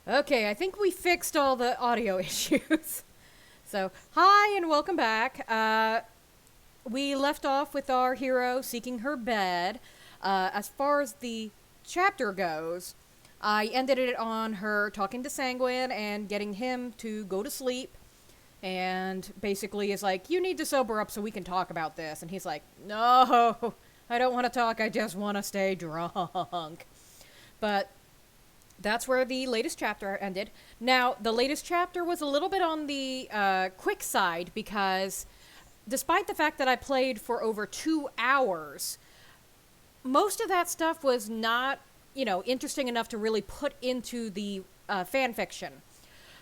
Okay, I think we fixed all the audio issues. So, hi and welcome back. We left off with our hero seeking her bed. As far as the chapter goes, I ended it on her talking to Sanguine and getting him to go to sleep. And basically is like, you need to sober up so we can talk about this. And he's like, no, I don't want to talk. I just want to stay drunk. But that's where the latest chapter ended. Now, the latest chapter was a little bit on the quick side because despite the fact that I played for over 2 hours, most of that stuff was not, interesting enough to really put into the fan fiction.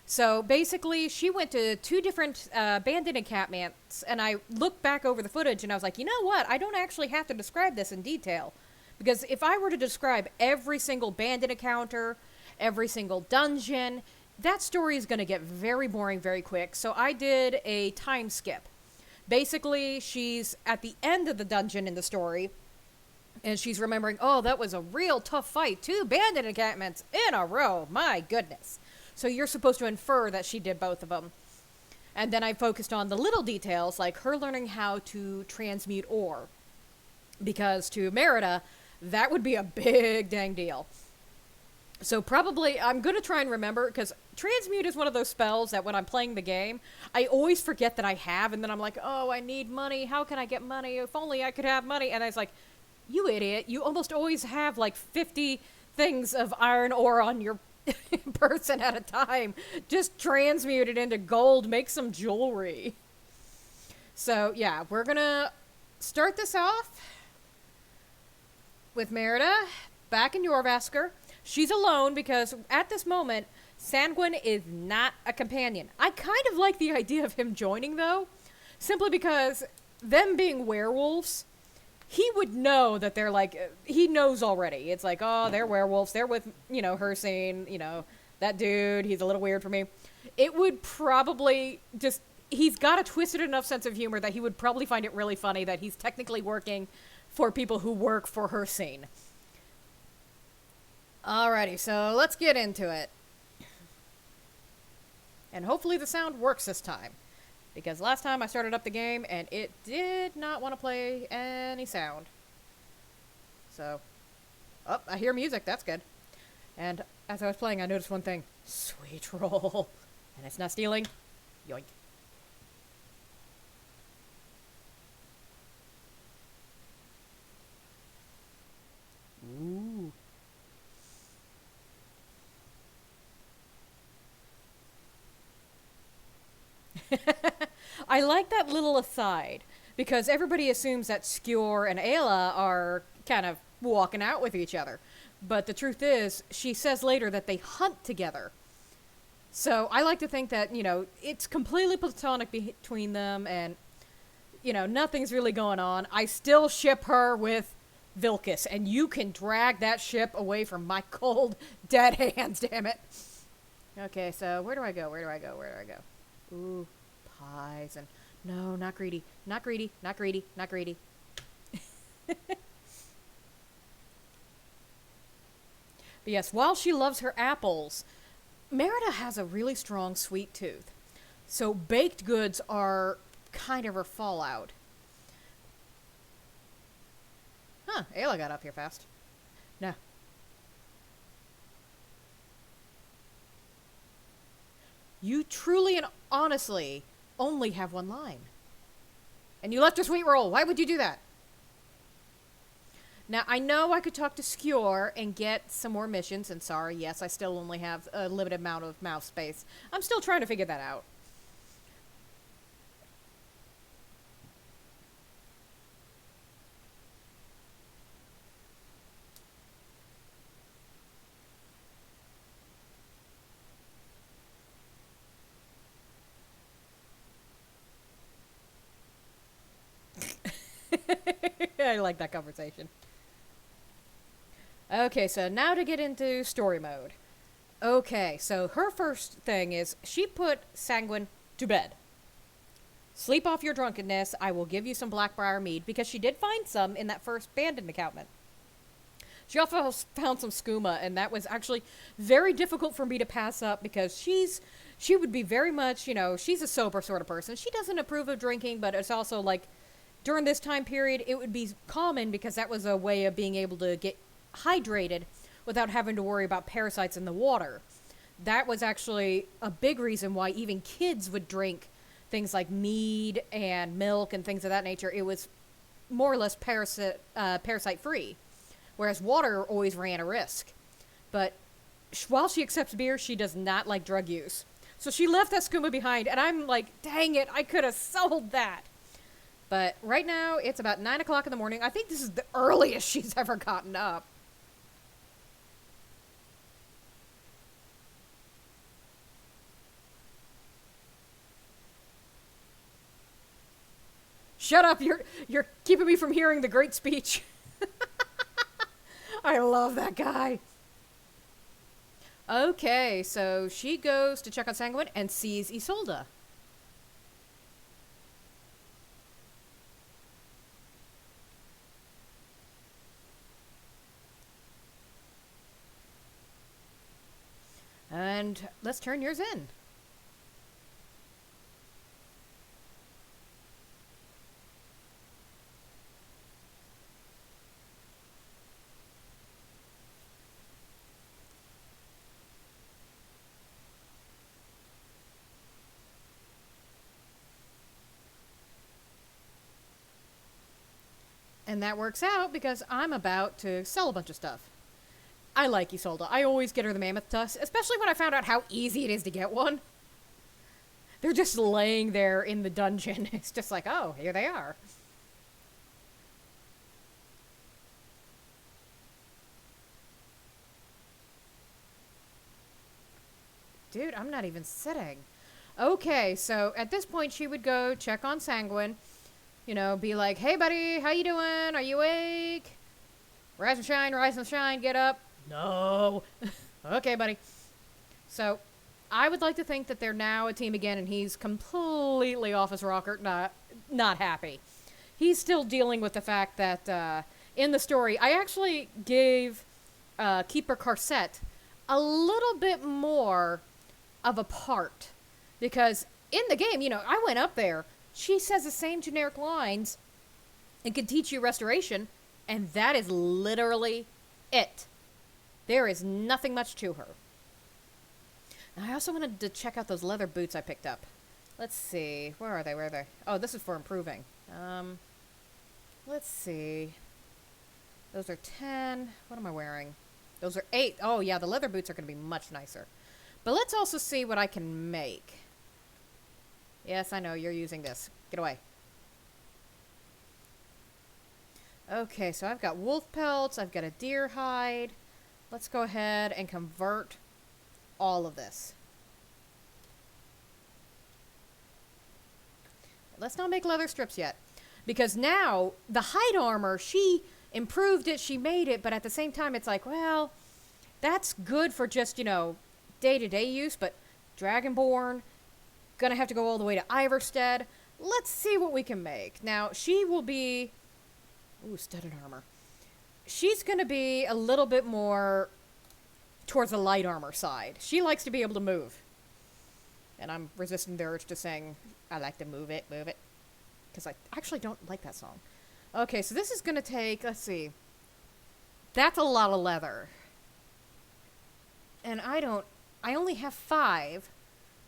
So basically, she went to two different bandit encampments, and I looked back over the footage and I was like, you know what? I don't actually have to describe this in detail. Because if I were to describe every single bandit encounter, every single dungeon, that story is going to get very boring very quick. So I did a time skip. Basically, she's at the end of the dungeon in the story, and she's remembering, oh, that was a real tough fight. 2 bandit encampments in a row. My goodness. So you're supposed to infer that she did both of them. And then I focused on the little details, like her learning how to transmute ore. Because to Merida, that would be a big dang deal. So probably, I'm going to try and remember, because transmute is one of those spells that when I'm playing the game, I always forget that I have, and then I'm like, oh, I need money, how can I get money, if only I could have money, and I was like, you idiot, you almost always have like 50 things of iron ore on your person at a time. Just transmute it into gold, make some jewelry. So yeah, we're going to start this off with Merida back in Jorvaskr. She's alone because at this moment, Sanguine is not a companion. I kind of like the idea of him joining, though, simply because them being werewolves, he would know that they're like, he knows already. It's like, oh, they're werewolves. They're with, Hircine, that dude. He's a little weird for me. It would probably just, he's got a twisted enough sense of humor that he would probably find it really funny that he's technically working for people who work for Hircine. Alrighty, so let's get into it. And hopefully the sound works this time. Because last time I started up the game and it did not want to play any sound. So, oh, I hear music, that's good. And as I was playing, I noticed one thing. Sweet roll. And it's not stealing. Yoink. Ooh. I like that little aside because everybody assumes that Skjor and Ayla are kind of walking out with each other. But the truth is, she says later that they hunt together. So I like to think that, it's completely platonic between them and, nothing's really going on. I still ship her with Vilcus, and you can drag that ship away from my cold, dead hands, damn it. Okay, so where do I go? Where do I go? Where do I go? Ooh, pies and... No, not greedy. Not greedy. Not greedy. Not greedy. But yes, while she loves her apples, Merida has a really strong sweet tooth. So baked goods are kind of her fallout. Huh, Ayla got up here fast. No. You truly and honestly only have one line. And you left her sweet roll. Why would you do that? Now, I know I could talk to Skjor and get some more missions, and sorry, yes, I still only have a limited amount of mouse space. I'm still trying to figure that out. I like that conversation. Okay, so now to get into story mode. Okay, so her first thing is she put Sanguine to bed. Sleep off your drunkenness. I will give you some Blackbriar mead because she did find some in that first bandit encampment. She also found some skooma, and that was actually very difficult for me to pass up because she would be very much, you know, she's a sober sort of person. She doesn't approve of drinking, but it's also like during this time period, it would be common because that was a way of being able to get hydrated without having to worry about parasites in the water. That was actually a big reason why even kids would drink things like mead and milk and things of that nature. It was more or less parasite free, whereas water always ran a risk. But while she accepts beer, she does not like drug use. So she left that skooma behind, and I'm like, dang it, I could have sold that. But right now, it's about 9 o'clock in the morning. I think this is the earliest she's ever gotten up. Shut up, you're keeping me from hearing the great speech. I love that guy. Okay, so she goes to check on Sanguine and sees Isolde. And let's turn yours in. And that works out because I'm about to sell a bunch of stuff. I like Isolde. I always get her the mammoth tusk, especially when I found out how easy it is to get one. They're just laying there in the dungeon. It's just like, oh, here they are. Dude, I'm not even sitting. Okay, so at this point she would go check on Sanguine. You know, be like, hey buddy, how you doing? Are you awake? Rise and shine, get up. No. Okay, buddy. So, I would like to think that they're now a team again and he's completely off his rocker, not happy. He's still dealing with the fact that, in the story, I actually gave, Keeper Carset a little bit more of a part. Because in the game, you know, I went up there, she says the same generic lines and can teach you restoration, and that is literally it. There is nothing much to her. Now, I also wanted to check out those leather boots I picked up. Let's see. Where are they? Oh, this is for improving. Let's see. Those are 10. What am I wearing? Those are 8. Oh, yeah, the leather boots are going to be much nicer. But let's also see what I can make. Yes, I know, you're using this. Get away. Okay, so I've got wolf pelts. I've got a deer hide. Let's go ahead and convert all of this. Let's not make leather strips yet. Because now, the hide armor, she improved it, she made it, but at the same time, it's like, well, that's good for just, you know, day-to-day use, but Dragonborn, gonna have to go all the way to Iverstead. Let's see what we can make. Now, she will be... Ooh, studded armor. She's gonna be a little bit more towards the light armor side. She likes to be able to move. And I'm resisting the urge to sing, I like to move it. Because I actually don't like that song. Okay, so this is gonna take, let's see. That's a lot of leather. And I only have 5.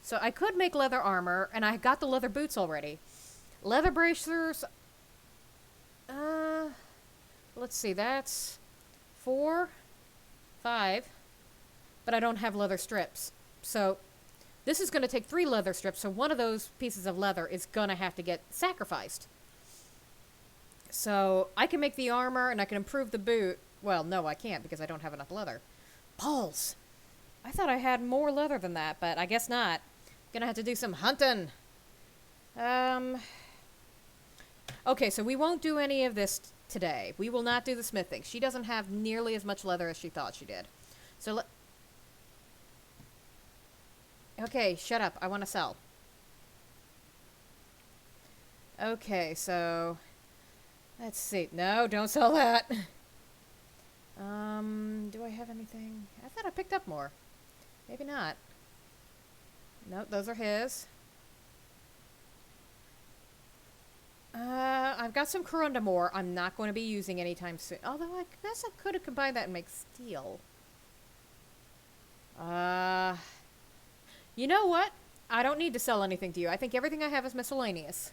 So I could make leather armor, and I got the leather boots already. Leather bracers, let's see, that's 4, 5, but I don't have leather strips. So this is going to take 3 leather strips, so one of those pieces of leather is going to have to get sacrificed. So I can make the armor, and I can improve the boot. Well, no, I can't, because I don't have enough leather. Balls! I thought I had more leather than that, but I guess not. Gonna have to do some hunting. Okay, so we won't do any of this today. We will not do the smithing. She doesn't have nearly as much leather as she thought she did. So okay, shut up. I want to sell. Okay, so let's see. No, don't sell that. Do I have anything? I thought I picked up more. Maybe not. Nope, those are his. I've got some corundum ore I'm not going to be using anytime soon. Although I guess I could have combined that and make steel. You know what? I don't need to sell anything to you. I think everything I have is miscellaneous.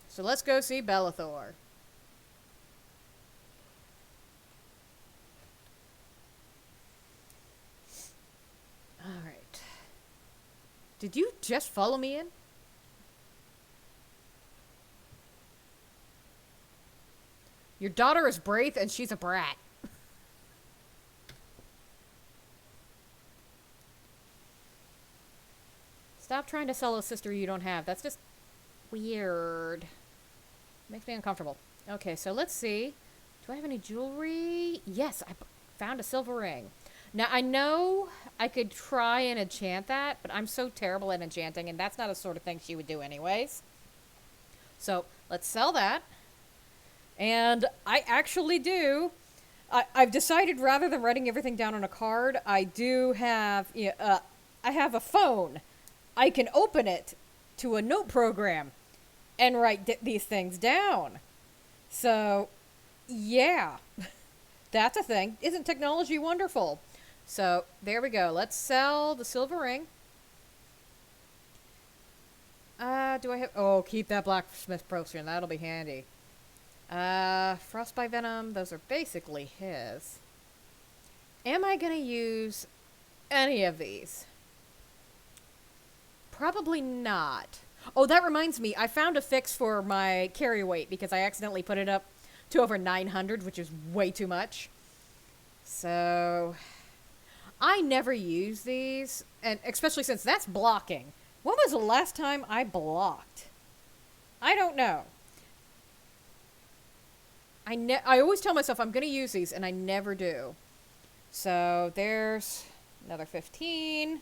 So let's go see Bellathor. Alright. Did you just follow me in? Your daughter is Braith and she's a brat. Stop trying to sell a sister you don't have. That's just weird. Makes me uncomfortable. Okay, so let's see. Do I have any jewelry? Yes, I found a silver ring. Now, I know I could try and enchant that, but I'm so terrible at enchanting, and that's not a sort of thing she would do anyways. So, let's sell that. And I actually do. I've decided rather than writing everything down on a card, I do have, I have a phone. I can open it to a note program and write these things down. So, yeah, that's a thing. Isn't technology wonderful? So, there we go. Let's sell the silver ring. Do I have... Oh, keep that blacksmith potion. That'll be handy. Frostbite venom. Those are basically his. Am I going to use any of these? Probably not. Oh, that reminds me. I found a fix for my carry weight because I accidentally put it up to over 900, which is way too much. So, I never use these, and especially since that's blocking. When was the last time I blocked? I don't know. I always tell myself I'm going to use these, and I never do. So, there's another 15.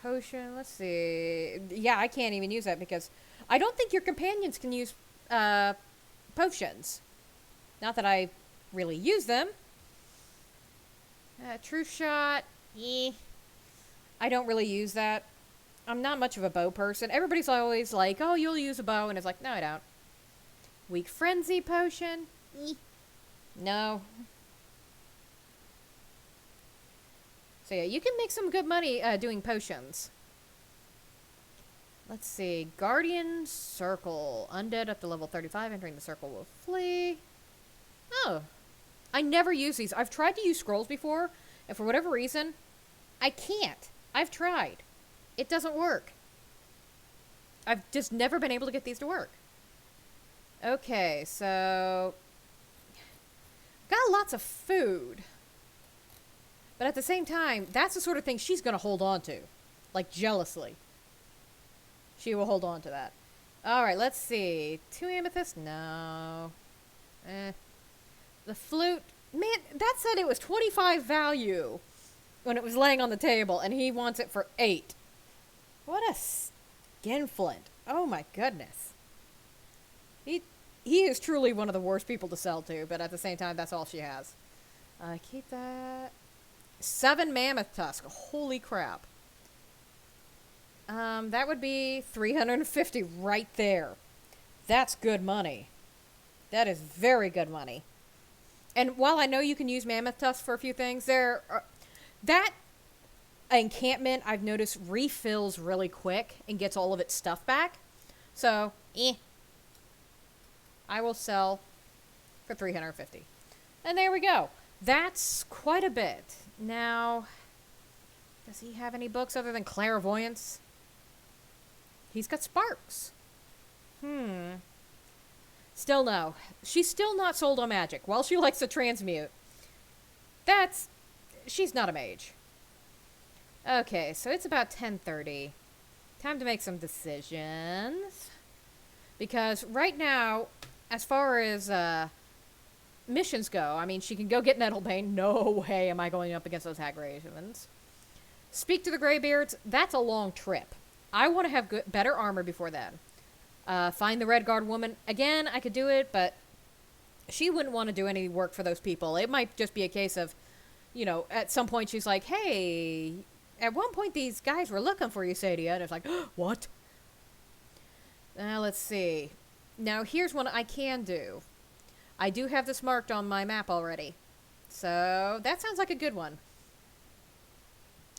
Potion, let's see. Yeah, I can't even use that because I don't think your companions can use potions. Not that I really use them. True shot. I don't really use that. I'm not much of a bow person. Everybody's always like, oh, you'll use a bow. And it's like, no, I don't. Weak frenzy potion. No. So yeah, you can make some good money doing potions. Let's see. Guardian Circle. Undead up to level 35. Entering the circle will flee. Oh. I never use these. I've tried to use scrolls before, and for whatever reason, I can't. I've tried. It doesn't work. I've just never been able to get these to work. Okay, so... got lots of food. But at the same time, that's the sort of thing she's going to hold on to. Like, jealously. She will hold on to that. Alright, let's see. 2 amethysts? No. The flute... Man, that said it was 25 value when it was laying on the table, and he wants it for 8. What a skinflint. Oh my goodness. He is truly one of the worst people to sell to, but at the same time, that's all she has. Keep that... 7 mammoth tusk. Holy crap. That would be 350 right there. That's good money. That is very good money. And while I know you can use mammoth tusk for a few things, that encampment I've noticed refills really quick and gets all of its stuff back. So, I will sell for 350. And there we go. That's quite a bit. Now, does he have any books other than clairvoyance? He's got sparks. Still no. She's still not sold on magic. While she likes to transmute, she's not a mage. Okay, so it's about 10:30. Time to make some decisions. Because right now, as far as missions go, I mean, she can go get Nettlebane. No way am I going up against those hag ravens. Speak to the Greybeards. That's a long trip. I want to have better armor before then. Find the Red Guard woman. Again, I could do it, but she wouldn't want to do any work for those people. It might just be a case of, at some point she's like, hey, at one point these guys were looking for you, Sadia. And it's like, what? Let's see. Now, here's one I can do. I do have this marked on my map already. So, that sounds like a good one.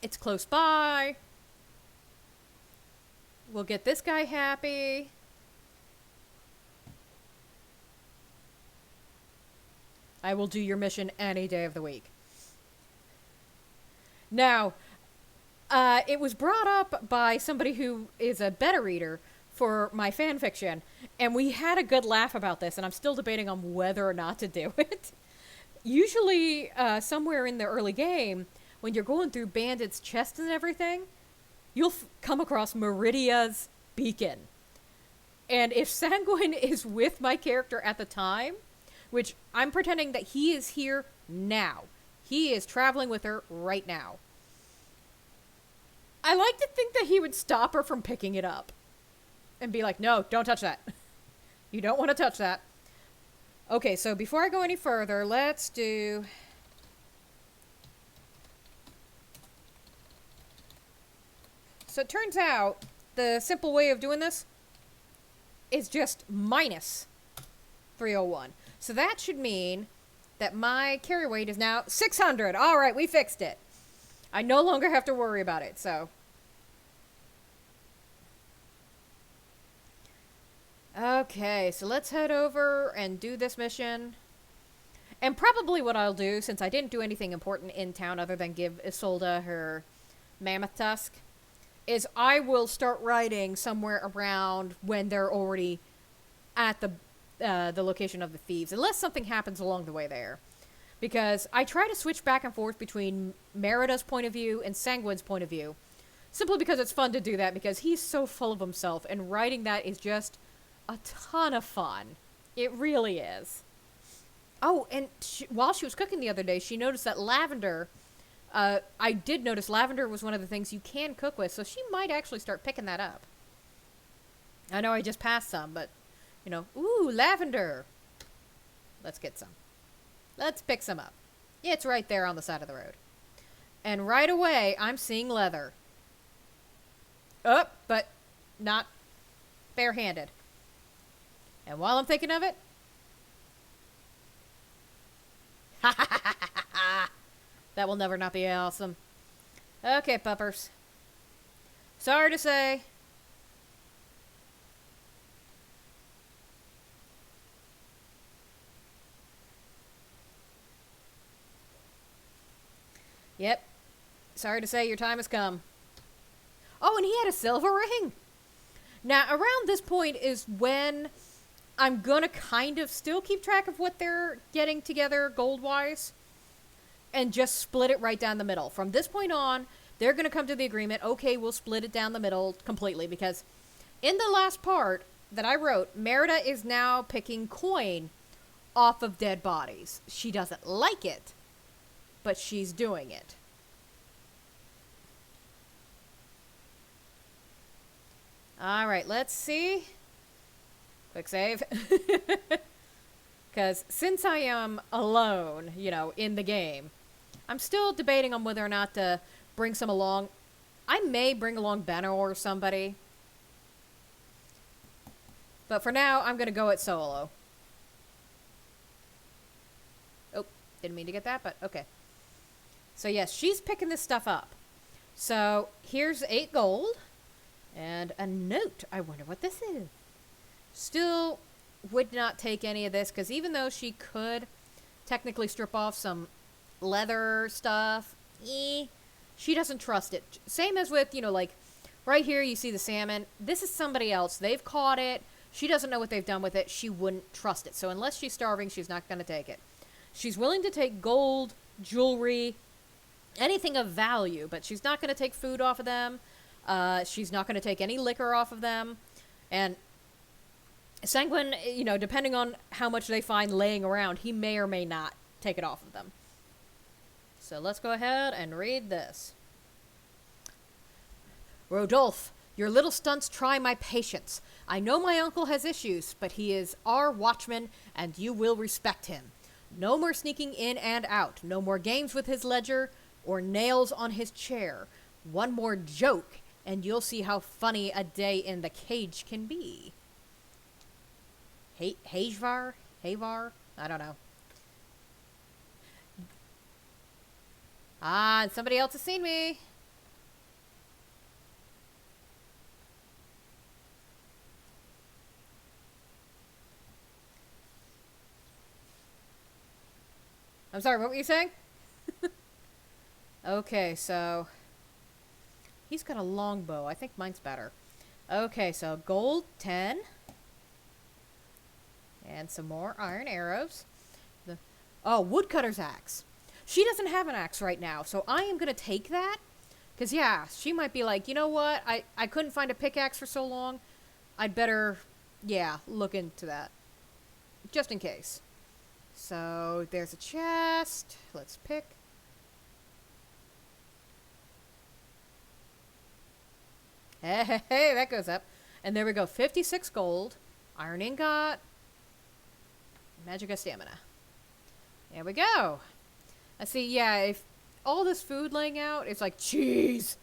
It's close by. We'll get this guy happy. I will do your mission any day of the week. Now, it was brought up by somebody who is a beta reader for my fan fiction, and we had a good laugh about this, and I'm still debating on whether or not to do it. Usually, somewhere in the early game, when you're going through bandits' chests and everything, you'll come across Meridia's beacon. And if Sanguine is with my character at the time, which I'm pretending that he is here now. He is traveling with her right now. I like to think that he would stop her from picking it up. And be like, no, don't touch that. You don't want to touch that. Okay, so before I go any further, let's do... So it turns out, the simple way of doing this is just minus 301. So that should mean that my carry weight is now 600. All right, we fixed it. I no longer have to worry about it, so. Okay, so let's head over and do this mission. And probably what I'll do, since I didn't do anything important in town other than give Isolde her mammoth tusk, is I will start writing somewhere around when they're already at the location of the thieves, unless something happens along the way there. Because I try to switch back and forth between Merida's point of view and Sanguine's point of view, simply because it's fun to do that, because he's so full of himself, and writing that is just a ton of fun. It really is. Oh, and while she was cooking the other day, she noticed that lavender... I did notice lavender was one of the things you can cook with, so she might actually start picking that up. I know I just passed some, but, ooh, lavender. Let's get some. Let's pick some up. It's right there on the side of the road. And right away, I'm seeing leather. Oh, but not barehanded. And while I'm thinking of it... Ha ha ha ha ha! That will never not be awesome. Okay, puppers. Sorry to say. Yep. Sorry to say your time has come. Oh, and he had a silver ring. Now, around this point is when I'm gonna kind of still keep track of what they're getting together gold-wise. And just split it right down the middle. From this point on, they're going to come to the agreement, okay, we'll split it down the middle completely. Because in the last part that I wrote, Merida is now picking coin off of dead bodies. She doesn't like it, but she's doing it. Alright, let's see. Quick save. Because since I am alone, in the game, I'm still debating on whether or not to bring some along. I may bring along Benno or somebody. But for now, I'm going to go it solo. Oh, didn't mean to get that, but okay. So yes, she's picking this stuff up. So here's 8 gold. And a note. I wonder what this is. Still would not take any of this, because even though she could technically strip off some leather stuff, she doesn't trust it. Same as with, like, right here you see the salmon. This is somebody else. They've caught it. She doesn't know what they've done with it. She wouldn't trust it. So unless she's starving, she's not going to take it. She's willing to take gold, jewelry, anything of value, but she's not going to take food off of them. She's not going to take any liquor off of them. And Sanguine, depending on how much they find laying around, he may or may not take it off of them. So let's go ahead and read this. Rodolphe, Your little stunts try my patience. I know my uncle has issues, but he is our watchman, and you will respect him. No more sneaking in and out. No more games with his ledger or nails on his chair. One more joke, and you'll see how funny a day in the cage can be. Havar? I don't know. Ah, and somebody else has seen me. I'm sorry, what were you saying? Okay, so he's got a longbow. I think mine's better. Okay, so gold 10. And some more iron arrows. Woodcutter's axe. She doesn't have an axe right now, so I am going to take that. Because, yeah, she might be like, you know what? I couldn't find a pickaxe for so long. I'd better, yeah, look into that. Just in case. So, there's a chest. Let's pick. Hey, that goes up. And there we go. 56 gold. Iron ingot. Magica stamina. There we go. I see, yeah, if all this food laying out, it's like, cheese.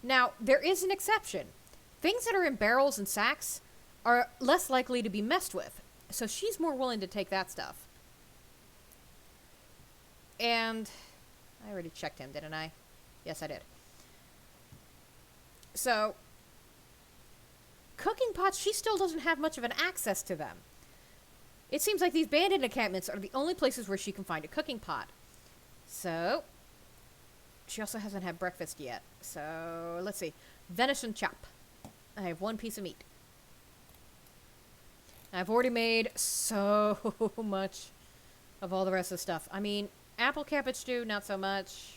Now, there is an exception. Things that are in barrels and sacks are less likely to be messed with. So she's more willing to take that stuff. And I already checked him, didn't I? Yes, I did. So, cooking pots, she still doesn't have much of an access to them. It seems like these bandit encampments are the only places where she can find a cooking pot. So, she also hasn't had breakfast yet. So, let's see. Venison chop. I have 1 piece of meat. I've already made so much of all the rest of the stuff. I mean, apple cabbage stew, not so much.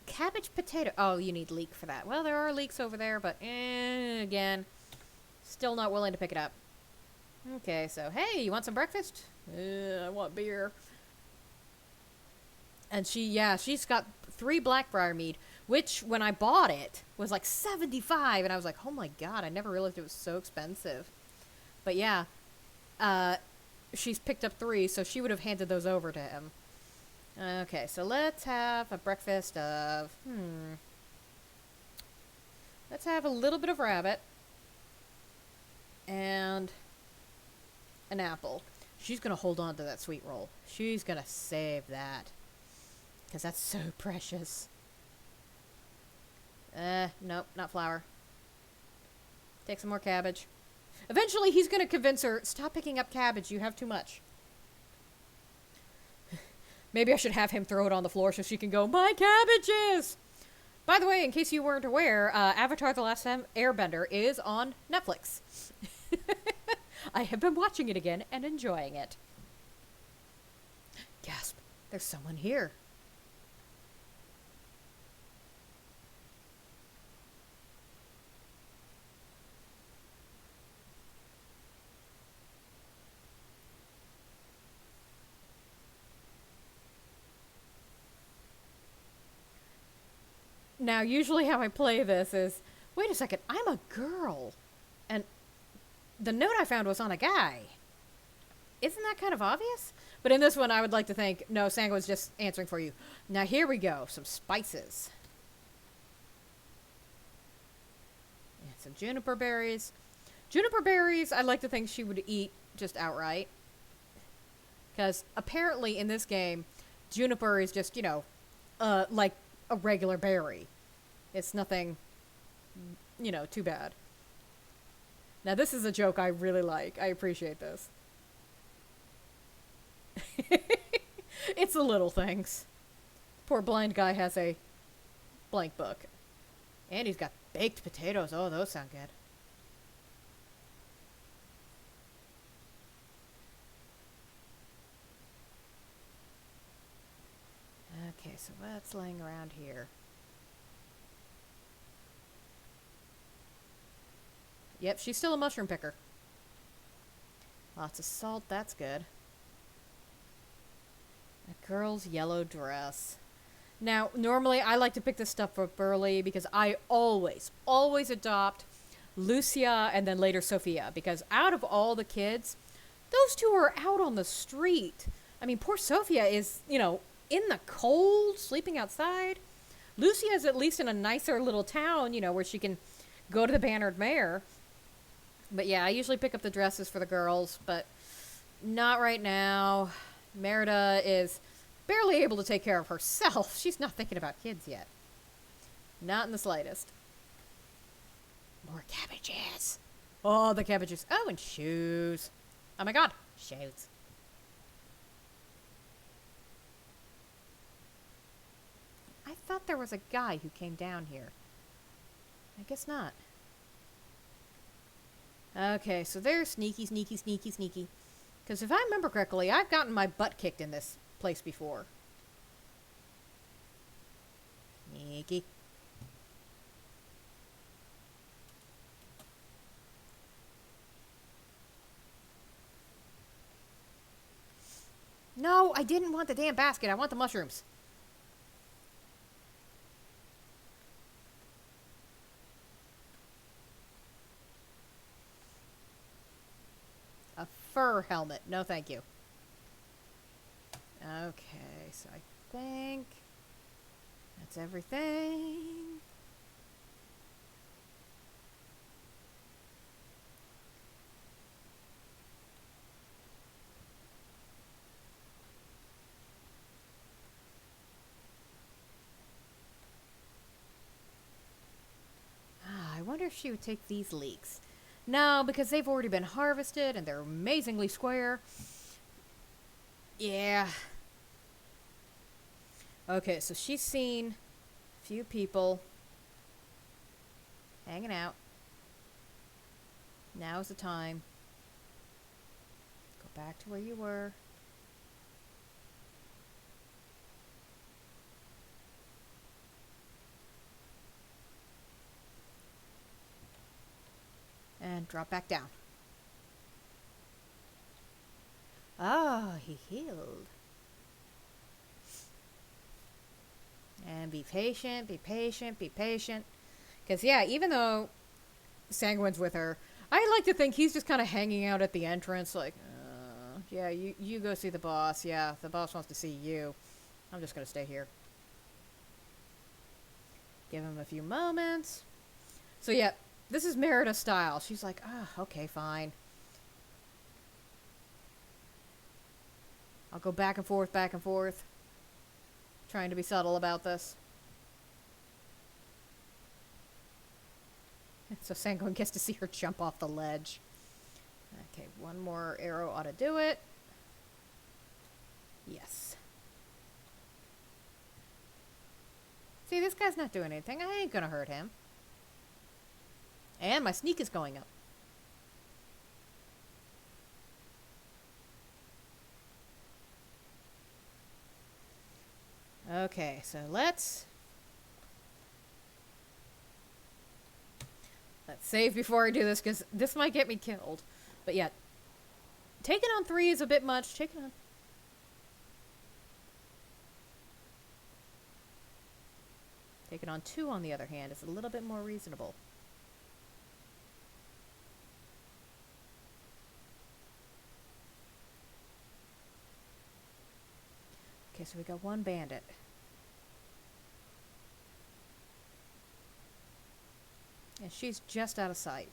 Cabbage potato. Oh, you need leek for that. Well, there are leeks over there, but again, still not willing to pick it up. Okay, so, hey, you want some breakfast? I want beer. And she's got 3 Blackbriar mead, which, when I bought it, was like $75, and I was like, oh my god, I never realized it was so expensive. But yeah, she's picked up 3, so she would have handed those over to him. Okay, so let's have a breakfast of, let's have a little bit of rabbit and an apple. She's going to hold on to that sweet roll. She's going to save that because that's so precious. Nope, not flour. Take some more cabbage. Eventually, he's going to convince her, stop picking up cabbage, you have too much. Maybe I should have him throw it on the floor so she can go, my cabbages! By the way, in case you weren't aware, Avatar The Last Airbender is on Netflix. I have been watching it again and enjoying it. Gasp, there's someone here. Now, usually how I play this is, wait a second, I'm a girl. And the note I found was on a guy. Isn't that kind of obvious? But in this one, I would like to think, no, Sanguine's just answering for you. Now, here we go. Some spices. And some juniper berries. Juniper berries, I'd like to think she would eat just outright. Because apparently in this game, juniper is just, like a regular berry. It's nothing, too bad. Now, this is a joke I really like. I appreciate this. It's the little things. Poor blind guy has a blank book. And he's got baked potatoes. Oh, those sound good. Okay, so what's laying around here? Yep, she's still a mushroom picker. Lots of salt, that's good. A girl's yellow dress. Now, normally I like to pick this stuff up early because I always adopt Lucia and then later Sophia, because out of all the kids, those two are out on the street. I mean, poor Sophia is, in the cold, sleeping outside. Lucia is at least in a nicer little town, where she can go to the Bannered Mare. But yeah, I usually pick up the dresses for the girls, but not right now. Merida is barely able to take care of herself. She's not thinking about kids yet. Not in the slightest. More cabbages. Oh, the cabbages. Oh, and shoes. Oh my god. Shoes. I thought there was a guy who came down here. I guess not. Okay, so they're sneaky. Because if I remember correctly, I've gotten my butt kicked in this place before. Sneaky. No, I didn't want the damn basket. I want the mushrooms. A fur helmet. No, thank you. Okay, so I think that's everything. I wonder if she would take these leeks. No, because they've already been harvested and they're amazingly square. Yeah. Okay, so she's seen a few people hanging out. Now's the time. Go back to where you were. And drop back down. Oh, he healed. And be patient. Because, yeah, even though Sanguine's with her, I like to think he's just kind of hanging out at the entrance, like, yeah, you go see the boss. Yeah, the boss wants to see you. I'm just going to stay here. Give him a few moments. So, yeah, this is Merida style. She's like, okay, fine. I'll go back and forth. Trying to be subtle about this. So Sanguine gets to see her jump off the ledge. Okay, one more arrow ought to do it. Yes. See, this guy's not doing anything. I ain't gonna hurt him. And my sneak is going up. Okay, so let's save before I do this, because this might get me killed. But yeah, taking on 3 is a bit much. Taking on 2, on the other hand, is a little bit more reasonable. Okay, so we got 1 bandit. And she's just out of sight.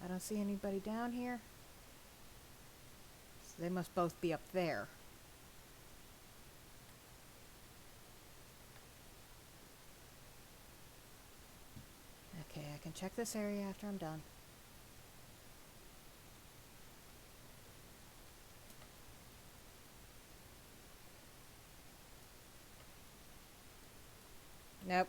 I don't see anybody down here. So they must both be up there. Okay, I can check this area after I'm done. Nope.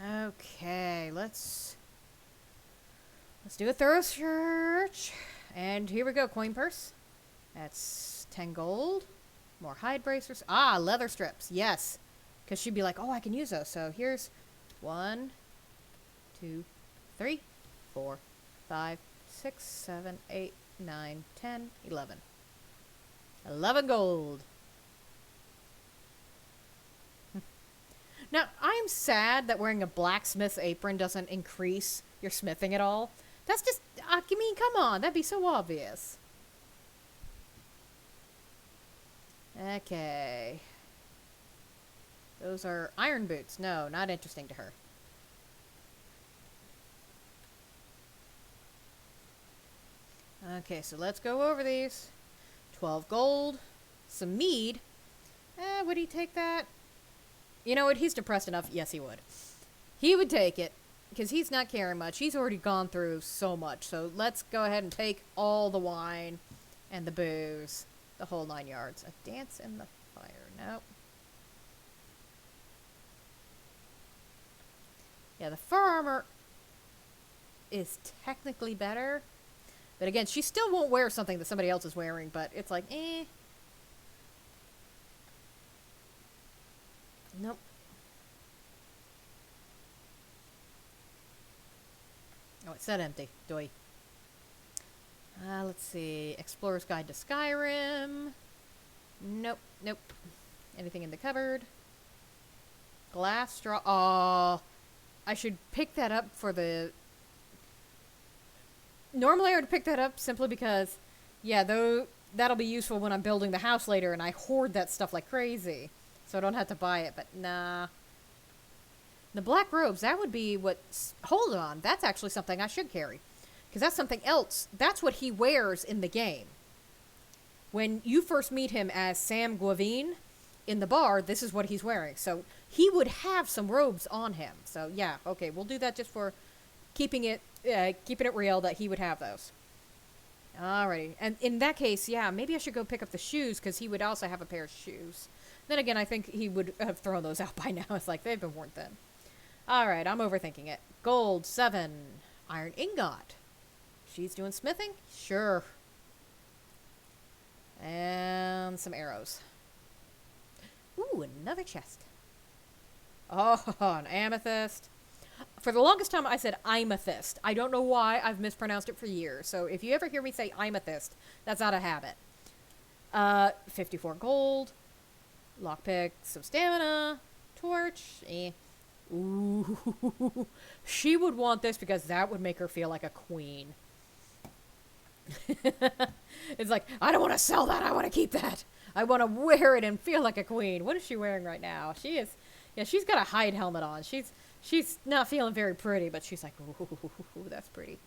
Okay, let's Let's do a thorough search. And here we go, coin purse. That's 10 gold. More hide bracers. Ah, leather strips. Yes. Because she'd be like, oh, I can use those. So here's 1, 2, 3, 4, 5, 6, 7, 8, 9, 10, 11. 11 gold. Now, I'm sad that wearing a blacksmith's apron doesn't increase your smithing at all. That's just, I mean, come on. That'd be so obvious. Okay. Those are iron boots. No, not interesting to her. Okay, so let's go over these. 12 gold. Some mead. Would he take that? You know what? He's depressed enough. Yes, he would. He would take it. Because he's not caring much. He's already gone through so much. So let's go ahead and take all the wine and the booze. The whole 9 yards. A dance in the fire. Nope. Yeah, the fur armor is technically better. But again, she still won't wear something that somebody else is wearing. But it's like, eh. Nope. Oh, it said empty. Doy. Let's see. Explorer's Guide to Skyrim. Nope. Nope. Anything in the cupboard? Glass straw. Oh, I should pick that up for the... Normally I would pick that up simply because, yeah, though that'll be useful when I'm building the house later and I hoard that stuff like crazy. So I don't have to buy it, but nah. The black robes, that would be what... Hold on, that's actually something I should carry. Because that's something else. That's what he wears in the game. When you first meet him as Sanguine in the bar, this is what he's wearing. So he would have some robes on him. So yeah, okay, we'll do that just for keeping it real that he would have those. Alrighty, and in that case, yeah, maybe I should go pick up the shoes because he would also have a pair of shoes. Then again, I think he would have thrown those out by now. It's like, they've been worn thin. Alright, I'm overthinking it. Gold, 7. Iron ingot. She's doing smithing? Sure. And some arrows. Ooh, another chest. Oh, an amethyst. For the longest time, I said amethyst. I don't know why. I've mispronounced it for years. So if you ever hear me say amethyst, that's out of habit. 54 gold. Lockpick, some stamina. Torch. Ooh. She would want this because that would make her feel like a queen. It's like, I don't want to sell that. I want to keep that. I want to wear it and feel like a queen. What is she wearing right now? She is, yeah, she's got a hide helmet on. She's not feeling very pretty, but she's like, ooh, that's pretty.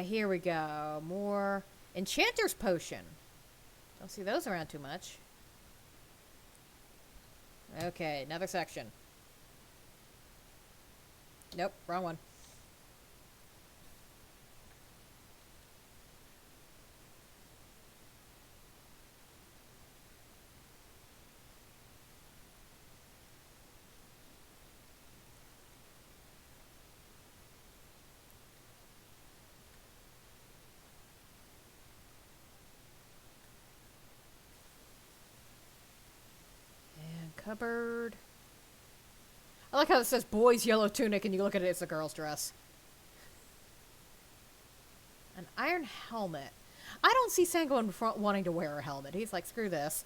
Here we go. More Enchanter's Potion. Don't see those around too much. Okay, another section. Nope, wrong one. Cupboard. I like how it says boy's yellow tunic and you look at it, it's a girl's dress. An iron helmet. I don't see Sanguine wanting to wear a helmet. He's like, screw this.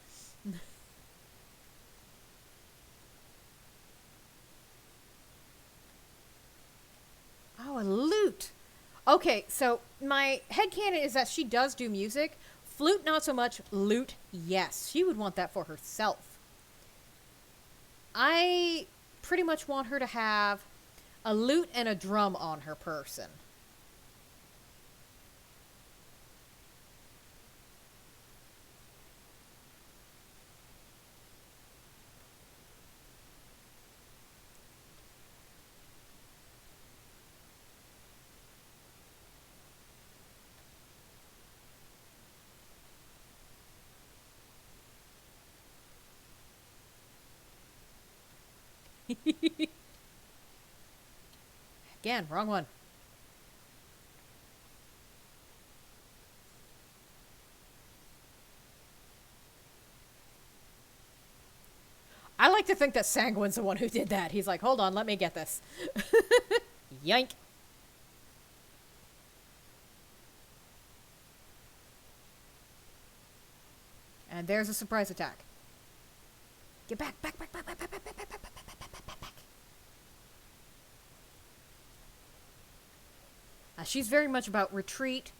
Oh, a lute. Okay, so my headcanon is that she does do music. Flute, not so much. Lute, yes. She would want that for herself. I pretty much want her to have a lute and a drum on her person. Again, wrong one. I like to think that Sanguine's the one who did that. He's like, hold on, let me get this. Yank. And there's a surprise attack. Get back, back, back, back, back, back, back, back, back, back, back, back, back, back. She's very much about retreat.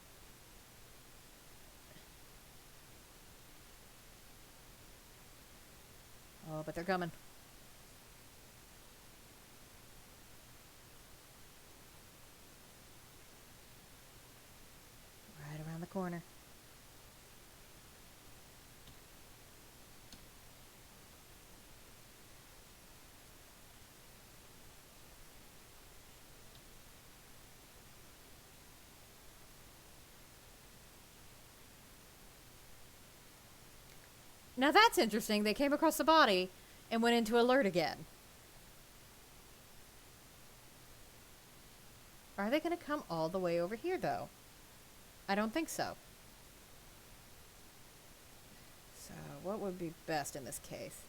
Oh, but they're coming. Right around the corner. Now that's interesting. They came across the body and went into alert again. Are they going to come all the way over here, though? I don't think so. So, what would be best in this case?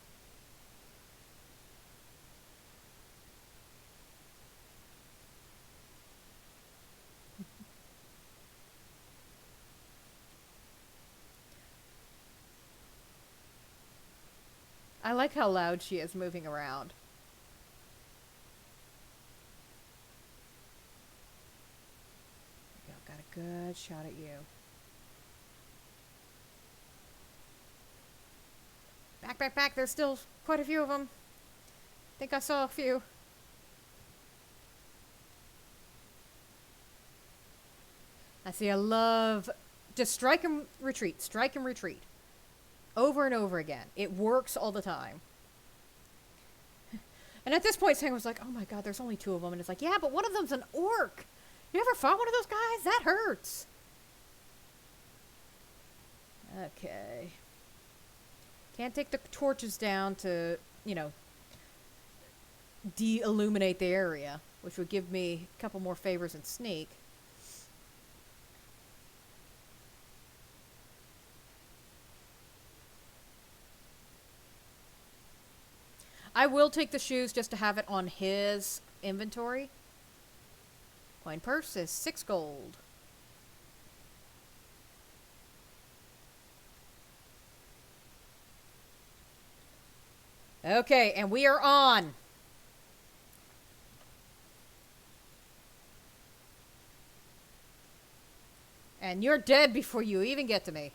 I like how loud she is moving around. There we go. Got a good shot at you. Back, back, back. There's still quite a few of them. I think I saw a few. I see. I love... Just strike and retreat. Strike and retreat. Over and over again. It works all the time. And at this point, Sang was like, oh my god, there's only 2 of them. And it's like, yeah, but one of them's an orc. You ever fought one of those guys? That hurts. Okay. Can't take the torches down to, you know, de-illuminate the area, which would give me a couple more favors in sneak. I will take the shoes just to have it on his inventory. Coin purse is 6 gold. Okay, and we are on. And you're dead before you even get to me.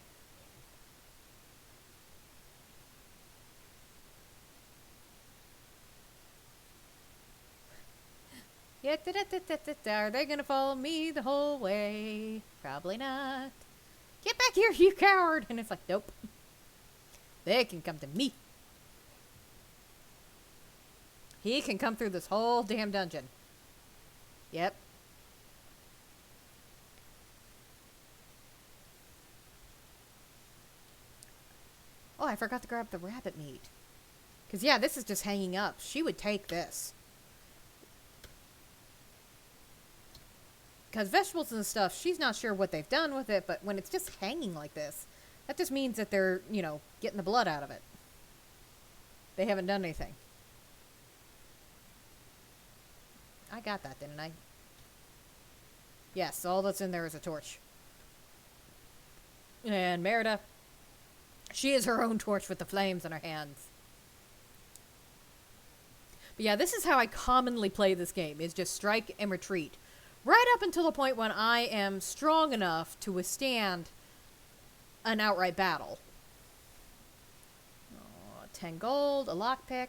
Yeah, are they gonna follow me the whole way? Probably not. Get back here, you coward! And it's like, nope. They can come to me. He can come through this whole damn dungeon. Yep. Oh, I forgot to grab the rabbit meat. Because, yeah, this is just hanging up. She would take this. Because vegetables and stuff, she's not sure what they've done with it, but when it's just hanging like this, that just means that they're, you know, getting the blood out of it. They haven't done anything. I got that, didn't I? Yes, all that's in there is a torch. And Merida, she is her own torch with the flames in her hands. But yeah, this is how I commonly play this game, is just strike and retreat. Right up until the point when I am strong enough to withstand an outright battle. Oh, 10 gold, a lockpick,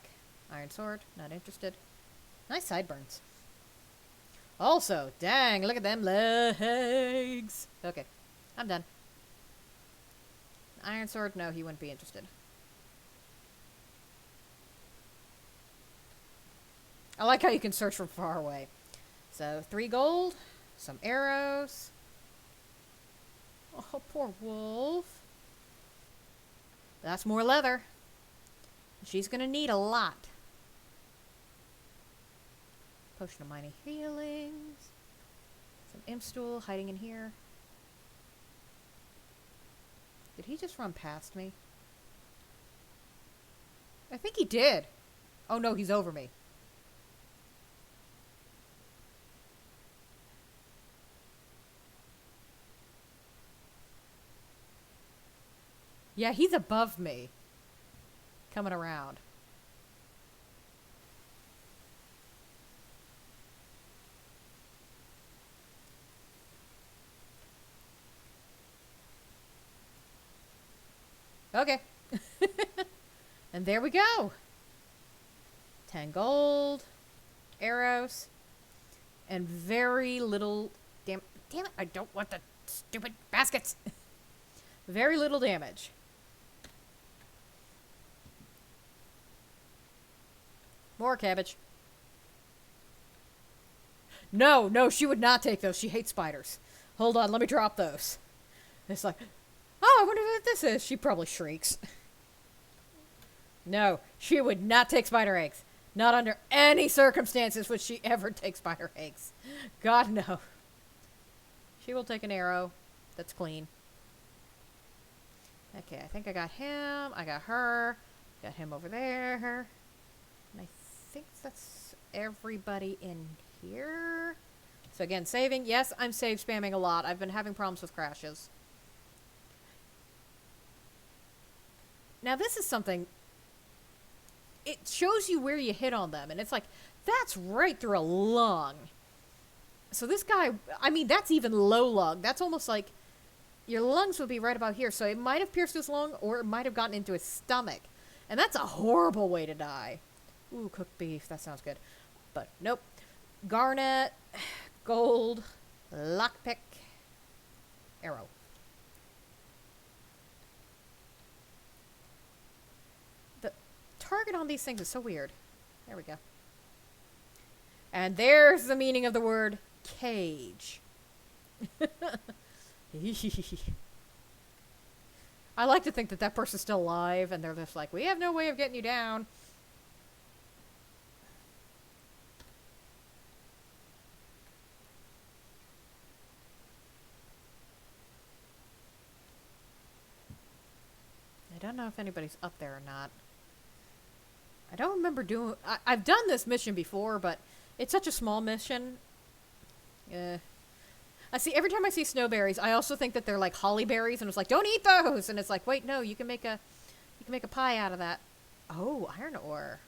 iron sword, not interested. Nice sideburns. Also, dang, look at them legs. Okay, I'm done. Iron sword, no, he wouldn't be interested. I like how you can search from far away. So, 3 gold, some arrows. Oh, poor wolf. That's more leather. She's gonna need a lot. Potion of minor healings. Some imp stool hiding in here. Did he just run past me? I think he did. Oh no, he's over me. Yeah, he's above me. Coming around. Okay. And there we go. 10 gold. Arrows. And very little... Damn it, I don't want the stupid baskets. Very little damage. More cabbage. No, she would not take those. She hates spiders. Hold on, let me drop those. It's like, oh, I wonder what this is. She probably shrieks. No, she would not take spider eggs. Not under any circumstances would she ever take spider eggs. God, no. She will take an arrow. That's clean. Okay, I think I got him. I got her. Got him over there. And I think that's everybody in here. So again, saving. Yes, I'm save spamming a lot. I've been having problems with crashes. Now this is something... It shows you where you hit on them. And it's like, that's right through a lung. So this guy... I mean, that's even low lung. That's almost like... Your lungs would be right about here. So it might have pierced his lung or it might have gotten into his stomach. And that's a horrible way to die. Ooh, cooked beef. That sounds good. But nope. Garnet, gold, lockpick, arrow. The target on these things is so weird. There we go. And there's the meaning of the word cage. I like to think that that person's still alive and they're just like, we have no way of getting you down. I don't know if anybody's up there or not. I don't remember doing... I've done this mission before, but it's such a small mission. I see, every time I see snowberries, I also think that they're like holly berries, and it's like, don't eat those! And it's like, wait, no, you can make a pie out of that. Oh, iron ore.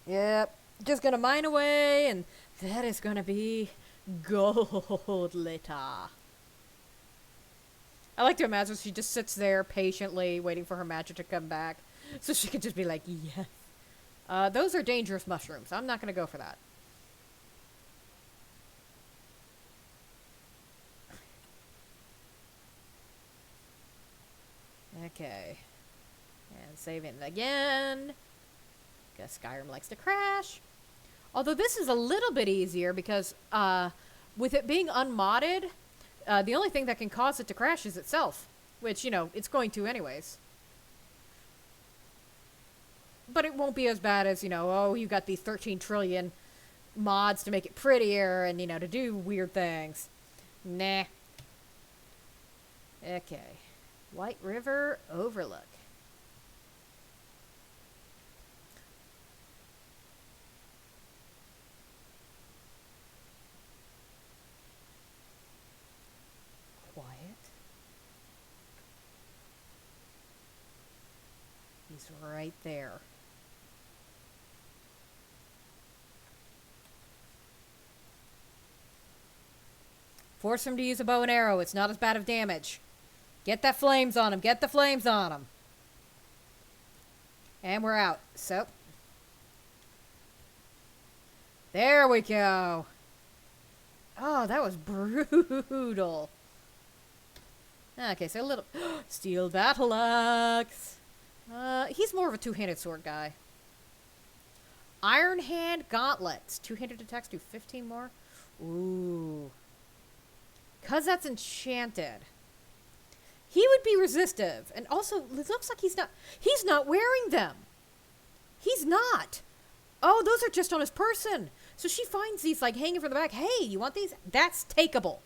Yep. Just gonna mine away, and that is gonna be gold later. I like to imagine she just sits there patiently waiting for her magic to come back so she could just be like, yes. Those are dangerous mushrooms. I'm not gonna go for that. Okay. And saving again. Guess Skyrim likes to crash. Although this is a little bit easier because with it being unmodded, the only thing that can cause it to crash is itself. Which, you know, it's going to anyways. But it won't be as bad as, you know, oh, you got these 13 trillion mods to make it prettier and, you know, to do weird things. Nah. Okay. White River Overlook. He's right there. Force him to use a bow and arrow. It's not as bad of damage. Get that flames on him. Get the flames on him. And we're out. So. There we go. Oh, that was brutal. Okay, so a little... Steel battle axe. He's more of a two-handed sword guy. Iron Hand Gauntlets. Two-handed attacks do 15 more. Ooh. 'Cause that's enchanted. he would be resistive. And also, it looks like he's not wearing them. He's not. Oh, those are just on his person. So she finds these like hanging from the back. Hey, you want these? That's takeable.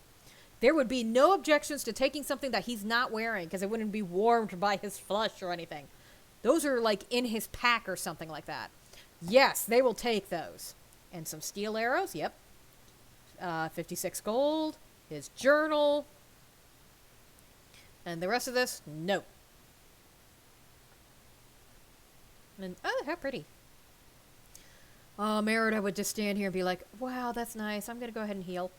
There would be no objections to taking something that he's not wearing because it wouldn't be warmed by his flesh or anything. Those are like in his pack or something like that. Yes, they will take those. And some steel arrows. Yep. 56 gold. His journal. And the rest of this, no. And, oh, how pretty. Oh, Merida would just stand here and be like, wow, that's nice. I'm going to go ahead and heal.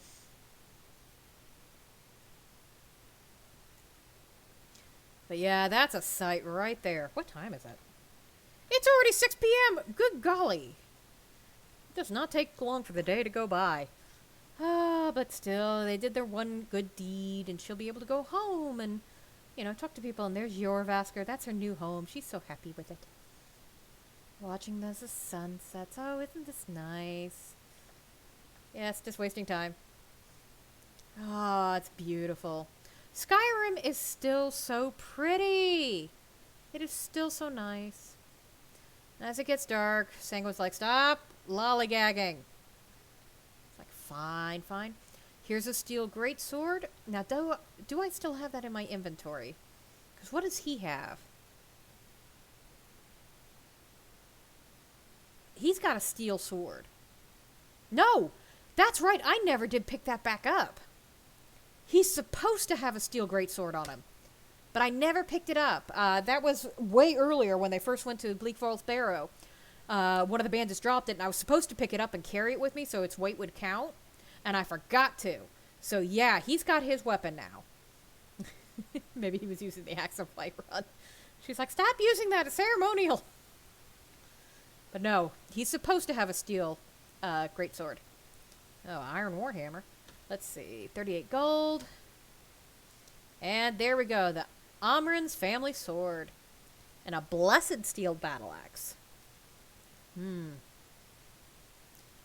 But yeah, that's a sight right there. What time is it? It's already 6 p.m. Good golly. It does not take long for the day to go by. Ah, but still, they did their one good deed, and she'll be able to go home and, you know, talk to people. And there's Jorvasker. That's her new home. She's so happy with it. Watching as the sun sets. Oh, isn't this nice? Yes, just wasting time. Ah, it's beautiful. Skyrim is still so pretty. It is still so nice. As it gets dark, Sanguine's like, stop lollygagging. It's like, fine, fine. Here's a steel greatsword. Now, do I still have that in my inventory? Because what does he have? He's got a steel sword. No, that's right. I never did pick that back up. He's supposed to have a steel greatsword on him. But I never picked it up. That was way earlier when they first went to Bleak Falls Barrow. One of the bandits dropped it, and I was supposed to pick it up and carry it with me so its weight would count. And I forgot to. So yeah, he's got his weapon now. Maybe he was using the Axe of Whiterun. She's like, stop using that. It's ceremonial. But no, he's supposed to have a steel greatsword. Oh, Iron Warhammer. Let's see, 38 gold. And there we go, the Amren's family sword. And a blessed steel battle axe.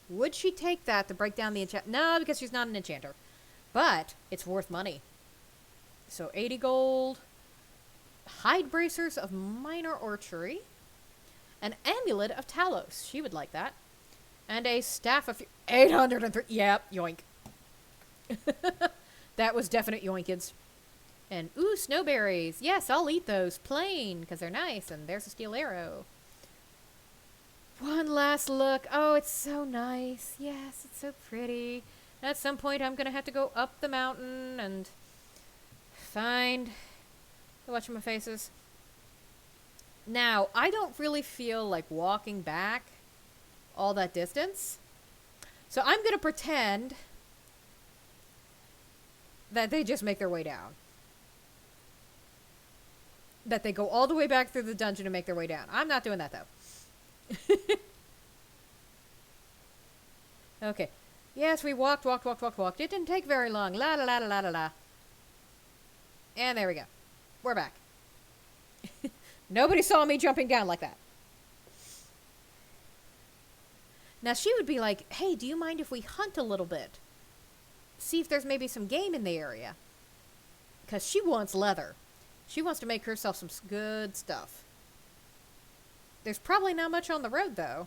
Would she take that to break down the enchant? No, because she's not an enchanter. But it's worth money. So 80 gold. Hide bracers of minor archery. An amulet of Talos. She would like that. And a staff of 803. Yep, yoink. That was definite yoinkins. And, ooh, snowberries. Yes, I'll eat those plain because they're nice. And there's a steel arrow. One last look. Oh, it's so nice. Yes, it's so pretty. At some point, I'm going to have to go up the mountain and find the whatchamafaces. Now, I don't really feel like walking back all that distance. So I'm going to pretend that they just make their way down. That they go all the way back through the dungeon and make their way down. I'm not doing that, though. Okay. Yes, we walked. It didn't take very long. La la la la la la. And there we go. We're back. Nobody saw me jumping down like that. Now she would be like, hey, do you mind if we hunt a little bit? See if there's maybe some game in the area. Because she wants leather. She wants to make herself some good stuff. There's probably not much on the road, though.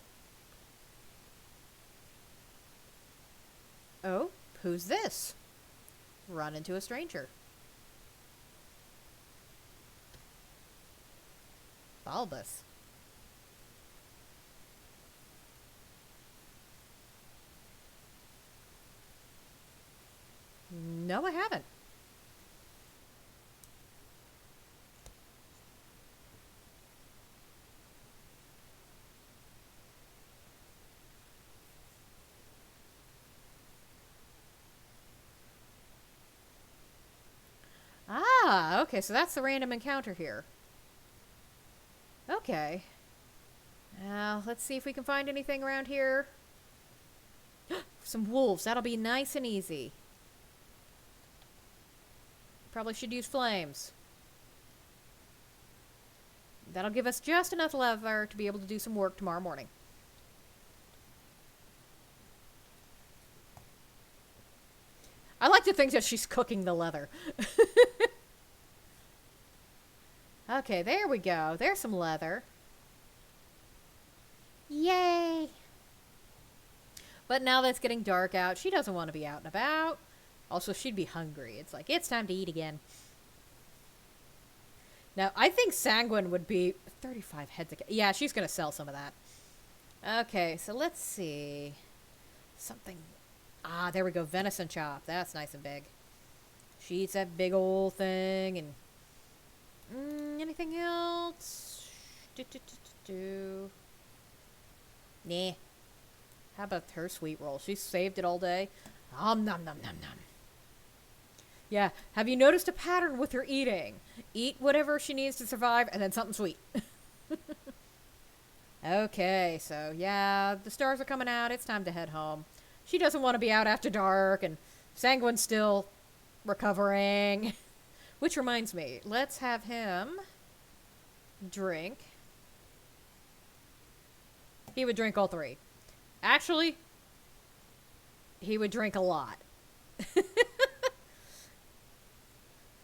Oh, who's this? Run into a stranger. Balbus. No, I haven't. Ah, okay, so that's the random encounter here. Okay. Now, let's see if we can find anything around here. Some wolves. That'll be nice and easy. Probably should use flames. That'll give us just enough leather to be able to do some work tomorrow morning. I like to think that she's cooking the leather. Okay, there we go. There's some leather. Yay! But now that it's getting dark out, she doesn't want to be out and about. Also, she'd be hungry. It's like, it's time to eat again. Now, I think Sanguine would be 35 heads again. Yeah, she's going to sell some of that. Okay, so let's see. Something. Ah, there we go. Venison chop. That's nice and big. She eats that big old thing. And anything else? Nah. How about her sweet roll? She saved it all day. Nom nom nom nom nom. Yeah. Have you noticed a pattern with her eating? Eat whatever she needs to survive, and then something sweet. Okay, so yeah, the stars are coming out. It's time to head home. She doesn't want to be out after dark, and Sanguine's still recovering. Which reminds me, let's have him drink. He would drink all three. Actually, he would drink a lot.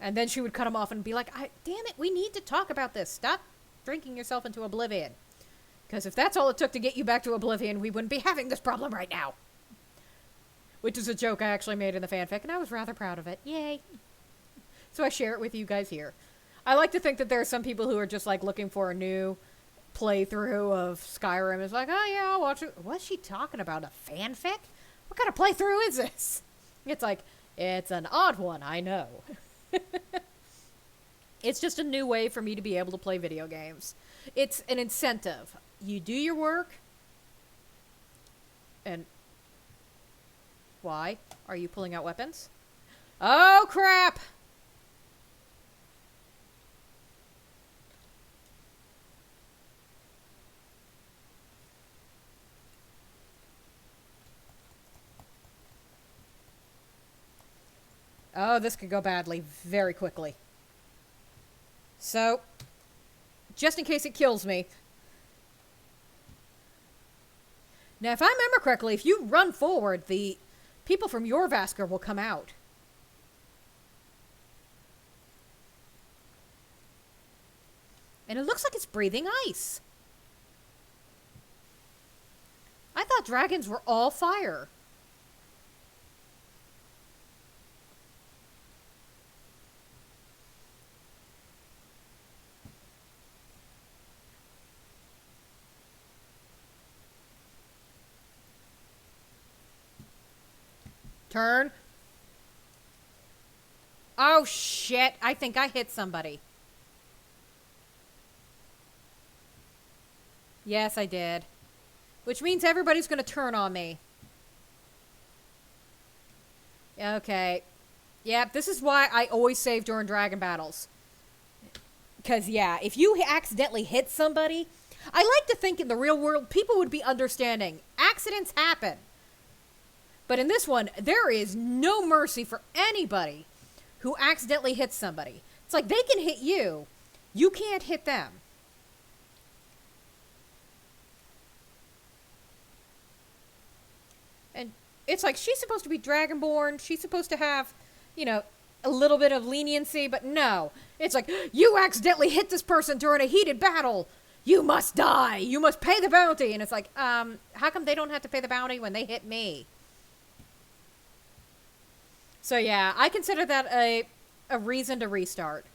And then she would cut him off and be like, damn it, we need to talk about this. Stop drinking yourself into oblivion. Because if that's all it took to get you back to oblivion, we wouldn't be having this problem right now. Which is a joke I actually made in the fanfic, and I was rather proud of it. Yay. So I share it with you guys here. I like to think that there are some people who are just like looking for a new playthrough of Skyrim. It's like, oh yeah, I'll watch it. What's she talking about? A fanfic? What kind of playthrough is this? It's like, it's an odd one, I know. It's just a new way for me to be able to play video games. It's an incentive. You do your work. And why are you pulling out weapons? Oh, crap! Oh, this could go badly very quickly. So, just in case it kills me. Now, if I remember correctly, if you run forward, the people from your Vasker will come out. And it looks like it's breathing ice. I thought dragons were all fire. Turn. Oh, shit. I think I hit somebody. Yes, I did. Which means everybody's going to turn on me. Okay. Yep, this is why I always save during dragon battles. Because, yeah, if you accidentally hit somebody, I like to think in the real world, people would be understanding. Accidents happen. But in this one, there is no mercy for anybody who accidentally hits somebody. It's like they can hit you. You can't hit them. And it's like she's supposed to be Dragonborn. She's supposed to have, you know, a little bit of leniency. But no. It's like, you accidentally hit this person during a heated battle. You must die. You must pay the bounty. And it's like, how come they don't have to pay the bounty when they hit me? So yeah, I consider that a reason to restart.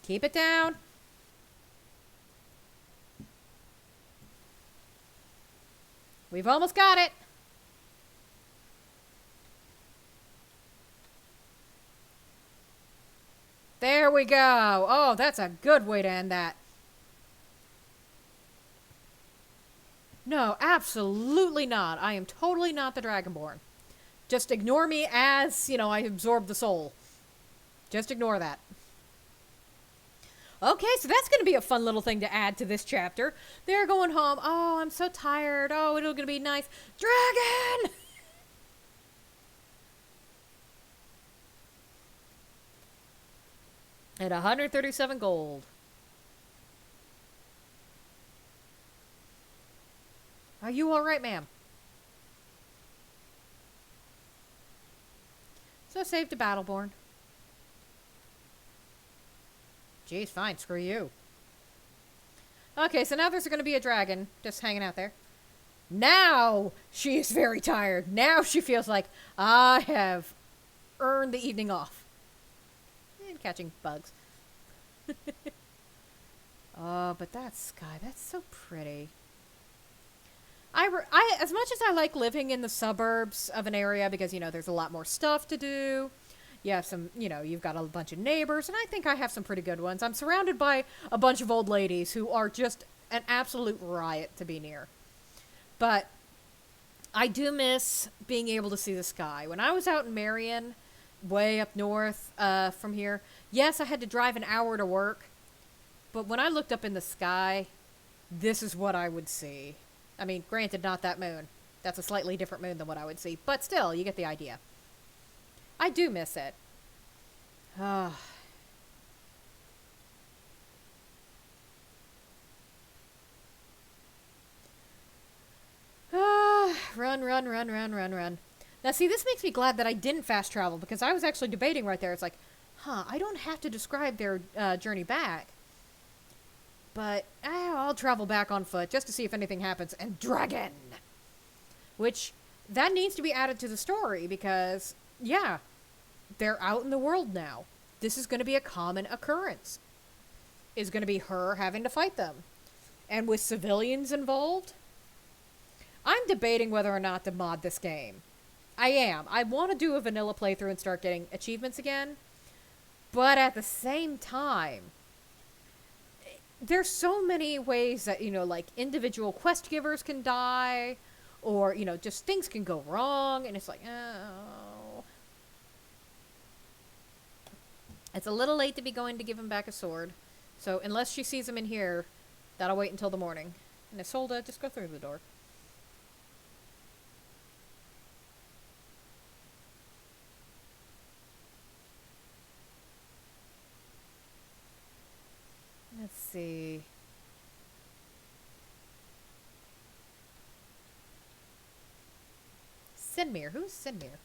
Keep it down. We've almost got it. There we go. Oh, that's a good way to end that. No, absolutely not. I am totally not the Dragonborn. Just ignore me as, you know, I absorb the soul. Just ignore that. Okay, so that's going to be a fun little thing to add to this chapter. They're going home. Oh, I'm so tired. Oh, it'll going to be nice. Dragon! At 137 gold. Are you alright, ma'am? So save to Battleborn. Jeez, fine, screw you. Okay, so now there's going to be a dragon just hanging out there. Now she is very tired. Now she feels like I have earned the evening off. And catching bugs. Oh, but that sky, that's so pretty. As much as I like living in the suburbs of an area because, you know, there's a lot more stuff to do. You have some, you know, you've got a bunch of neighbors, and I think I have some pretty good ones. I'm surrounded by a bunch of old ladies who are just an absolute riot to be near. But I do miss being able to see the sky. When I was out in Marion, way up north from here, yes, I had to drive an hour to work. But when I looked up in the sky, this is what I would see. I mean, granted, not that moon. That's a slightly different moon than what I would see. But still, you get the idea. I do miss it. Run. Now, see, this makes me glad that I didn't fast travel, because I was actually debating right there. It's like, I don't have to describe their journey back. But I'll travel back on foot just to see if anything happens. And dragon! Which, that needs to be added to the story, because, yeah, they're out in the world now. This is going to be a common occurrence. Is going to be her having to fight them. And with civilians involved, I'm debating whether or not to mod this game. I am. I want to do a vanilla playthrough and start getting achievements again. But at the same time, there's so many ways that, you know, like individual quest givers can die, or, you know, just things can go wrong, and it's like, oh. It's a little late to be going to give him back a sword. So unless she sees him in here, that'll wait until the morning. And Isolde, just go through the door. Let's see. Sinmir. Who's Sinmir?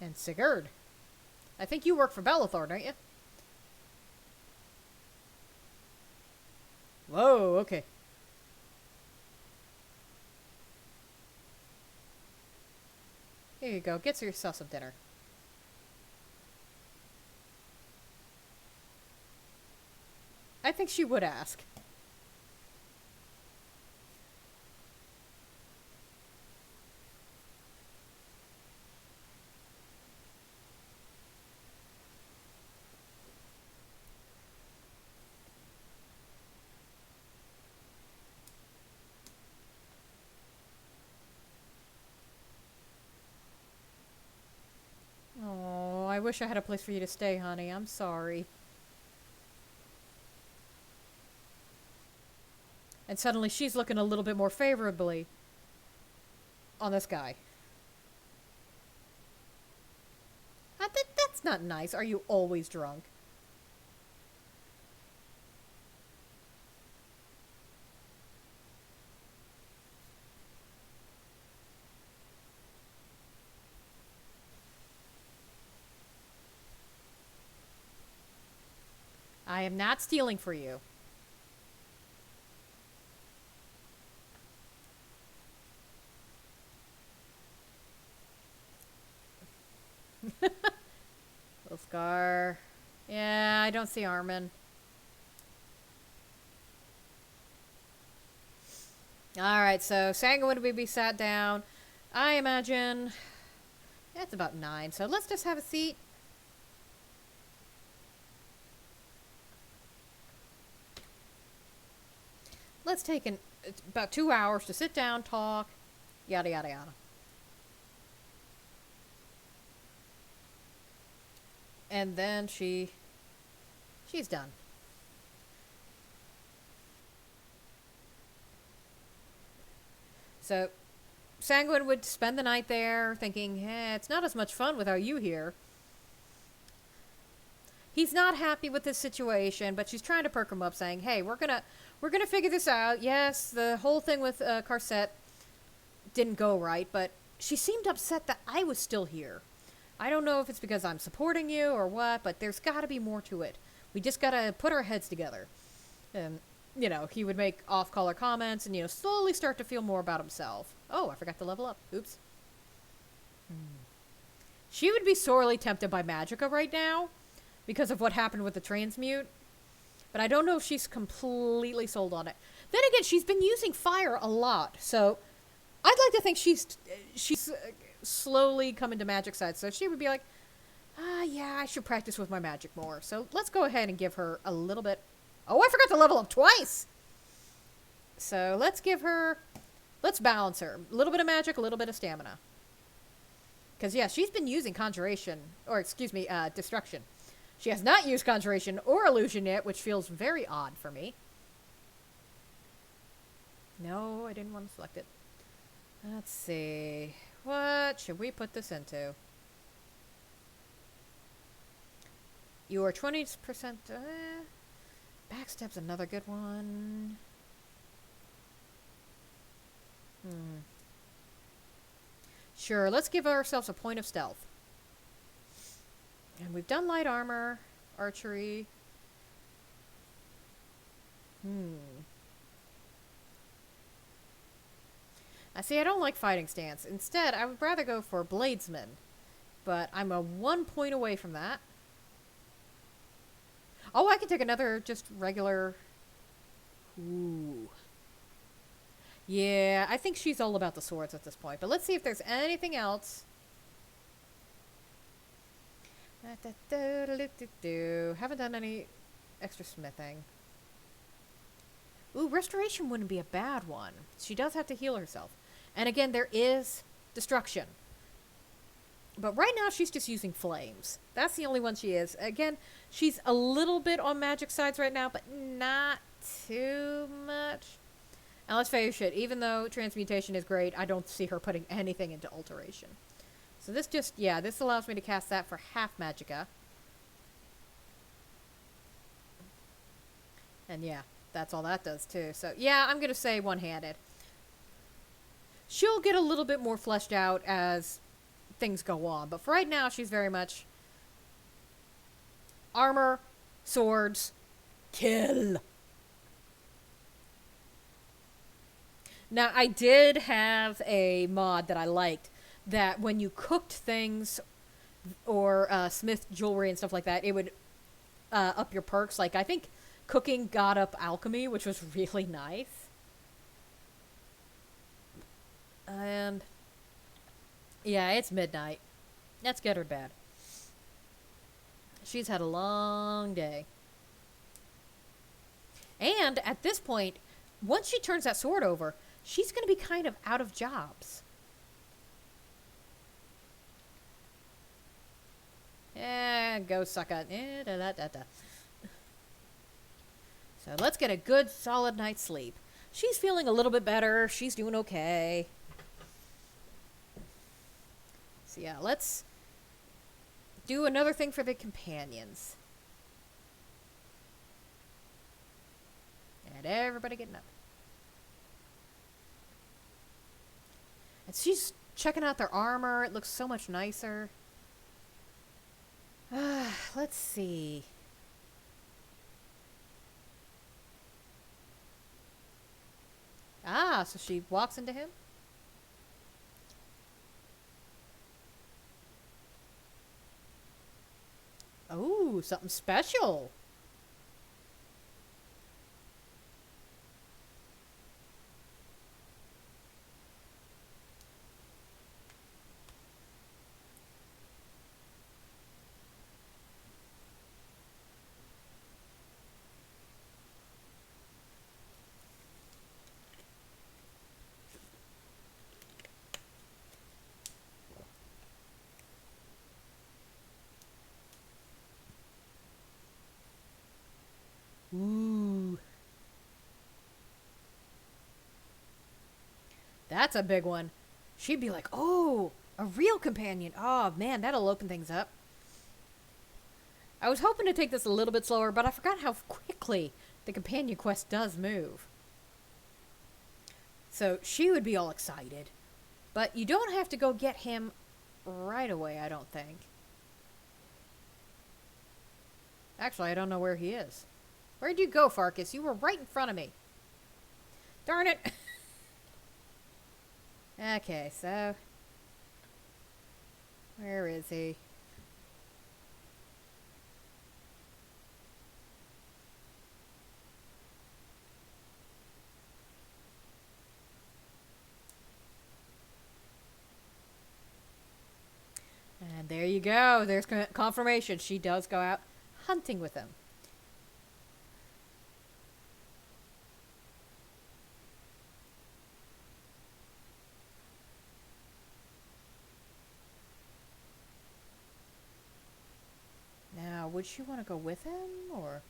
And Sigurd. I think you work for Belethor, don't you? Whoa, okay. Here you go. Get yourself some dinner. I think she would ask. Oh, I wish I had a place for you to stay, honey. I'm sorry. And suddenly she's looking a little bit more favorably on this guy. That's not nice. Are you always drunk? I am not stealing for you. Scar. Yeah, I don't see Armin. Alright, so Sanguine would be sat down. I imagine that's about 9, so let's just have a seat. Let's take it's about 2 hours to sit down, talk, yada yada yada. And then she's done. So Sanguine would spend the night there thinking, it's not as much fun without you here. he's not happy with this situation, but she's trying to perk him up, saying, "Hey, we're gonna figure this out. Yes, the whole thing with Carcette didn't go right, but she seemed upset that I was still here. I don't know if it's because I'm supporting you or what, but there's got to be more to it. We just got to put our heads together." And, you know, he would make off-color comments and, you know, slowly start to feel more about himself. Oh, I forgot to level up. Oops. She would be sorely tempted by Magicka right now because of what happened with the transmute. But I don't know if she's completely sold on it. Then again, she's been using fire a lot, so I'd like to think she's slowly coming to magic side. So she would be like, yeah, I should practice with my magic more. So let's go ahead and give her a little bit. Oh, I forgot to level up twice. So let's balance her. A little bit of magic, a little bit of stamina. Because, yeah, she's been using Conjuration, or excuse me, Destruction. She has not used Conjuration or Illusion yet, which feels very odd for me. No, I didn't want to select it. Let's see. What should we put this into? You are 20%. Backstep's another good one. Sure, let's give ourselves a point of stealth. And we've done light armor, archery. I see, I don't like fighting stance. Instead, I would rather go for bladesman. But I'm a 1 point away from that. Oh, I can take another just regular. Ooh. Yeah, I think she's all about the swords at this point. But let's see if there's anything else. Haven't done any extra smithing. Ooh, restoration wouldn't be a bad one. She does have to heal herself. And again, there is destruction. But right now, she's just using flames. That's the only one she is. Again, she's a little bit on magic sides right now, but not too much. And let's face it, even though transmutation is great, I don't see her putting anything into alteration. So this just, yeah, this allows me to cast that for half magicka. And yeah, that's all that does too. So yeah, I'm going to say one-handed. She'll get a little bit more fleshed out as things go on. But for right now, she's very much armor, swords, kill. Now, I did have a mod that I liked that when you cooked things or smith jewelry and stuff like that, it would up your perks. Like, I think cooking got up alchemy, which was really nice. And yeah, it's midnight. Let's get her to bed. She's had a long day. And at this point, once she turns that sword over, she's going to be kind of out of jobs. Go suck it. So let's get a good solid night's sleep. She's feeling a little bit better. She's doing okay. So yeah, let's do another thing for the companions. And everybody getting up. And she's checking out their armor. It looks so much nicer. Let's see. Ah, so she walks into him? Oh, something special. Ooh. That's a big one. She'd be like, oh, a real companion. Oh, man, that'll open things up. I was hoping to take this a little bit slower, but I forgot how quickly the companion quest does move. So she would be all excited. But you don't have to go get him right away, I don't think. Actually, I don't know where he is. Where'd you go, Farkas? You were right in front of me. Darn it. Okay, so... where is he? And there you go. There's confirmation. She does go out hunting with him. Now, would she want to go with him, or...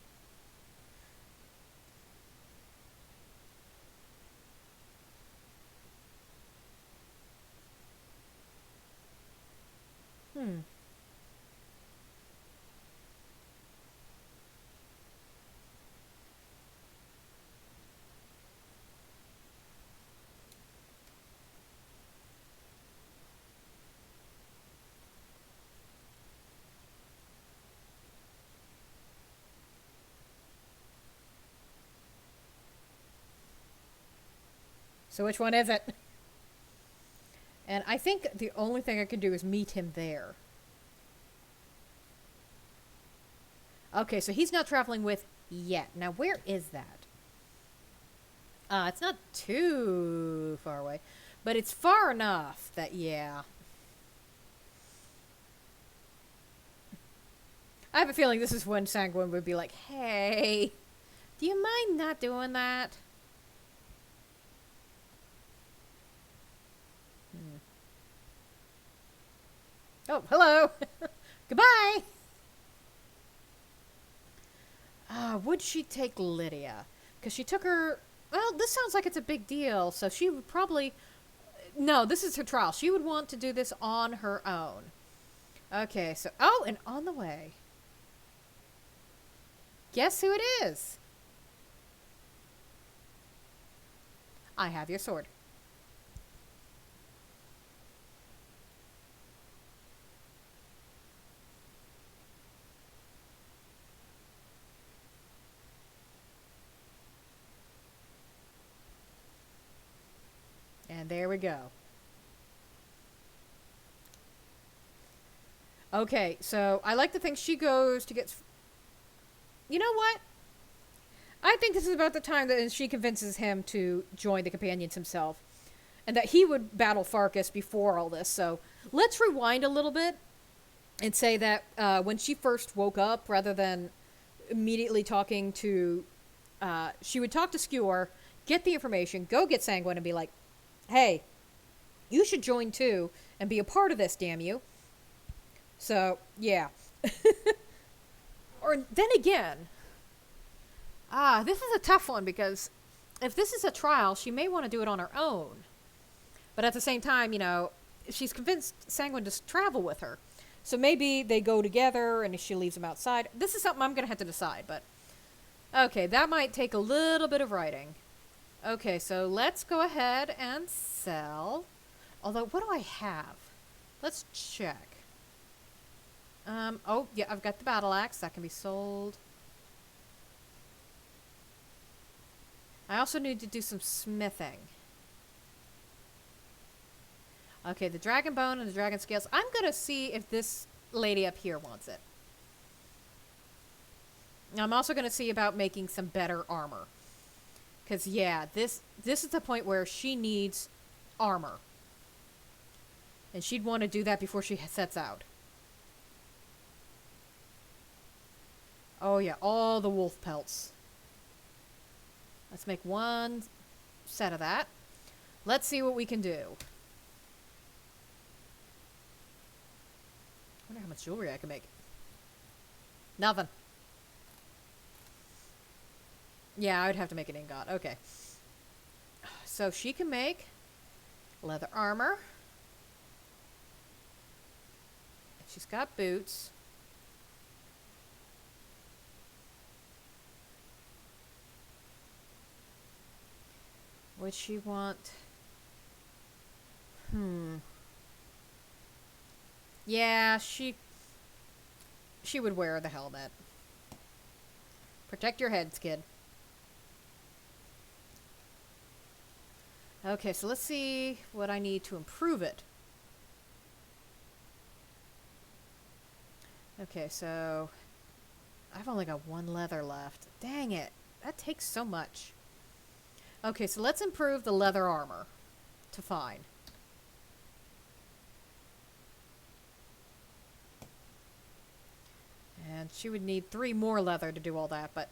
So which one is it? And I think the only thing I can do is meet him there. Okay, so he's not traveling with yet. Now, where is that? It's not too far away. But it's far enough that, yeah. I have a feeling this is when Sanguine would be like, hey, do you mind not doing that? Oh, hello. Goodbye. Would she take Lydia? Because she took her... well, this sounds like it's a big deal, so she would probably... no, this is her trial. She would want to do this on her own. Okay, so... oh, and on the way. Guess who it is? I have your sword. And there we go. Okay, so I like to think she goes to get... you know what? I think this is about the time that she convinces him to join the companions himself. And that he would battle Farkas before all this. So let's rewind a little bit and say that when she first woke up, rather than immediately talking to... she would talk to Skewer, get the information, go get Sanguine and be like, hey, you should join too and be a part of this, damn you. So, yeah. Or then again, this is a tough one because if this is a trial, she may want to do it on her own. But at the same time, you know, she's convinced Sanguine to travel with her. So maybe they go together and she leaves him outside. This is something I'm going to have to decide, but... okay, that might take a little bit of writing. Okay, so let's go ahead and sell. Although, what do I have? Let's check. Oh, yeah, I've got the battle axe. That can be sold. I also need to do some smithing. Okay, the dragon bone and the dragon scales. I'm going to see if this lady up here wants it. I'm also going to see about making some better armor. Because, yeah, this is the point where she needs armor. And she'd want to do that before she sets out. Oh, yeah, all the wolf pelts. Let's make one set of that. Let's see what we can do. I wonder how much jewelry I can make. Nothing. Yeah, I would have to make an ingot. Okay. So she can make leather armor. She's got boots. Would she want... Yeah, she would wear the helmet. Protect your heads, kid. Okay, so let's see what I need to improve it. Okay, so I've only got one leather left. Dang it. That takes so much. Okay, so let's improve the leather armor to fine. And she would need 3 more leather to do all that, but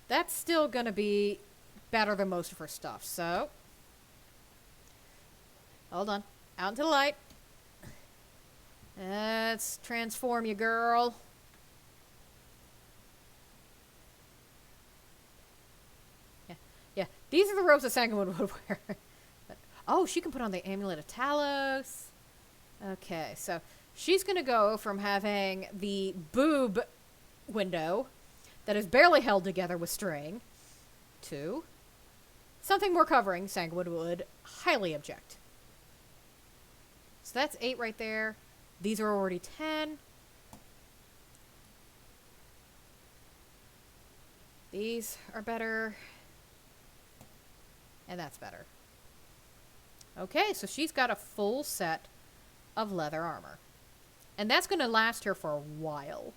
that's still going to be better than most of her stuff, so... Hold on. Out into the light. Let's transform you, girl. Yeah. These are the robes that Sanguine would wear. But, oh, she can put on the Amulet of Talos. Okay, so she's going to go from having the boob window that is barely held together with string to something more covering. Sanguine would highly object. So that's 8 right there. These are already 10. These are better. And that's better. Okay, so she's got a full set of leather armor. And that's going to last her for a while.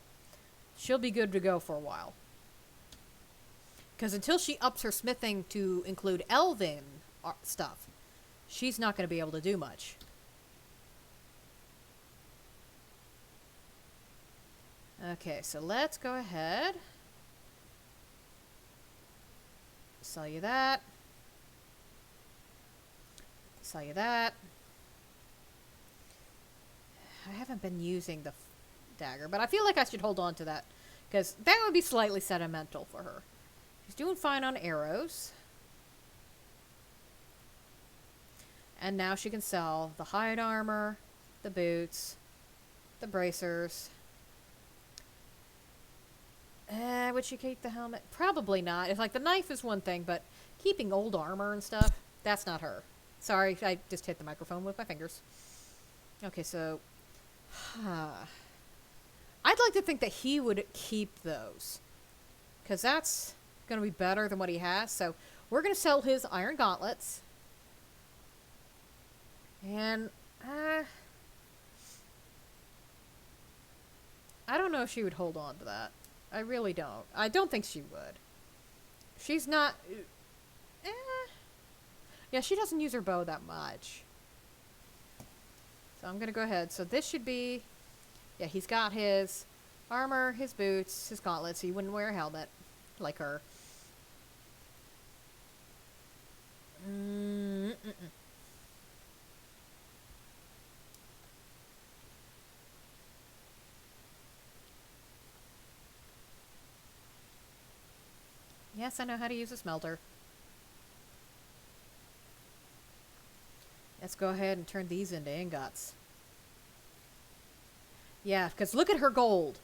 She'll be good to go for a while. Because until she ups her smithing to include elven stuff, she's not going to be able to do much. Okay, so let's go ahead. Sell you that. Sell you that. I haven't been using the dagger, but I feel like I should hold on to that, because that would be slightly sentimental for her. She's doing fine on arrows. And now she can sell the hide armor, the boots, the bracers. Would she keep the helmet? Probably not. It's like the knife is one thing, but keeping old armor and stuff, that's not her. Sorry, I just hit the microphone with my fingers. Okay, so... I'd like to think that he would keep those, because that's going to be better than what he has. So we're going to sell his iron gauntlets. And... I don't know if she would hold on to that. I really don't. I don't think she would. She's not... Yeah, she doesn't use her bow that much. So I'm going to go ahead. So this should be... Yeah, he's got his armor, his boots, his gauntlets. He wouldn't wear a helmet like her. Yes, I know how to use a smelter. Let's go ahead and turn these into ingots. Yeah, because look at her gold.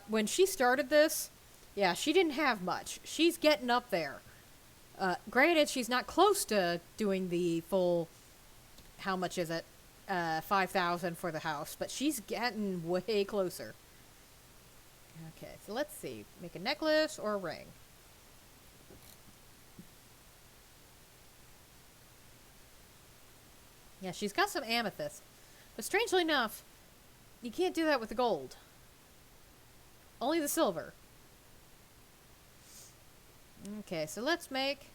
When she started this, yeah, she didn't have much. She's getting up there. Granted, she's not close to doing the full, how much is it? 5,000 for the house, but she's getting way closer. Okay, so let's see. Make a necklace or a ring. Yeah, she's got some amethyst. But strangely enough, you can't do that with the gold. Only the silver. Okay, so let's make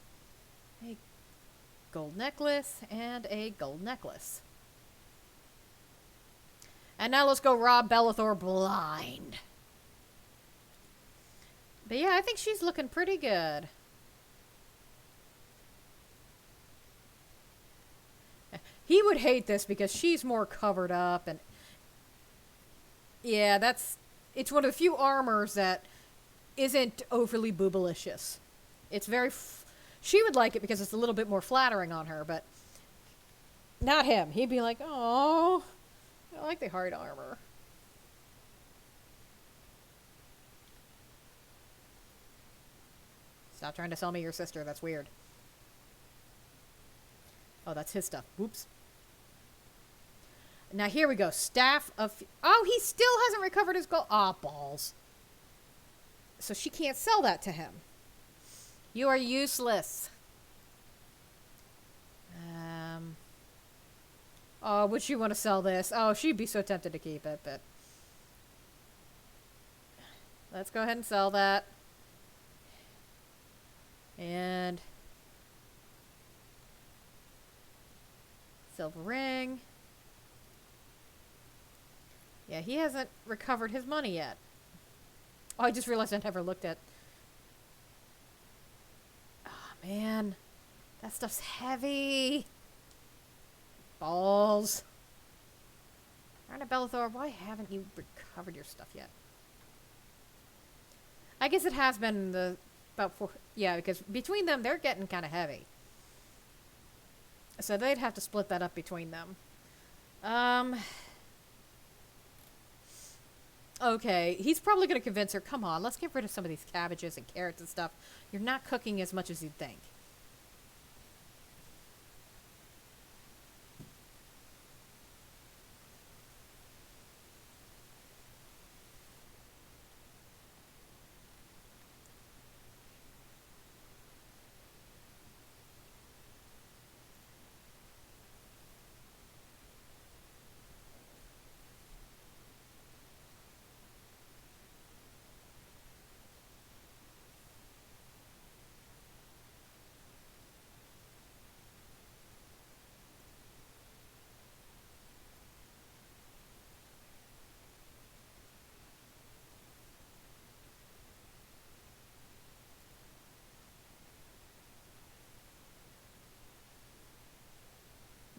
a gold necklace and a gold necklace. And now let's go rob Belethor blind. But yeah, I think she's looking pretty good. He would hate this because she's more covered up, and yeah, it's one of the few armors that isn't overly boobalicious. It's very she would like it because it's a little bit more flattering on her, but not him. He'd be like, "Oh, I like the hard armor." Stop trying to sell me your sister. That's weird. Oh, that's his stuff. Whoops. Now here we go. Staff of... Oh, he still hasn't recovered his gold. Ah, balls. So she can't sell that to him. You are useless. Oh, would she want to sell this? Oh, she'd be so tempted to keep it, but... Let's go ahead and sell that. And... Silver ring. Yeah, he hasn't recovered his money yet. Oh, I just realized I never looked at... Oh, man. That stuff's heavy. Balls. Arna Bellathor, why haven't you recovered your stuff yet? I guess it has been about 4... Yeah, because between them, they're getting kind of heavy. So they'd have to split that up between them. Okay, he's probably going to convince her, come on, let's get rid of some of these cabbages and carrots and stuff. You're not cooking as much as you'd think.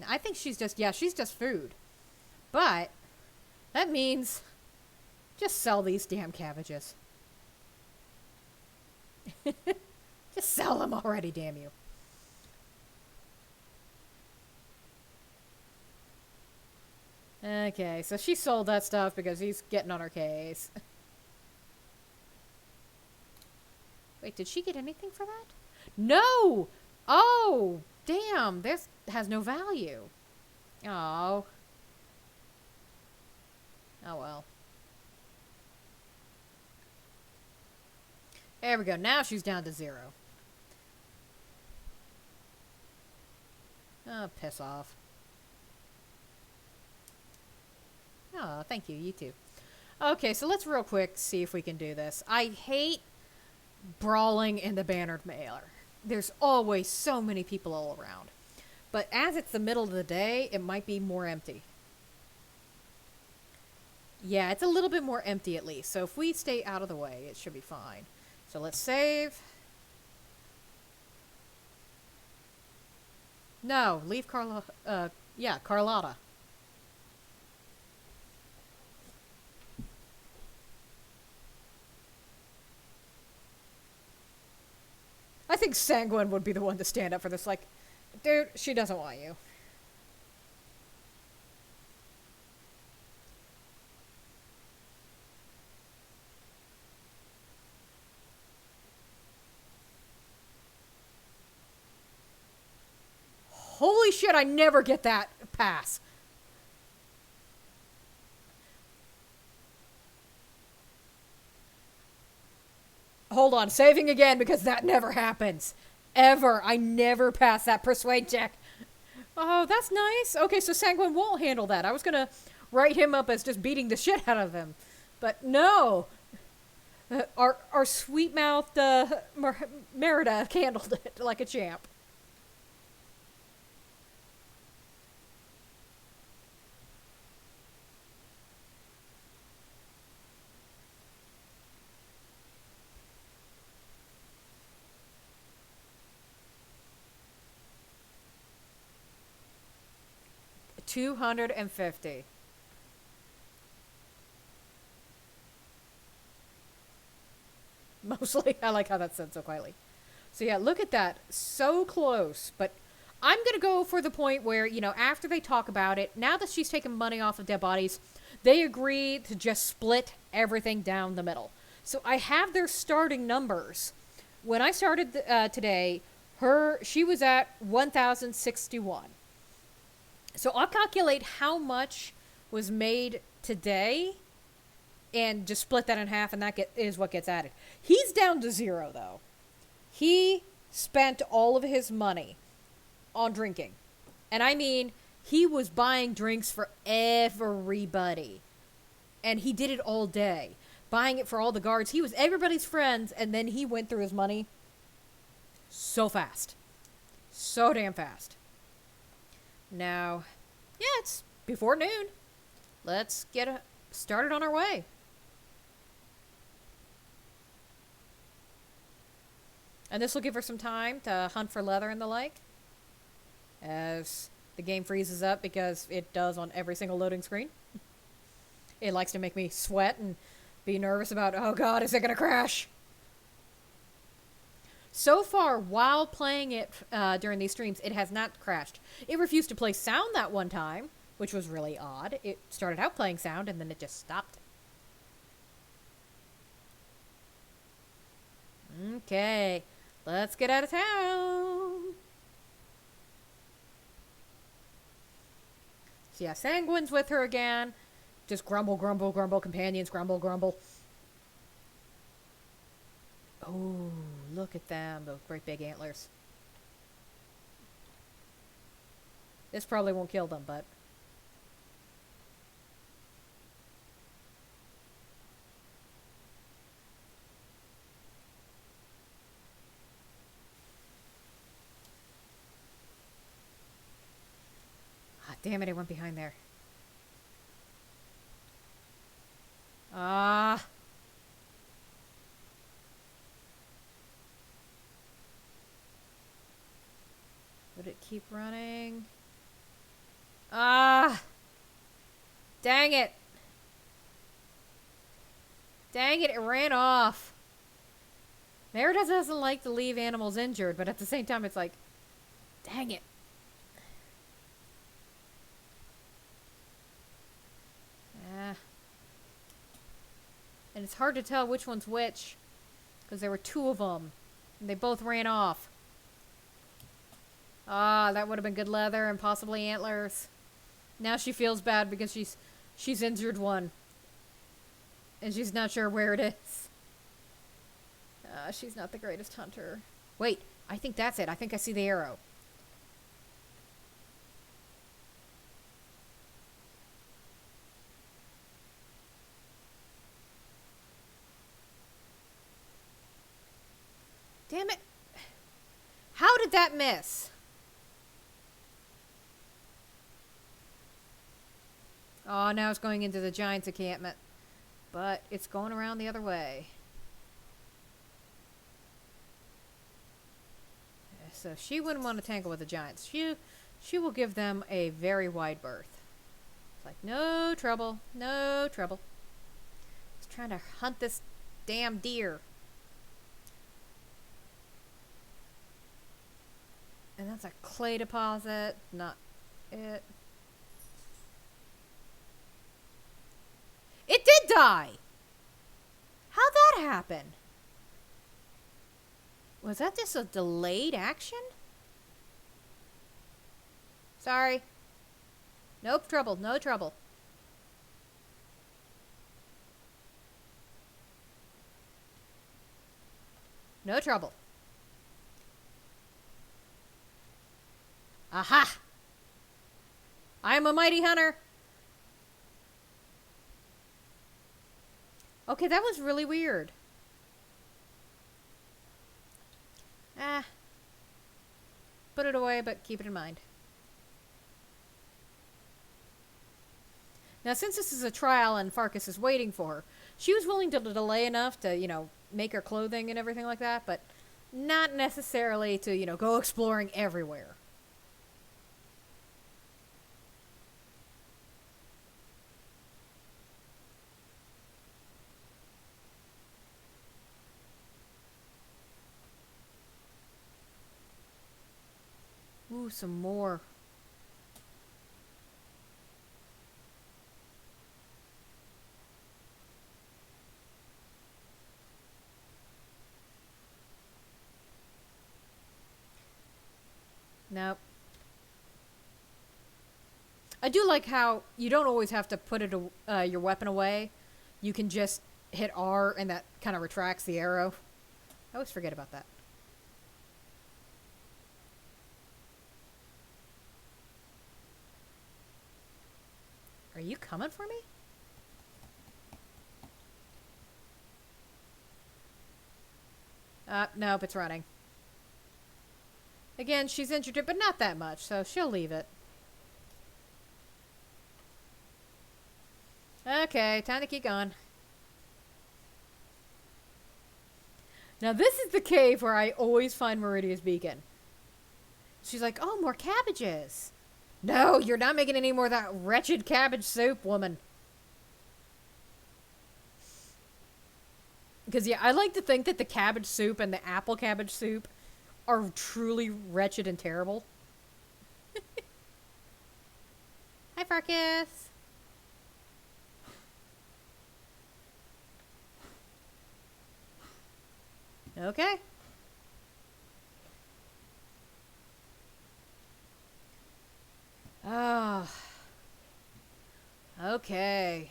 I think she's just, yeah, she's just food. But that means just sell these damn cabbages. Just sell them already, damn you. Okay, so she sold that stuff because he's getting on her case. Wait, did she get anything for that? No! Oh, damn, this has no value. Oh. Oh, well. There we go. Now she's down to 0. Oh, piss off. Oh, thank you. You too. Okay, so let's real quick see if we can do this. I hate brawling in the bannered mailer. There's always so many people all around. But as it's the middle of the day, it might be more empty. Yeah, it's a little bit more empty at least. So if we stay out of the way, it should be fine. So let's save. No, leave Carlotta. I think Sanguine would be the one to stand up for this. Like, dude, she doesn't want you. Holy shit, I never get that pass. Hold on, saving again because that never happens. Ever. I never pass that persuade check. Oh, that's nice. Okay, so Sanguine won't handle that. I was going to write him up as just beating the shit out of him. But no. Our sweet-mouthed Merida handled it like a champ. $250. Mostly. I like how that's said so quietly. So yeah, look at that. So close. But I'm going to go for the point where, you know, after they talk about it, now that she's taken money off of dead bodies, they agree to just split everything down the middle. So I have their starting numbers. When I started today, She was at 1,061. So I'll calculate how much was made today and just split that in half, and is what gets added. He's down to 0, though. He spent all of his money on drinking. And I mean, he was buying drinks for everybody. And he did it all day. Buying it for all the guards. He was everybody's friends, and then he went through his money so fast. So damn fast. Now, yeah, it's before noon. Let's get started on our way. And this will give her some time to hunt for leather and the like. As the game freezes up, because it does on every single loading screen. It likes to make me sweat and be nervous about, oh god, is it going to crash? So far, while playing it during these streams, it has not crashed. It refused to play sound that one time, which was really odd. It started out playing sound, and then it just stopped. Okay, let's get out of town. So yeah, Sanguine's with her again. Just grumble, grumble, grumble. Companions grumble, grumble. Oh, look at them. Those great big antlers. This probably won't kill them, but... ah, damn it, it went behind there. Ah... Would it keep running? Ah! Dang it! Dang it, it ran off. Merida doesn't like to leave animals injured, but at the same time it's like, dang it. Ah. And it's hard to tell which one's which, because there were two of them, and they both ran off. Ah, that would have been good leather and possibly antlers. Now she feels bad because she's injured one. And she's not sure where it is. She's not the greatest hunter. Wait, I think that's it. I think I see the arrow. Damn it. How did that miss? Oh, now it's going into the Giants' encampment. But it's going around the other way. So she wouldn't want to tangle with the Giants. She will give them a very wide berth. It's like, no trouble, no trouble. Just trying to hunt this damn deer. And that's a clay deposit, not it. It did die! How'd that happen? Was that just a delayed action? Sorry. Nope, trouble, no trouble. No trouble. Aha! I am a mighty hunter. Okay, that was really weird. Put it away, but keep it in mind. Now, since this is a trial and Farkas is waiting for her, she was willing to delay enough to, you know, make her clothing and everything like that, but not necessarily to, you know, go exploring everywhere. Ooh, some more. Nope. I do like how you don't always have to put your weapon away. You can just hit R and that kind of retracts the arrow. I always forget about that. Are you coming for me? Nope, it's running. Again, she's injured it, but not that much, so she'll leave it. Okay, time to keep going. Now this is the cave where I always find Meridia's beacon. She's like, oh, more cabbages. No, you're not making any more of that wretched cabbage soup, woman. Because, yeah, I like to think that the cabbage soup and the apple cabbage soup are truly wretched and terrible. Hi, Farkas. Okay. Oh. Okay.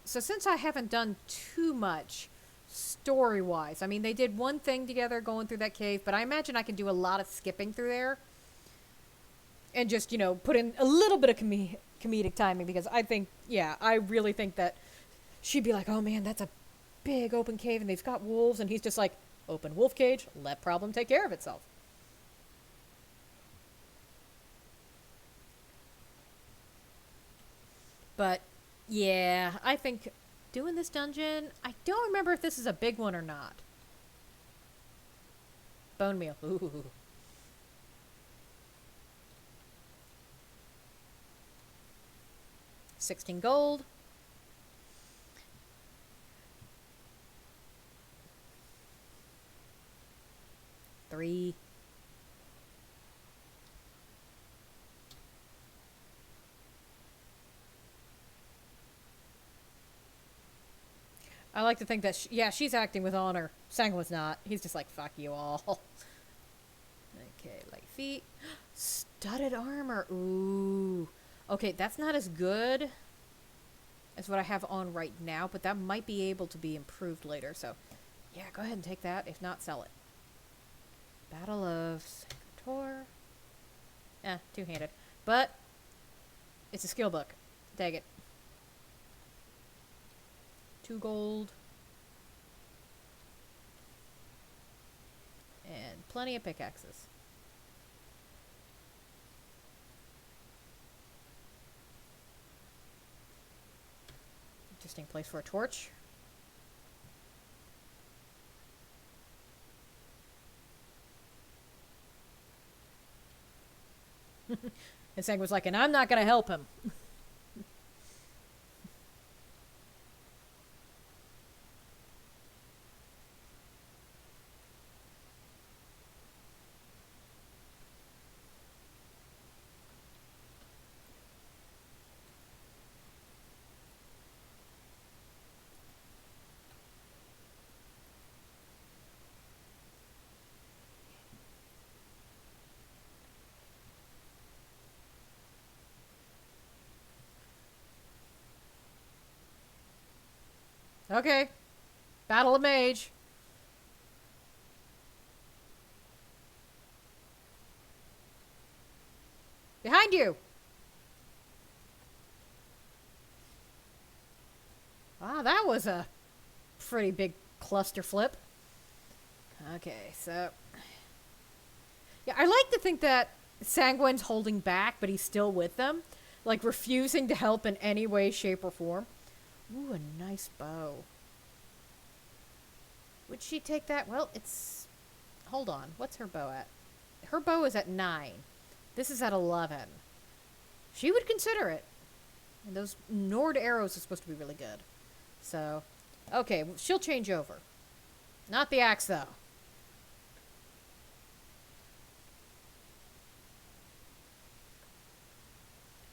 So since I haven't done too much story-wise, I mean, they did one thing together going through that cave, but I imagine I can do a lot of skipping through there. And just, you know, put in a little bit of comedic timing, because I think, yeah, I really think that she'd be like, oh man, that's a big open cave and they've got wolves, and he's just like, open wolf cage, let problem take care of itself. But, yeah, I think doing this dungeon, I don't remember if this is a big one or not. Bone meal. Ooh. $16 gold. $3. I like to think that, yeah, she's acting with honor. Sanguine's not. He's just like, fuck you all. Okay, light feet. Studded armor. Ooh. Okay, that's not as good as what I have on right now, but that might be able to be improved later. So, yeah, go ahead and take that. If not, sell it. Battle of Sanctor. Two-handed. But, it's a skill book. Dang it. 2 gold. And plenty of pickaxes. Interesting place for a torch. And Sang was like, and I'm not going to help him. Okay. Battle of Mage. Behind you! Wow, that was a pretty big cluster flip. Okay, so... yeah, I like to think that Sanguine's holding back, but he's still with them. Like, refusing to help in any way, shape, or form. Ooh, a nice bow. Would she take that? Well, it's... hold on. What's her bow at? Her bow is at 9. This is at 11. She would consider it. And those Nord arrows are supposed to be really good. So, okay, she'll change over. Not the axe, though.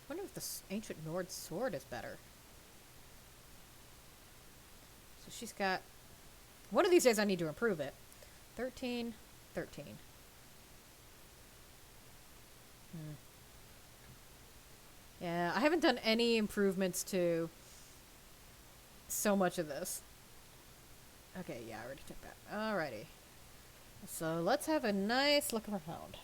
I wonder if the ancient Nord sword is better. So she's got... one of these days I need to improve it. 13, 13. Hmm. Yeah, I haven't done any improvements to so much of this. Okay, yeah, I already took that. Alrighty. So let's have a nice look around.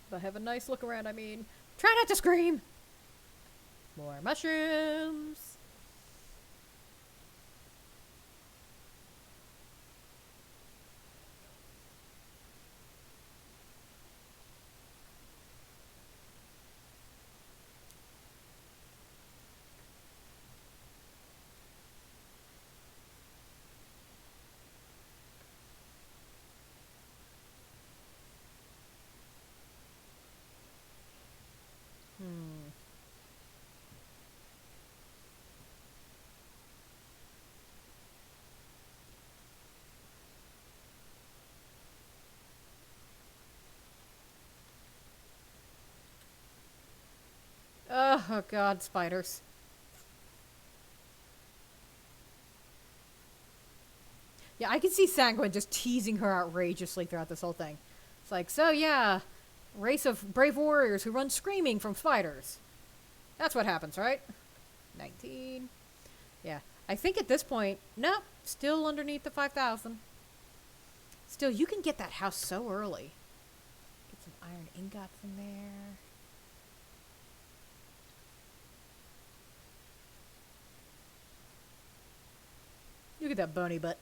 By have a nice look around, I mean, try not to scream! More mushrooms! Hmm. Oh god, spiders. Yeah, I can see Sanguine just teasing her outrageously throughout this whole thing. It's like, so yeah, race of brave warriors who run screaming from spiders. That's what happens, right? 19. Yeah. I think at this point, nope, still underneath the 5,000. Still, you can get that house so early. Get some iron ingots in there. Look at that bony butt.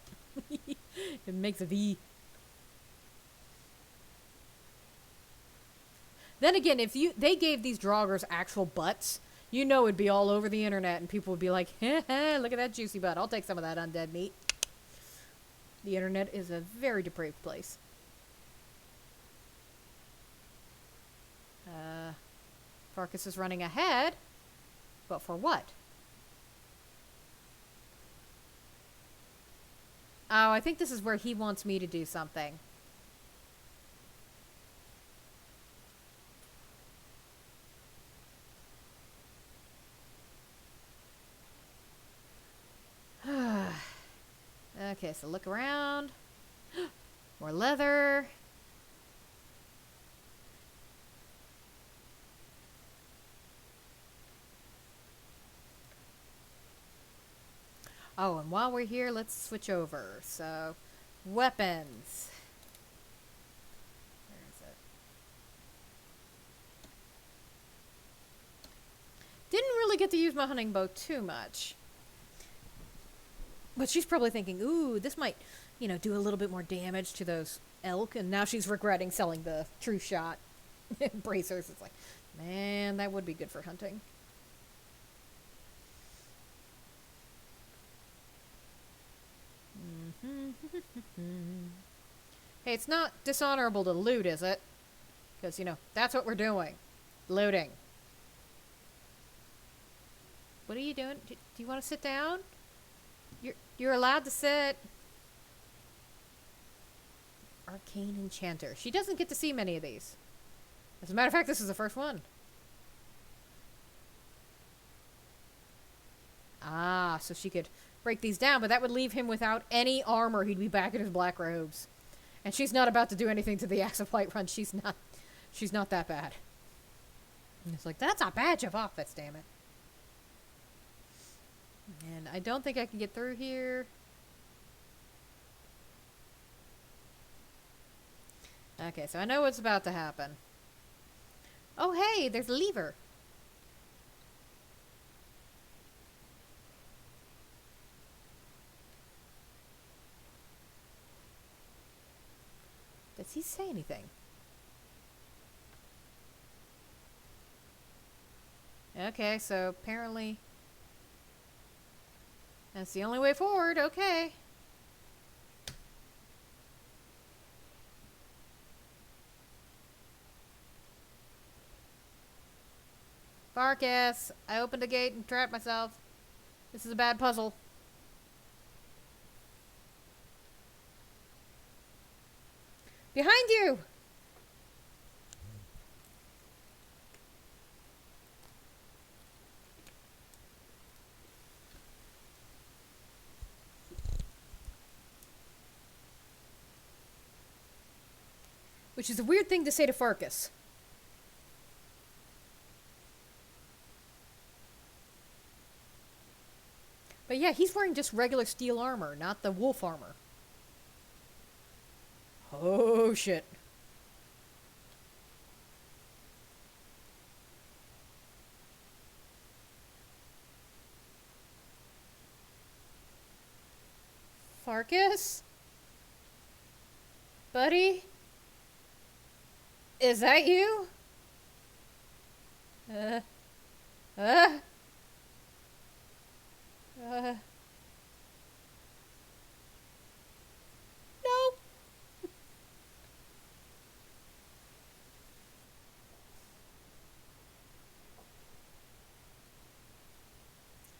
It makes a V. Then again, if they gave these draugrs actual butts, you know it'd be all over the internet and people would be like, look at that juicy butt. I'll take some of that undead meat. The internet is a very depraved place. Farkas is running ahead. But for what? Oh, I think this is where he wants me to do something. Okay, so look around. More leather. Oh, and while we're here, let's switch over. So, weapons. Where is it? Didn't really get to use my hunting bow too much. But she's probably thinking, ooh, this might, do a little bit more damage to those elk. And now she's regretting selling the true shot bracers. It's like, man, that would be good for hunting. Hey, it's not dishonorable to loot, is it? Because, that's what we're doing. Looting. What are you doing? Do you want to sit down? You're allowed to sit. Arcane Enchanter. She doesn't get to see many of these. As a matter of fact, this is the first one. Ah, so she could break these down, but that would leave him without any armor. He'd be back in his black robes. And she's not about to do anything to the Axe of Whiterun. She's not that bad. And it's like, that's a badge of office, damn it. And I don't think I can get through here. Okay, so I know what's about to happen. Oh, hey, there's a lever. Does he say anything? Okay, so apparently that's the only way forward. Okay. Farkas, I opened the gate and trapped myself. This is a bad puzzle. Behind you! Which is a weird thing to say to Farkas. But yeah, he's wearing just regular steel armor, not the wolf armor. Oh, shit. Farkas? Buddy? Is that you? Uh. No.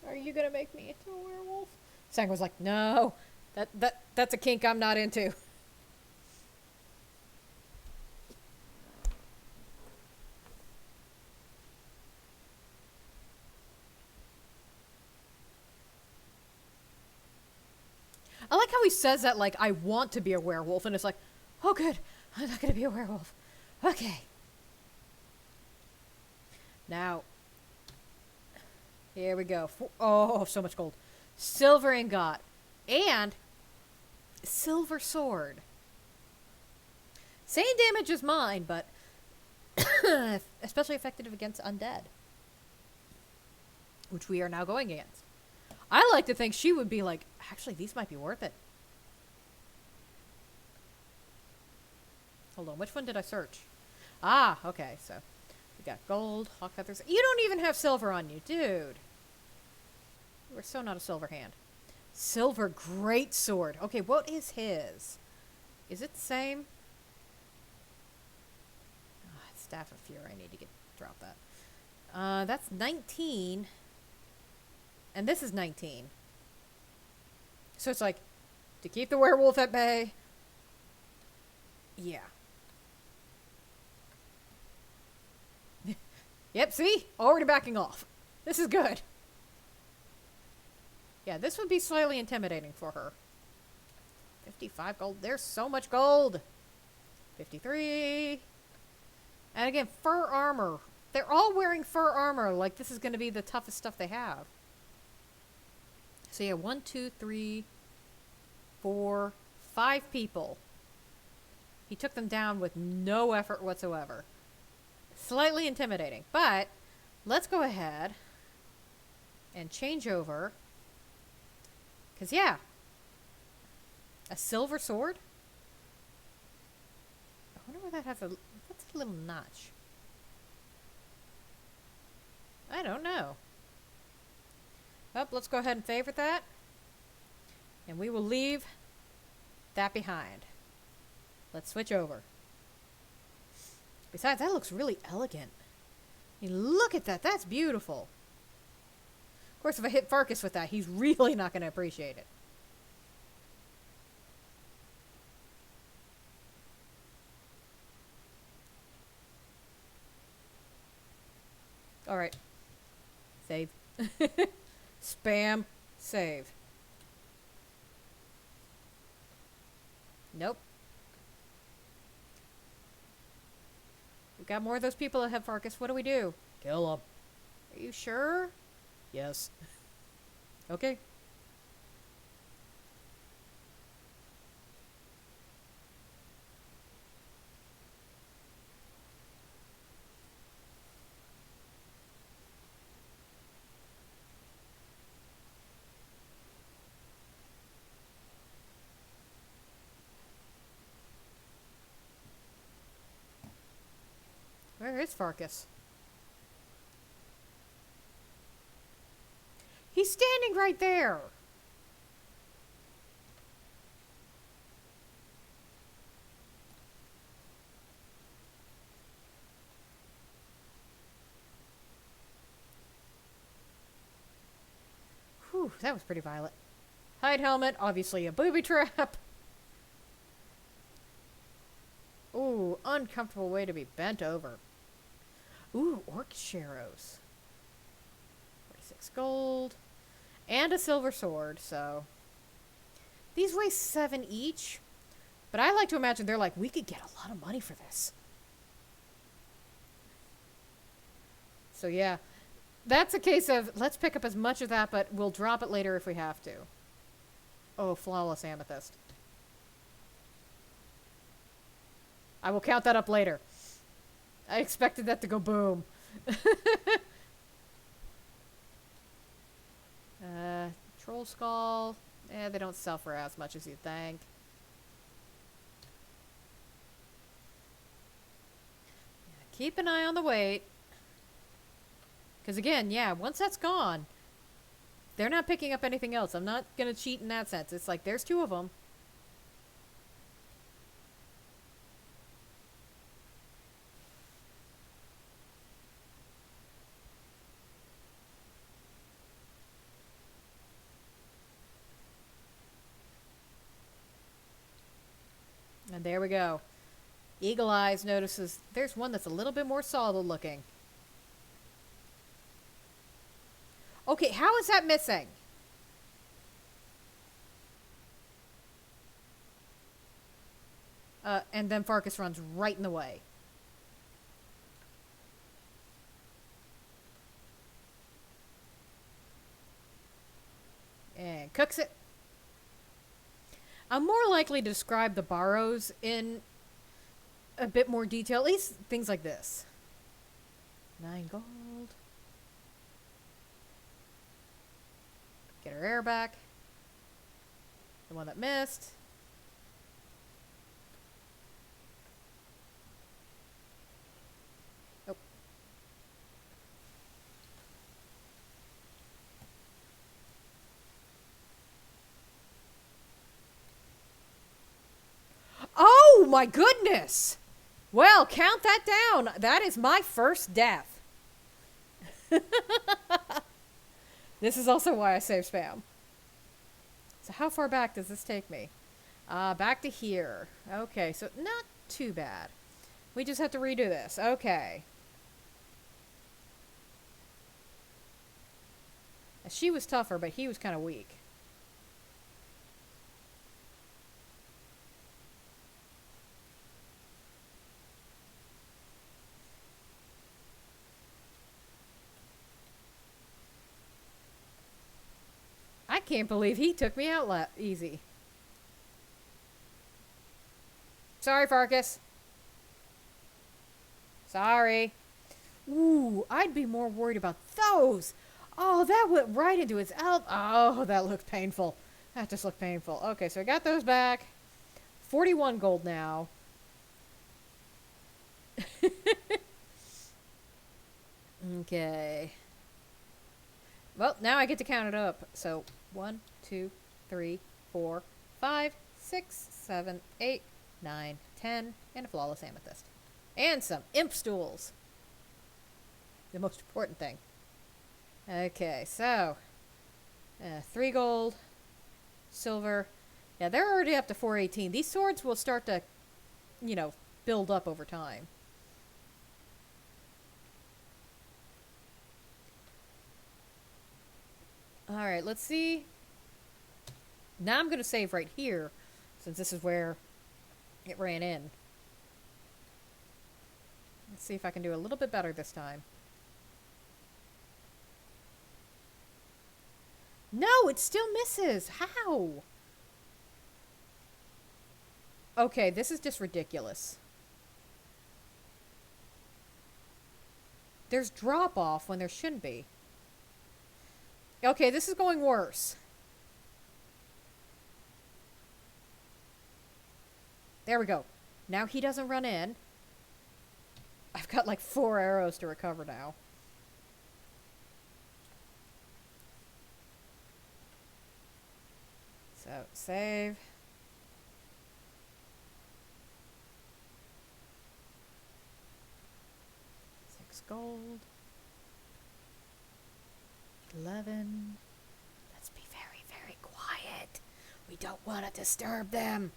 Are you gonna make me into a werewolf? Sanguine was like, no. That's a kink I'm not into. I like how he says that like, I want to be a werewolf, and it's like, oh good, I'm not gonna be a werewolf. Okay. Now, here we go. Oh, so much gold. Silver ingot. And silver sword. Same damage as mine, but especially effective against undead. Which we are now going against. I like to think she would be like, actually, these might be worth it. Hold on, which one did I search? Ah, okay, so we got gold, hawk feathers. You don't even have silver on you, dude. We're so not a silver hand. Silver great sword. Okay, what is his? Is it the same? Oh, Staff of Fear. I need to drop that. That's 19. And this is 19. So it's like, to keep the werewolf at bay. Yeah. Yep, see? Already backing off. This is good. Yeah, this would be slightly intimidating for her. 55 gold. There's so much gold. 53. And again, fur armor. They're all wearing fur armor. Like, this is going to be the toughest stuff they have. So yeah, 1, 2, 3, 4, 5 people. He took them down with no effort whatsoever. Slightly intimidating. But let's go ahead and change over. Because, yeah. A silver sword? I wonder where that has a... What's a little notch? I don't know. Well, let's go ahead and favorite that. And we will leave that behind. Let's switch over. Besides, that looks really elegant. I mean, look at that. That's beautiful. Of course, if I hit Farkas with that, he's really not going to appreciate it. Alright. Save. Spam. Save. Nope. We got more of those people that have Farkas. What do we do? Kill them. Are you sure? Yes. Okay. Where is Farkas? He's standing right there. Whew, that was pretty violent. Hide helmet, obviously a booby trap. Ooh, uncomfortable way to be bent over. Ooh, orc sharrows. 46 gold. And a silver sword, so... These weigh 7 each. But I like to imagine they're like, we could get a lot of money for this. So yeah, that's a case of let's pick up as much of that, but we'll drop it later if we have to. Oh, flawless amethyst. I will count that up later. I expected that to go boom. Troll skull. They don't sell for as much as you'd think. Yeah, keep an eye on the weight. Because again, yeah, once that's gone, they're not picking up anything else. I'm not going to cheat in that sense. It's like, there's 2 of them. And there we go. Eagle Eyes notices there's one that's a little bit more solid looking. Okay, how is that missing? And then Farkas runs right in the way. And cooks it. I'm more likely to describe the borrows in a bit more detail. At least things like this. 9 gold. Get her air back. The one that missed. Oh. Oh my goodness! Well, count that down. That is my first death. This is also why I save spam. So how far back does this take me? Back to here. Okay, so not too bad. We just have to redo this. Okay. She was tougher, but he was kind of weak. I can't believe he took me out easy. Sorry, Farkas. Sorry. Ooh, I'd be more worried about those. Oh, that went right into his elbow. Oh, that looked painful. That just looked painful. Okay, so I got those back. 41 gold now. Okay. Well, now I get to count it up. So 1, 2, 3, 4, 5, 6, 7, 8, 9, 10, and a flawless amethyst. And some imp stools. The most important thing. Okay, so 3 gold, silver. Yeah, they're already up to 418. These swords will start to, you know, build up over time. Alright, let's see. Now I'm going to save right here, since this is where it ran in. Let's see if I can do a little bit better this time. No, it still misses. How? Okay, this is just ridiculous. There's drop-off when there shouldn't be. Okay, this is going worse. There we go. Now he doesn't run in. I've got like 4 arrows to recover now. So, save. Gold. 11. Let's be very, very quiet. We don't want to disturb them.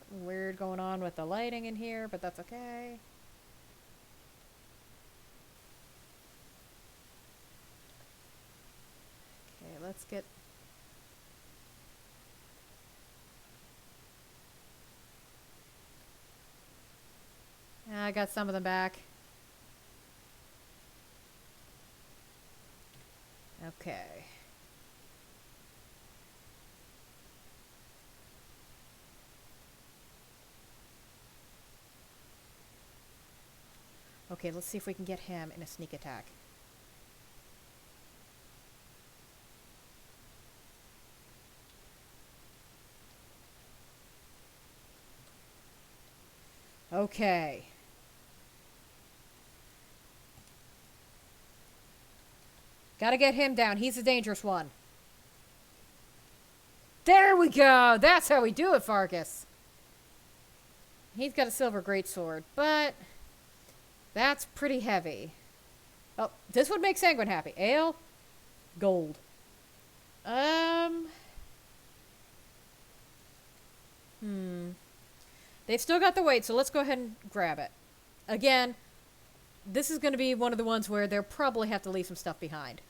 Something weird going on with the lighting in here, but that's okay. Okay, let's get I got some of them back. Okay. Okay, let's see if we can get him in a sneak attack. Okay. Gotta get him down. He's the dangerous one. There we go. That's how we do it, Farkas. He's got a silver greatsword, but that's pretty heavy. Oh, this would make Sanguine happy. Ale, gold. They've still got the weight, so let's go ahead and grab it. Again, this is going to be one of the ones where they'll probably have to leave some stuff behind.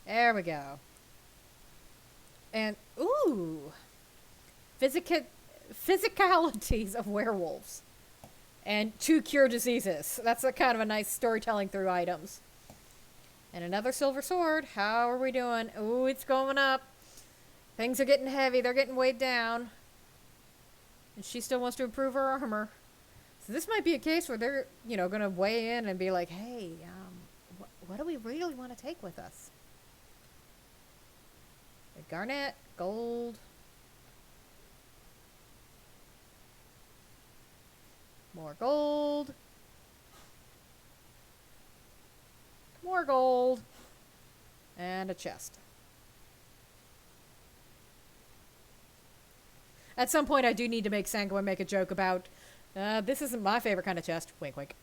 There we go. And, ooh. Physicalities of werewolves. And 2 cure diseases. That's a kind of a nice storytelling through items. And another silver sword. How are we doing? Ooh, it's going up. Things are getting heavy. They're getting weighed down. And she still wants to improve her armor. So this might be a case where they're, you know, going to weigh in and be like, hey, what do we really want to take with us? Garnet, gold. More gold. More gold. And a chest. At some point, I do need to make Sanguine make a joke about, this isn't my favorite kind of chest. Wink, wink.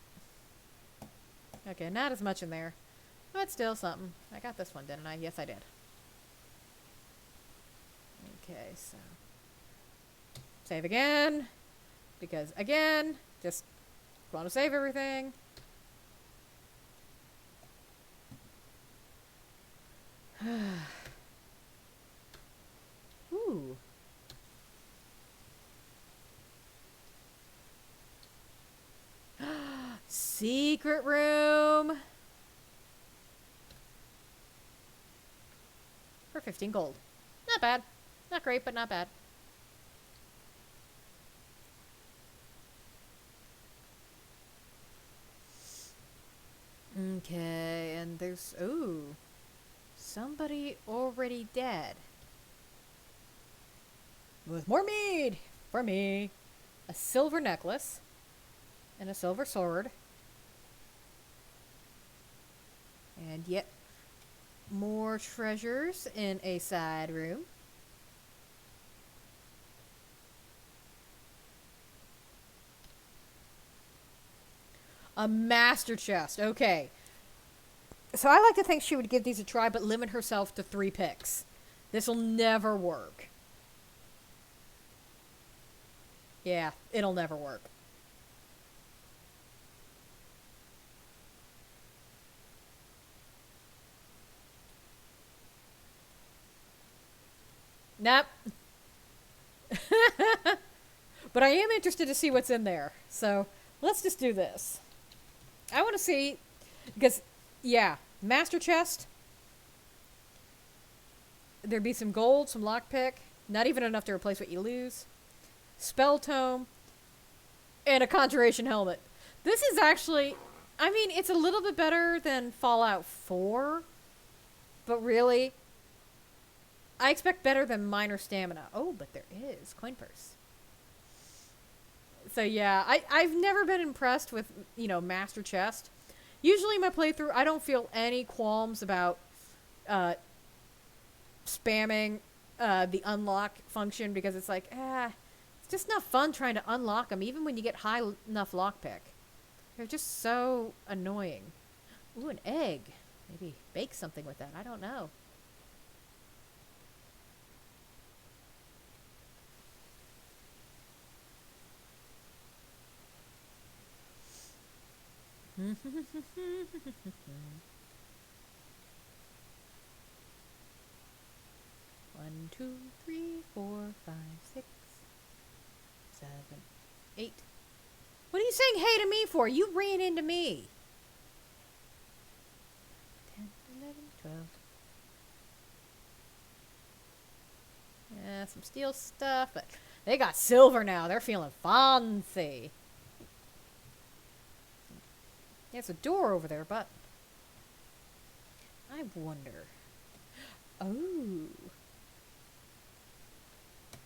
Okay, not as much in there. But still something. I got this one, didn't I? Yes, I did. Okay, so. Save again. Because, again, just want to save everything. Ooh. Secret room. For 15 gold. Not bad. Not great, but not bad. Okay, and there's... Ooh. Somebody already dead. With more mead! For me. A silver necklace. And a silver sword. And yet more treasures in a side room. A master chest. Okay. So I like to think she would give these a try, but limit herself to 3 picks. This'll never work. Yeah, it'll never work. Nope. But I am interested to see what's in there. So let's just do this. I want to see, because, yeah, master chest. There'd be some gold, some lockpick. Not even enough to replace what you lose. Spell tome. And a conjuration helmet. This is actually, I mean, it's a little bit better than Fallout 4. But really, I expect better than minor stamina. Oh, but there is. Coin purse. So yeah, I've never been impressed with, you know, master chest. Usually my playthrough, I don't feel any qualms about spamming the unlock function, because it's like, it's just not fun trying to unlock them, even when you get high enough lockpick. They're just so annoying. Ooh, an egg. Maybe bake something with that. I don't know. 1, 2, 3, 4, 5, 6, 7, 8. What are you saying hey to me for? You ran into me. 10, 11, 12. Yeah, some steel stuff, but they got silver now. They're feeling fancy. There's a door over there, but I wonder. Oh.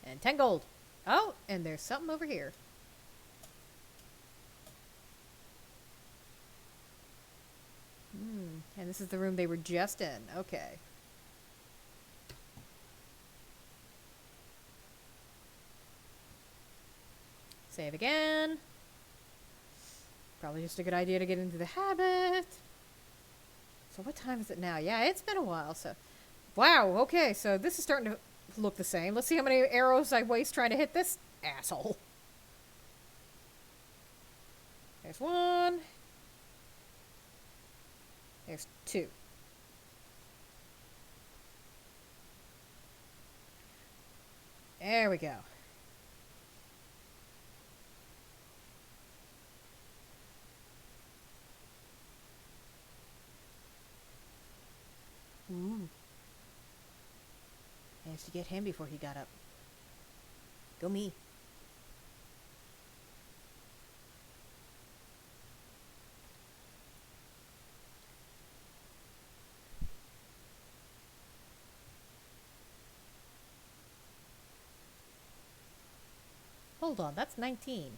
And 10 gold. Oh, and there's something over here. And this is the room they were just in. Okay. Save again. Probably just a good idea to get into the habit. So what time is it now? Yeah, it's been a while, so... Wow, okay, so this is starting to look the same. Let's see how many arrows I waste trying to hit this asshole. There's 1. There's 2. There we go. Ooh. Managed to get him before he got up. Go me. Hold on, that's 19.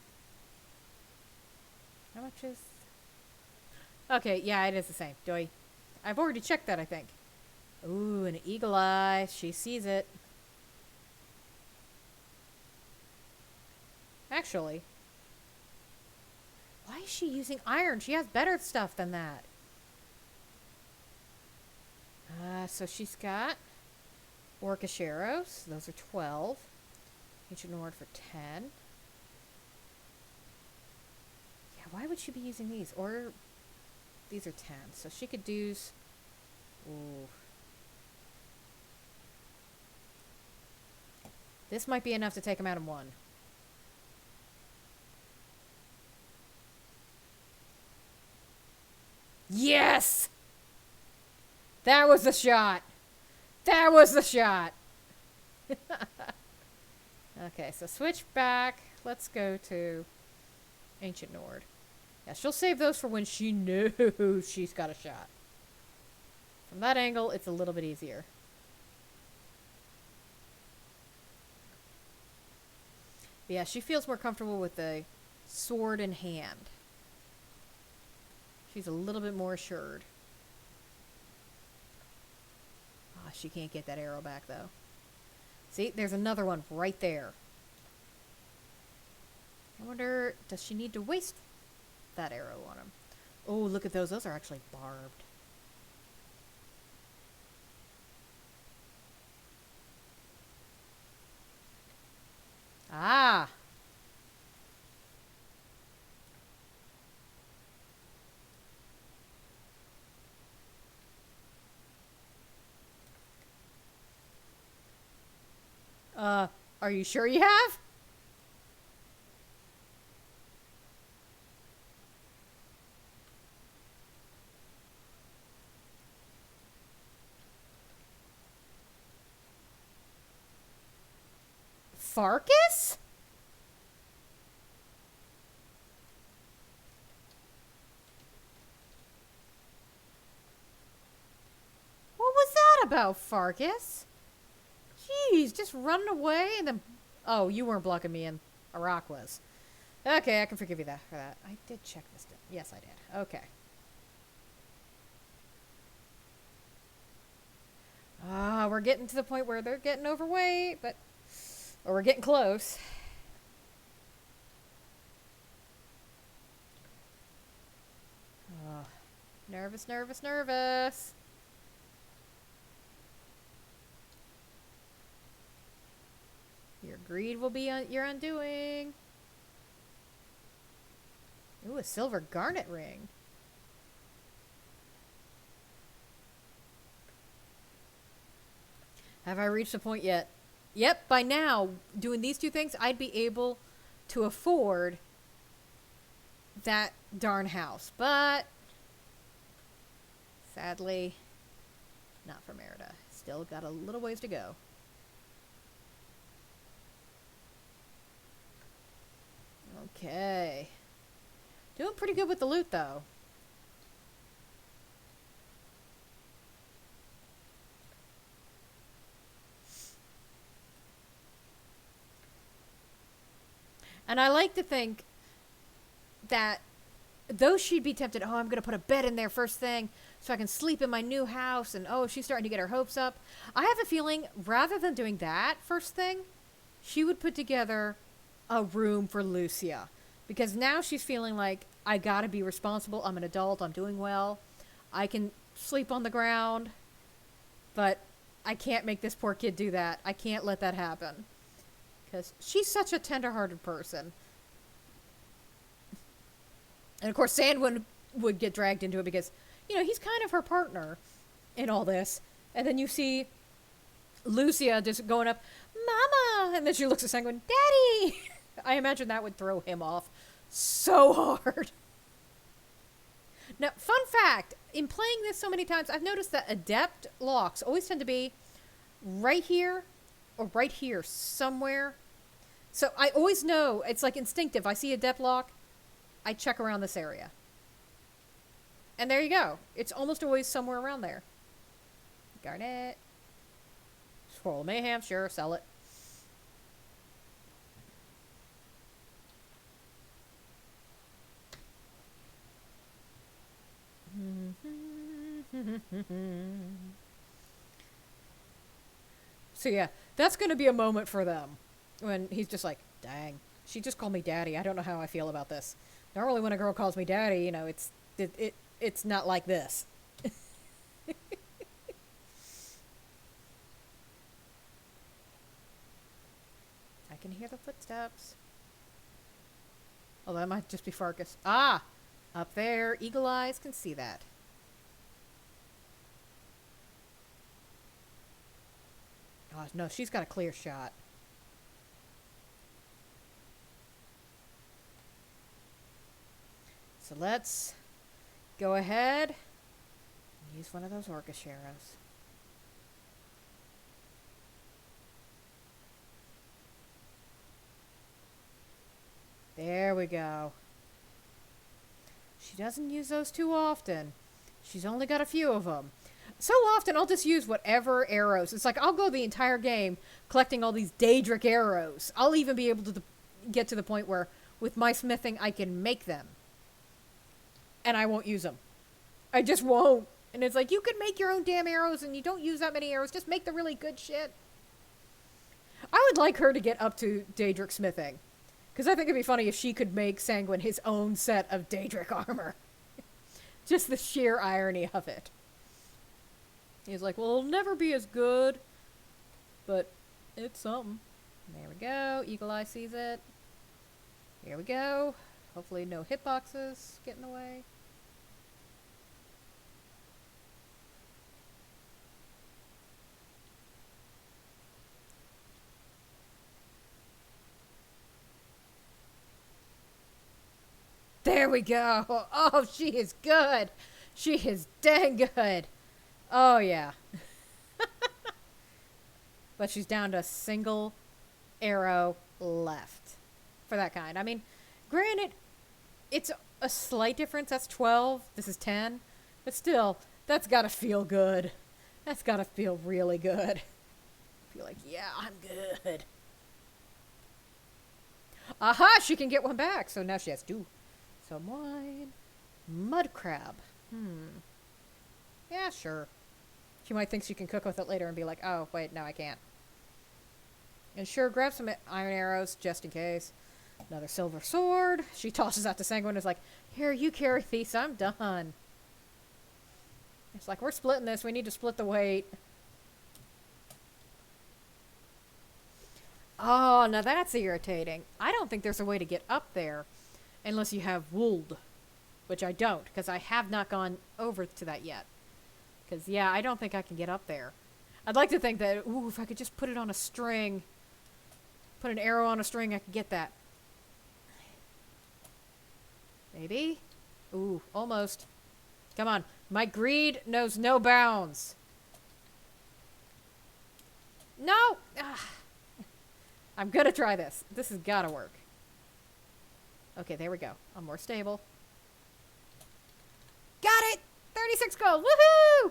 How much is... Okay, yeah, it is the same. I've already checked that, I think. Ooh, an eagle eye. She sees it. Actually, why is she using iron? She has better stuff than that. So she's got Orcish arrows. Those are 12. Ancient Nord for 10. Yeah, why would she be using these? Or these are 10. So she could use... Ooh. This might be enough to take him out in 1. Yes! That was the shot. That was the shot. Okay, so switch back. Let's go to Ancient Nord. Yeah, she'll save those for when she knows she's got a shot. From that angle, it's a little bit easier. But yeah, she feels more comfortable with the sword in hand. She's a little bit more assured. Ah, she can't get that arrow back, though. See, there's another one right there. I wonder, does she need to waste that arrow on him? Oh, look at those. Those are actually barbed. Ah! Are you sure you have? Farkas? What was that about, Farkas? Jeez, just running away and then... Oh, you weren't blocking me and a rock was. Okay, I can forgive you for that. I did check this. Yes, I did. Okay. Ah, we're getting to the point where they're getting overweight, but... Or we're getting close. Oh, nervous, nervous, nervous. Your greed will be your undoing. Ooh, a silver garnet ring. Have I reached the point yet? Yep, by now, doing these two things, I'd be able to afford that darn house. But, sadly, not for Merida. Still got a little ways to go. Okay. Doing pretty good with the loot, though. And I like to think that though she'd be tempted, oh, I'm going to put a bed in there first thing so I can sleep in my new house, and oh, she's starting to get her hopes up. I have a feeling rather than doing that first thing, she would put together a room for Lucia. Because now she's feeling like, I got to be responsible. I'm an adult. I'm doing well. I can sleep on the ground. But I can't make this poor kid do that. I can't let that happen. Because she's such a tender-hearted person. And of course, Sanguine would get dragged into it because, you know, he's kind of her partner in all this. And then you see Lucia just going up, Mama! And then she looks at Sanguine, Daddy! I imagine that would throw him off so hard. Now, fun fact, in playing this so many times, I've noticed that adept locks always tend to be right here or right here somewhere. So I always know, it's like instinctive. I see a adept lock, I check around this area. And there you go. It's almost always somewhere around there. Garnet. Scroll of Mayhem, sure, sell it. So yeah, that's going to be a moment for them when he's just like, dang, she just called me daddy. I don't know how I feel about this. Normally when a girl calls me daddy, you know, it's not like this. I can hear the footsteps. Oh, that might just be Farkas. Ah! Up there, Eagle Eyes can see that. Oh, no, she's got a clear shot. So let's go ahead and use one of those Orcish arrows. There we go. She doesn't use those too often. She's only got a few of them. So often I'll just use whatever arrows. It's like I'll go the entire game collecting all these Daedric arrows. I'll even be able to get to the point where with my smithing I can make them. And I won't use them. I just won't. And it's like, you could make your own damn arrows and you don't use that many arrows. Just make the really good shit. I would like her to get up to Daedric smithing. Because I think it'd be funny if she could make Sanguine his own set of Daedric armor. Just the sheer irony of it. He's like, well, it'll never be as good, but it's something. There we go. Eagle Eye sees it. Here we go. Hopefully no hitboxes get in the way. There we go. Oh, she is good. She is dang good. Oh, yeah. But she's down to a single arrow left for that kind. I mean, granted, it's a slight difference. That's 12. This is 10. But still, that's got to feel good. That's got to feel really good. Feel like, yeah, I'm good. Aha! She can get one back. So now she has two. Some wine. Mud crab. Yeah, sure. She might think she can cook with it later and be like, oh, wait, no, I can't. And sure, grab some iron arrows just in case. Another silver sword. She tosses out to Sanguine and is like, here, you carry these. I'm done. It's like, we're splitting this. We need to split the weight. Oh, now that's irritating. I don't think there's a way to get up there unless you have wool, which I don't, because I have not gone over to that yet. Because, yeah, I don't think I can get up there. I'd like to think that, ooh, if I could just put it on a string, put an arrow on a string, I could get that. Maybe? Ooh, almost. Come on. My greed knows no bounds. No! Ah. I'm gonna try this. This has gotta work. Okay, there we go. I'm more stable. Got it! 36 gold! Woohoo!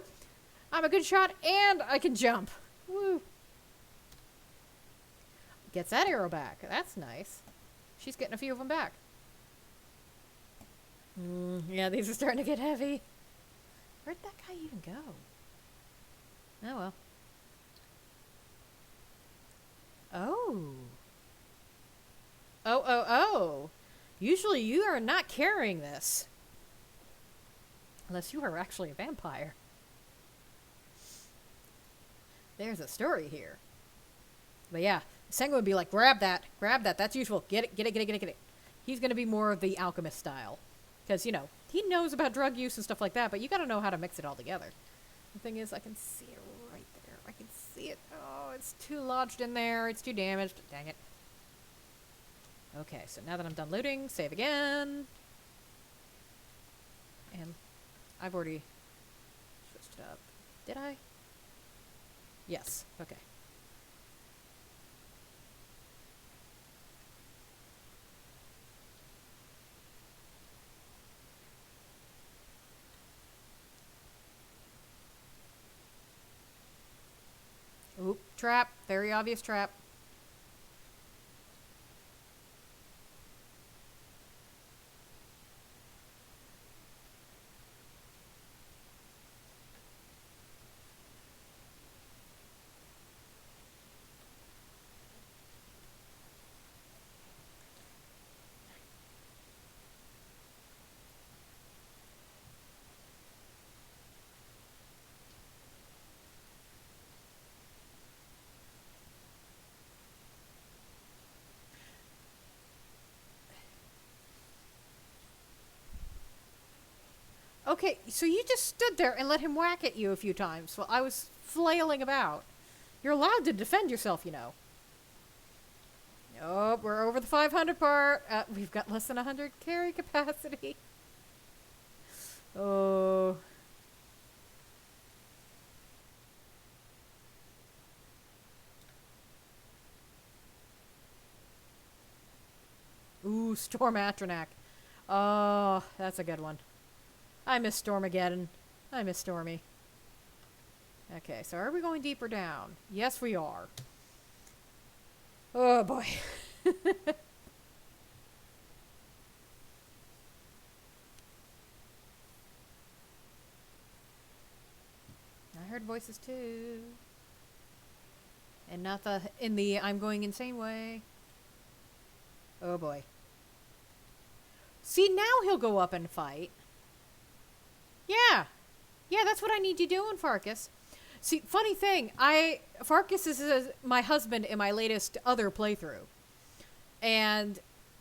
I'm a good shot and I can jump. Woo! Gets that arrow back. That's nice. She's getting a few of them back. Yeah, these are starting to get heavy. Where'd that guy even go? Oh well. Oh. Oh. Usually you are not carrying this. Unless you are actually a vampire. There's a story here. But yeah, Sanguine would be like, grab that, that's useful. Get it. He's gonna be more of the alchemist style. Because, you know, he knows about drug use and stuff like that, but you gotta know how to mix it all together. The thing is, I can see it right there. I can see it. Oh, it's too lodged in there. It's too damaged. Dang it. Okay, so now that I'm done looting, save again. And I've already switched it up. Did I? Yes. Okay. Oop, trap. Very obvious trap. Okay, so you just stood there and let him whack at you a few times while I was flailing about. You're allowed to defend yourself, you know. Oh, we're over the 500 part. We've got less than 100 carry capacity. Oh. Ooh, Storm Atronak. Oh, that's a good one. I miss Stormageddon. I miss Stormy. Okay, so are we going deeper down? Yes, we are. Oh, boy. I heard voices too. And not in the I'm going insane way. Oh, boy. See, now he'll go up and fight. Yeah. Yeah, that's what I need you doing, Farkas. See, funny thing, Farkas is my husband in my latest other playthrough. And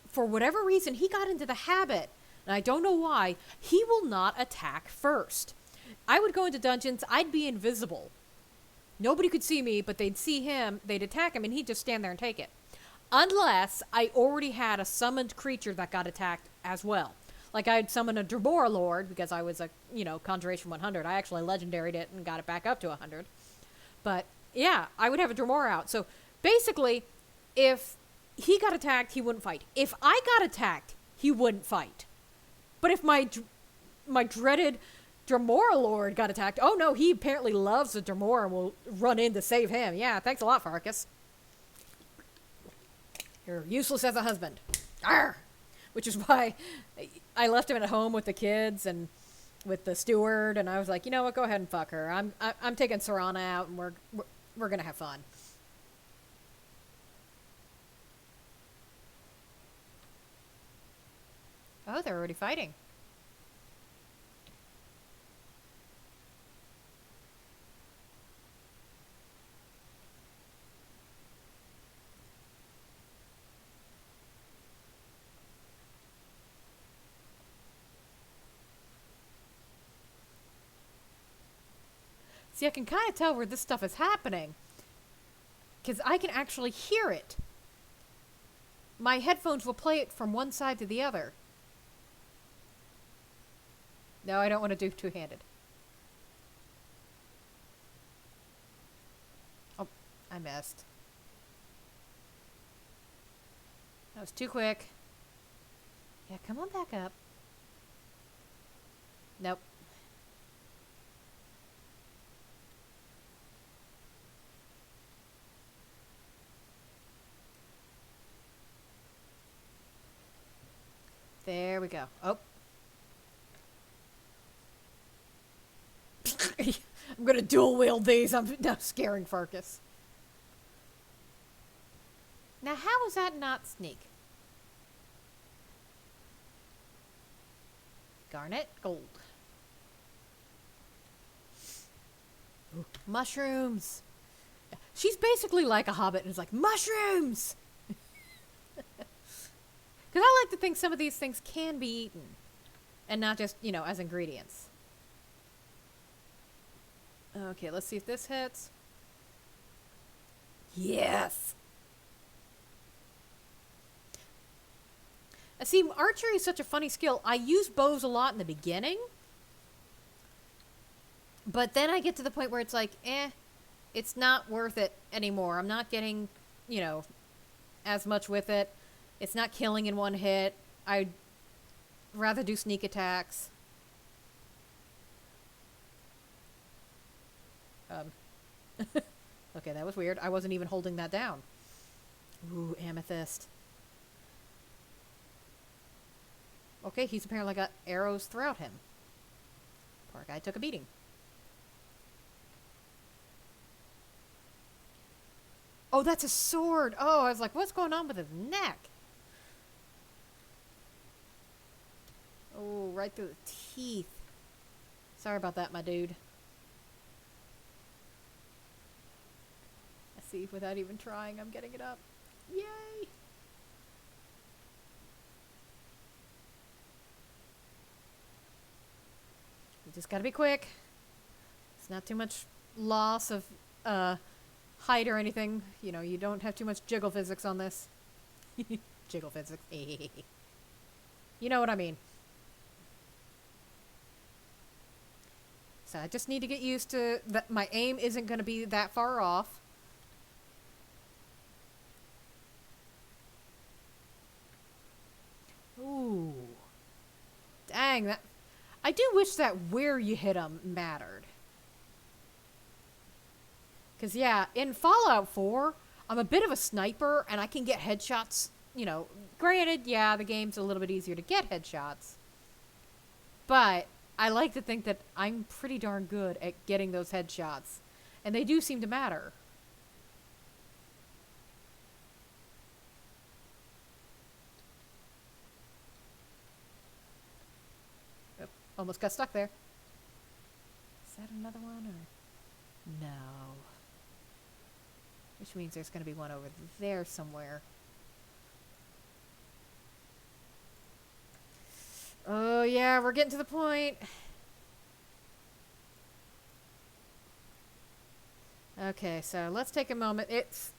for whatever reason, he got into the habit, and I don't know why, he will not attack first. I would go into dungeons, I'd be invisible. Nobody could see me, but they'd see him, they'd attack him, and he'd just stand there and take it. Unless I already had a summoned creature that got attacked as well. Like, I'd summon a Drabora Lord, because I was a, Conjuration 100. I actually legendaried it and got it back up to 100. But, yeah, I would have a Drabora out. So, basically, if he got attacked, he wouldn't fight. If I got attacked, he wouldn't fight. But if my dreaded Drabora Lord got attacked, oh no, he apparently loves the Drabora and will run in to save him. Yeah, thanks a lot, Farkas. You're useless as a husband. Arr! Which is why I left him at home with the kids and with the steward, and I was like, you know what, go ahead and fuck her. I'm taking Serana out, and we're gonna have fun. Oh, they're already fighting. See, I can kind of tell where this stuff is happening. Because I can actually hear it. My headphones will play it from one side to the other. No, I don't want to do two-handed. Oh, I missed. That was too quick. Yeah, come on back up. Nope. There we go. Oh. I'm gonna dual wield these. I'm now scaring Farkas. Now, how is that not sneak? Garnet, gold. Ooh, mushrooms. She's basically like a hobbit and is like, mushrooms! Because I like to think some of these things can be eaten. And not just, you know, as ingredients. Okay, let's see if this hits. Yes! See, archery is such a funny skill. I use bows a lot in the beginning. But then I get to the point where it's like, it's not worth it anymore. I'm not getting, you know, as much with it. It's not killing in one hit. I'd rather do sneak attacks. Okay, that was weird. I wasn't even holding that down. Ooh, amethyst. Okay, he's apparently got arrows throughout him. Poor guy took a beating. Oh, that's a sword. Oh, I was like, what's going on with his neck? Oh, right through the teeth. Sorry about that, my dude. I see, without even trying, I'm getting it up. Yay! You just gotta be quick. It's not too much loss of height or anything. You know, you don't have too much jiggle physics on this. Jiggle physics. You know what I mean. So I just need to get used to that. My aim isn't going to be that far off. Ooh. Dang, that... I do wish that where you hit them mattered. Because, yeah, in Fallout 4, I'm a bit of a sniper, and I can get headshots, you know. Granted, yeah, the game's a little bit easier to get headshots. But I like to think that I'm pretty darn good at getting those headshots. And they do seem to matter. Oh, almost got stuck there. Is that another one, or... No. Which means there's going to be one over there somewhere. Oh, yeah, we're getting to the point. Okay, so let's take a moment. It's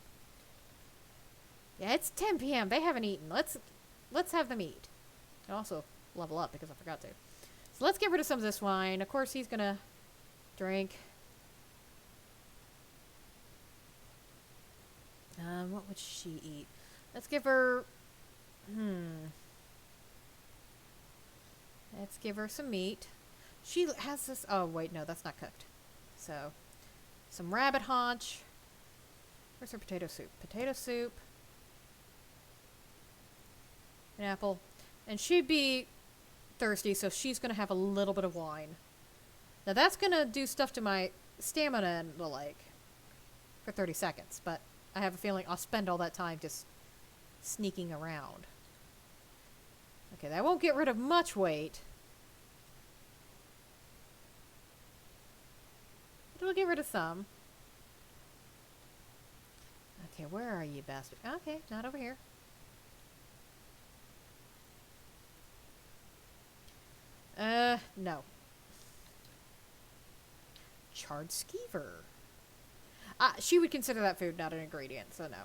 10 p.m. They haven't eaten. Let's have them eat. And also level up because I forgot to. So let's get rid of some of this wine. Of course, he's going to drink. What would she eat? Let's give her... Let's give her some meat. She has this... Oh, wait, no, that's not cooked. So, some rabbit haunch. Where's her potato soup? Potato soup. An apple. And she'd be thirsty, so she's going to have a little bit of wine. Now, that's going to do stuff to my stamina and the like for 30 seconds, but I have a feeling I'll spend all that time just sneaking around. Okay, that won't get rid of much weight. It'll get rid of some. Okay, where are you, bastard? Okay, not over here. No. charred skeever. She would consider that food, not an ingredient, so no.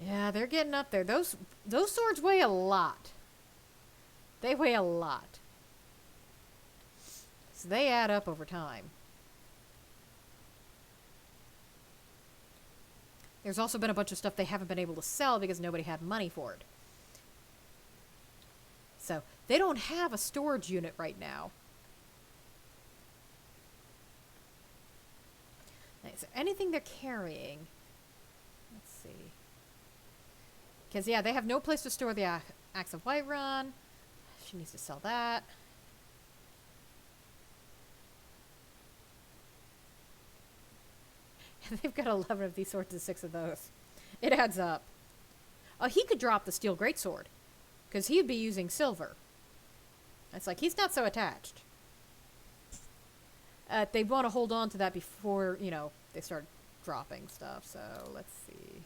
Yeah, they're getting up there. Those swords weigh a lot. They weigh a lot. So they add up over time. There's also been a bunch of stuff they haven't been able to sell because nobody had money for it. So, they don't have a storage unit right now. Is there anything they're carrying? Let's see. Because, yeah, they have no place to store the Axe of Whiterun. She needs to sell that. And they've got 11 of these swords and 6 of those. It adds up. Oh, he could drop the steel greatsword. Because he'd be using silver. It's like, he's not so attached. They want to hold on to that before, you know, they start dropping stuff. So, let's see.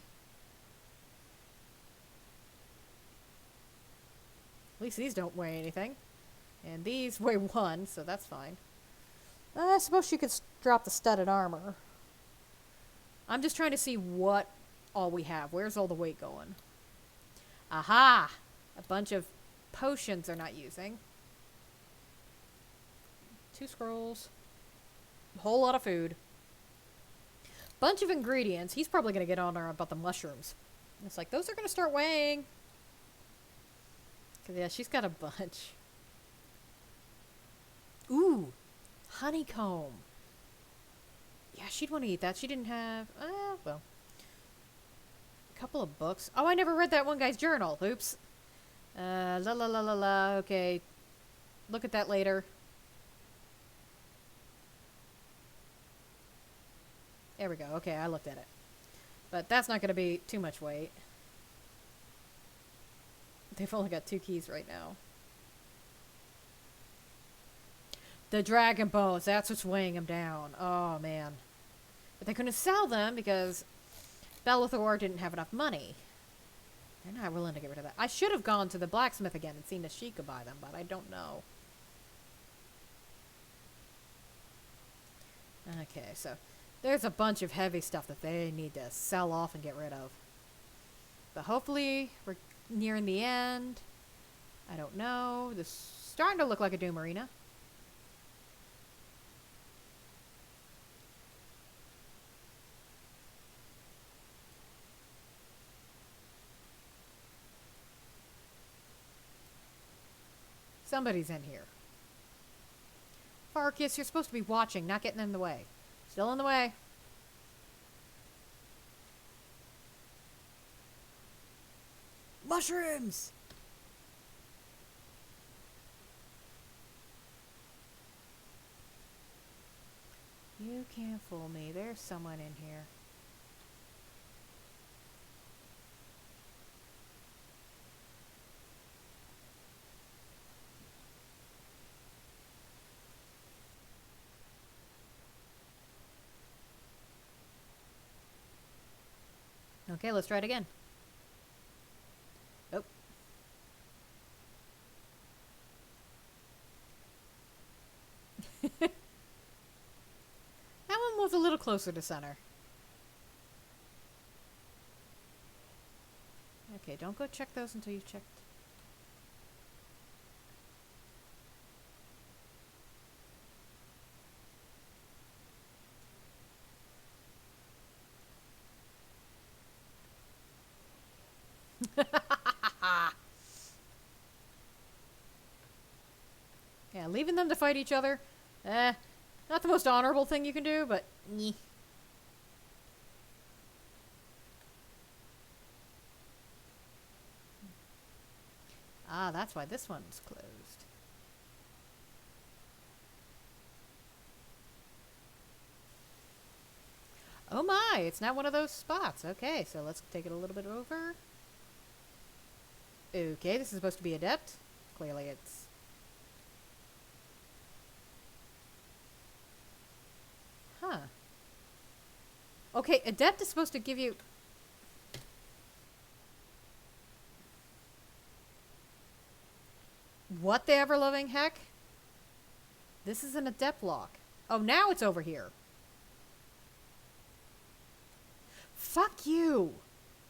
At least these don't weigh anything. And these weigh 1, so that's fine. I suppose she could drop the studded armor. I'm just trying to see what all we have. Where's all the weight going? Aha! A bunch of potions they're not using. 2 scrolls. A whole lot of food. Bunch of ingredients. He's probably going to get on her about the mushrooms. And it's like, those are going to start weighing. Because, yeah, she's got a bunch. Ooh! Honeycomb. Yeah, she'd want to eat that. She didn't have... well. A couple of books. Oh, I never read that one guy's journal. Oops. Okay. Look at that later. There we go. Okay, I looked at it. But that's not going to be too much weight. They've only got 2 keys right now. The dragon bones. That's what's weighing them down. Oh, man. But they couldn't sell them because Belethor didn't have enough money. They're not willing to get rid of that. I should have gone to the blacksmith again and seen if she could buy them, but I don't know. Okay, so there's a bunch of heavy stuff that they need to sell off and get rid of. But hopefully we're nearing the end. I don't know. This is starting to look like a Doom Arena. Somebody's in here. Farkas, you're supposed to be watching, not getting in the way. Still in the way. Mushrooms! You can't fool me. There's someone in here. Okay, let's try it again. Oh. That one was a little closer to center. Okay, don't go check those until you've checked. Yeah, leaving them to fight each other. Not the most honorable thing you can do, but nyeh. Ah, that's why this one's closed. Oh my, it's not one of those spots. Okay, so let's take it a little bit over. Okay, this is supposed to be adept. Clearly it's... Huh. Okay, adept is supposed to give you... What the ever-loving heck? This isn't a depth lock. Oh, now it's over here. Fuck you.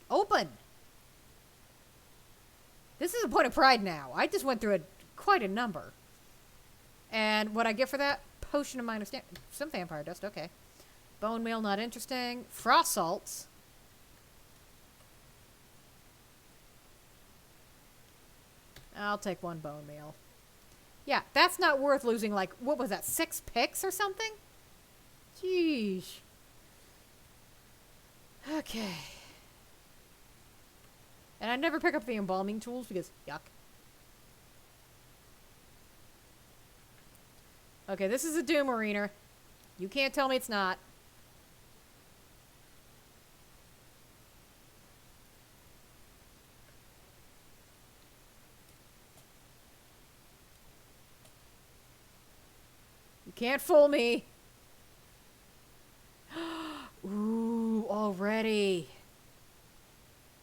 Open. This is a point of pride now. I just went through quite a number. And what I get for that? Potion of minor stamina. Some vampire dust, okay. Bone meal, not interesting. Frost salts. I'll take 1 bone meal. Yeah, that's not worth losing, like, what was that, 6 picks or something? Jeez. Okay. And I never pick up the embalming tools because, yuck. Okay, this is a Doom Arena. You can't tell me it's not. You can't fool me. Ooh, already.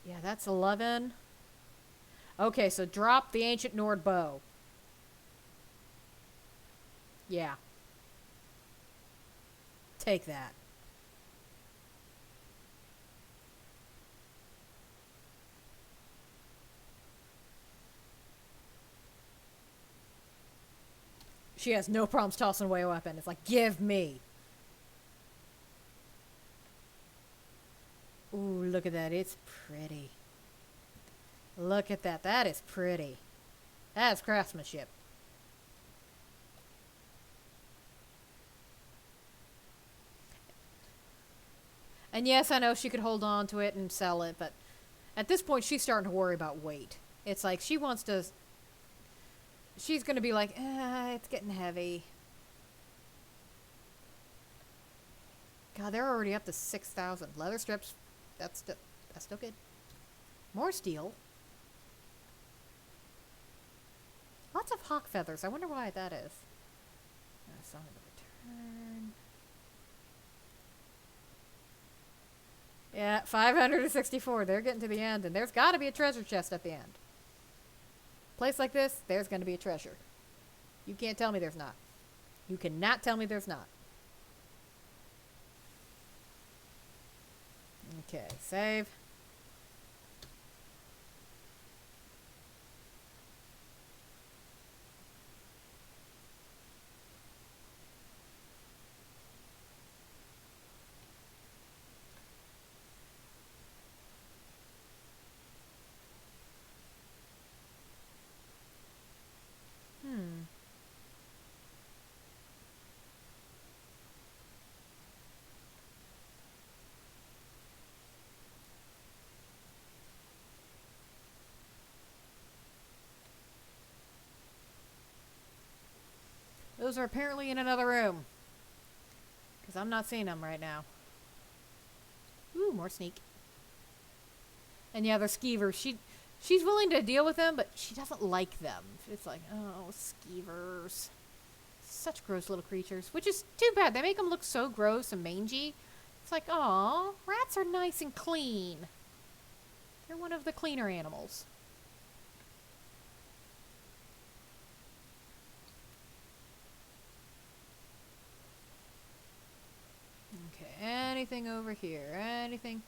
Yeah, that's 11. Okay, so drop the Ancient Nord bow. Yeah. Take that. She has no problems tossing away a weapon. It's like, give me. Ooh, look at that. It's pretty. Look at that. That is pretty. That is craftsmanship. And yes, I know she could hold on to it and sell it, but at this point, she's starting to worry about weight. It's like she wants to... She's going to be like, it's getting heavy. God, they're already up to 6,000. Leather strips, that's still good. More steel. Lots of hawk feathers. I wonder why that is. Song of the Return. Yeah, 564. They're getting to the end, and there's got to be a treasure chest at the end. Place like this, there's going to be a treasure. You can't tell me there's not. You cannot tell me there's not. Okay, save. Those are apparently in another room. Because I'm not seeing them right now. Ooh, more sneak. And yeah, they're skeevers. She's willing to deal with them, but she doesn't like them. It's like, oh, skeevers. Such gross little creatures. Which is too bad. They make them look so gross and mangy. It's like, aw, rats are nice and clean. They're one of the cleaner animals. Okay, anything over here? Anything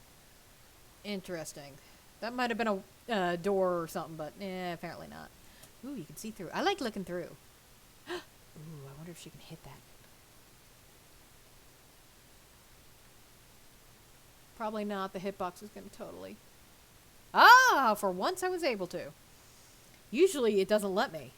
interesting? That might have been a door or something, but apparently not. Ooh, you can see through. I like looking through. Ooh, I wonder if she can hit that. Probably not. The hitbox is going to totally... Ah! For once I was able to. Usually it doesn't let me.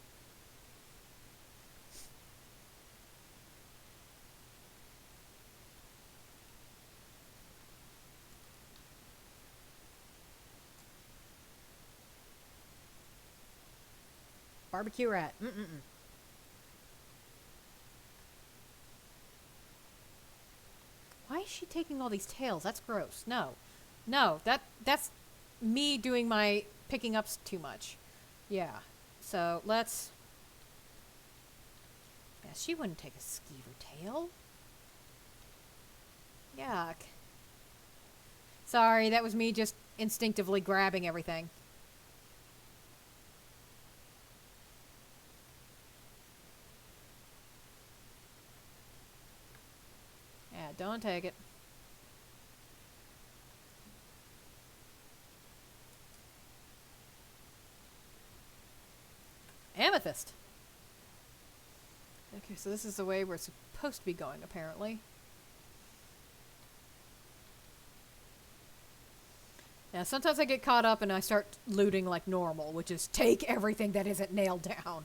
Barbecue rat. Why is she taking all these tails? That's gross. No. No, that's me doing my picking ups too much. Yeah. So, let's... Yeah, she wouldn't take a skeever tail. Yuck. Sorry, that was me just instinctively grabbing everything. Don't take it. Amethyst. Okay, so this is the way we're supposed to be going, apparently. Yeah, sometimes I get caught up and I start looting like normal, which is take everything that isn't nailed down.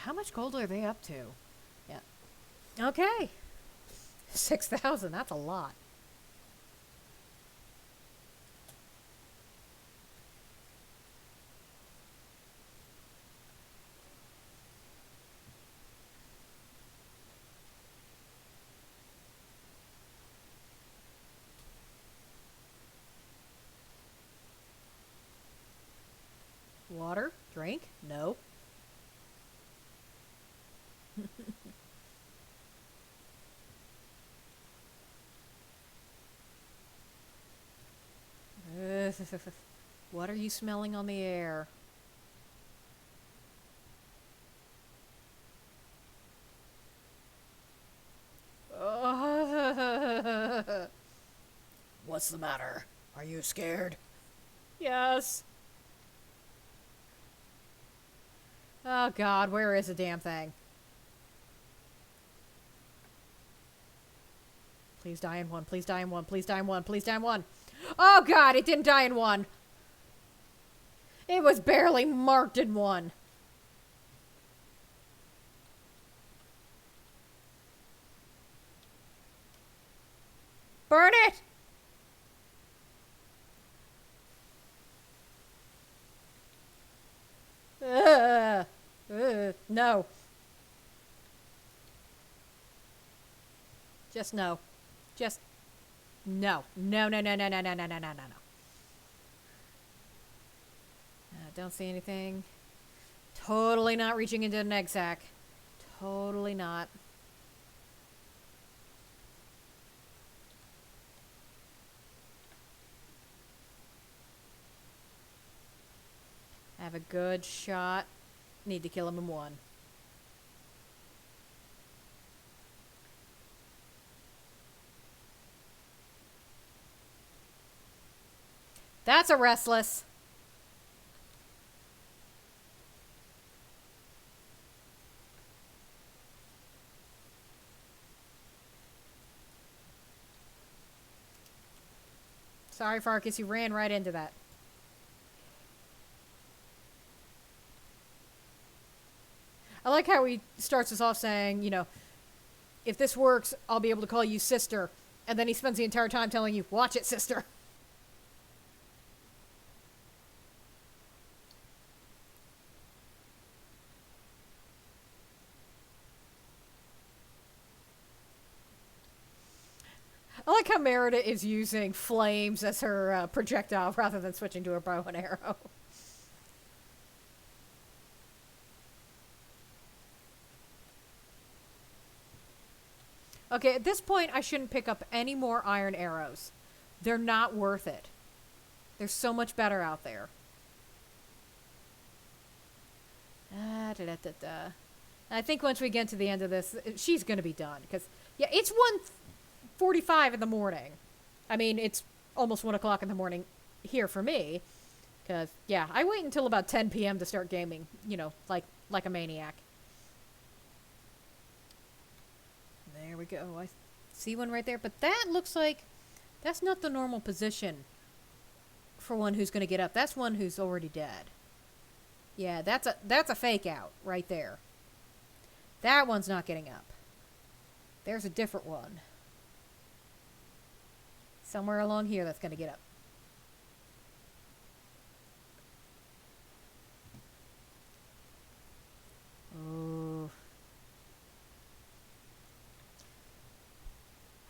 How much gold are they up to? Yeah. Okay. 6,000, that's a lot. Water? Drink? No. What are you smelling on the air? What's the matter? Are you scared? Yes. Oh God, where is the damn thing? Please die in one, please die in one, please die in one, please die in one. Oh God, it didn't die in one. It was barely marked in one. Burn it! No. Just no. Just no. No, no, no, no, no, no, no, no, no, no, no. Don't see anything. Totally not reaching into an egg sack. Totally not. I have a good shot. Need to kill him in one. That's a restless. Sorry, Farkas, you ran right into that. I like how he starts us off saying, you know, if this works, I'll be able to call you sister. And then he spends the entire time telling you, watch it, sister. I like how Merida is using flames as her projectile rather than switching to a bow and arrow. Okay, at this point, I shouldn't pick up any more iron arrows. They're not worth it. There's so much better out there. I think once we get to the end of this, she's going to be done. Because, yeah, it's 1:45 in the morning. I mean, it's almost 1 o'clock in the morning here for me. Because, yeah, I wait until about 10 p.m. to start gaming. You know, like a maniac. There we go. I see one right there. But that looks like that's not the normal position for one who's going to get up. That's one who's already dead. Yeah, that's a fake out right there. That one's not getting up. There's a different one. Somewhere along here that's going to get up. Oh.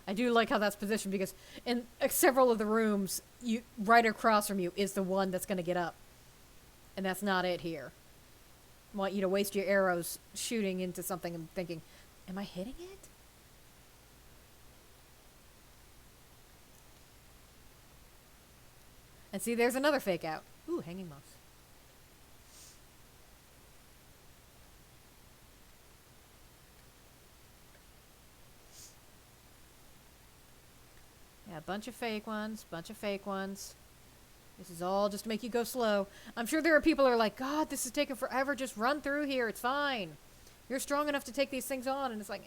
I do like how that's positioned because in several of the rooms, right across from you is the one that's going to get up. And that's not it here. I want you to waste your arrows shooting into something and thinking, am I hitting it? And see, there's another fake out. Ooh, hanging moss. Yeah, bunch of fake ones, bunch of fake ones. This is all just to make you go slow. I'm sure there are people who are like, God, this is taking forever. Just run through here. It's fine. You're strong enough to take these things on. And it's like,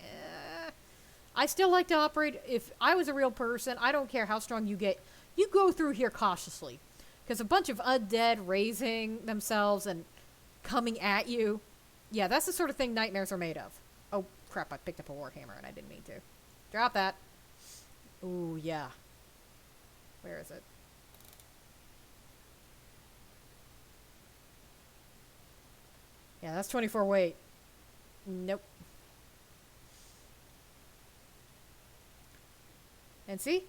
I still like to operate. If I was a real person, I don't care how strong you get. You go through here cautiously. Because a bunch of undead raising themselves and coming at you. Yeah, that's the sort of thing nightmares are made of. Oh, crap. I picked up a warhammer and I didn't mean to. Drop that. Ooh, yeah. Where is it? Yeah, that's 24 weight. Nope. And see?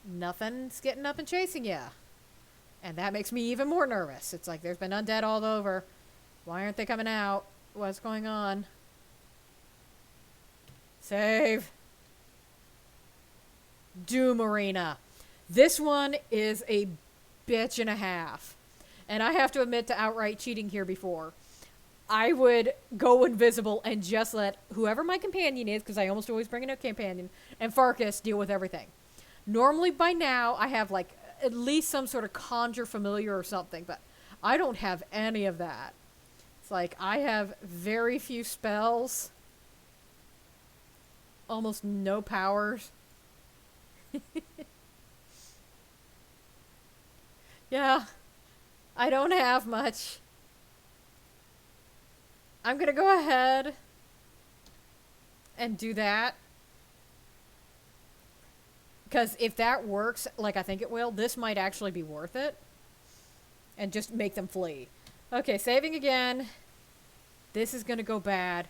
Nothing's getting up and chasing you. And that makes me even more nervous. It's like there's been undead all over. Why aren't they coming out? What's going on? Save. Doom Arena. This one is a bitch and a half. And I have to admit to outright cheating here before. I would go invisible and just let whoever my companion is, because I almost always bring in a companion, and Farkas deal with everything. Normally by now I have like at least some sort of conjure familiar or something, but I don't have any of that. It's like I have very few spells, almost no powers. Yeah, I don't have much. I'm gonna go ahead and do that. Because if that works, like I think it will, this might actually be worth it. And just make them flee. Okay, saving again. This is gonna go bad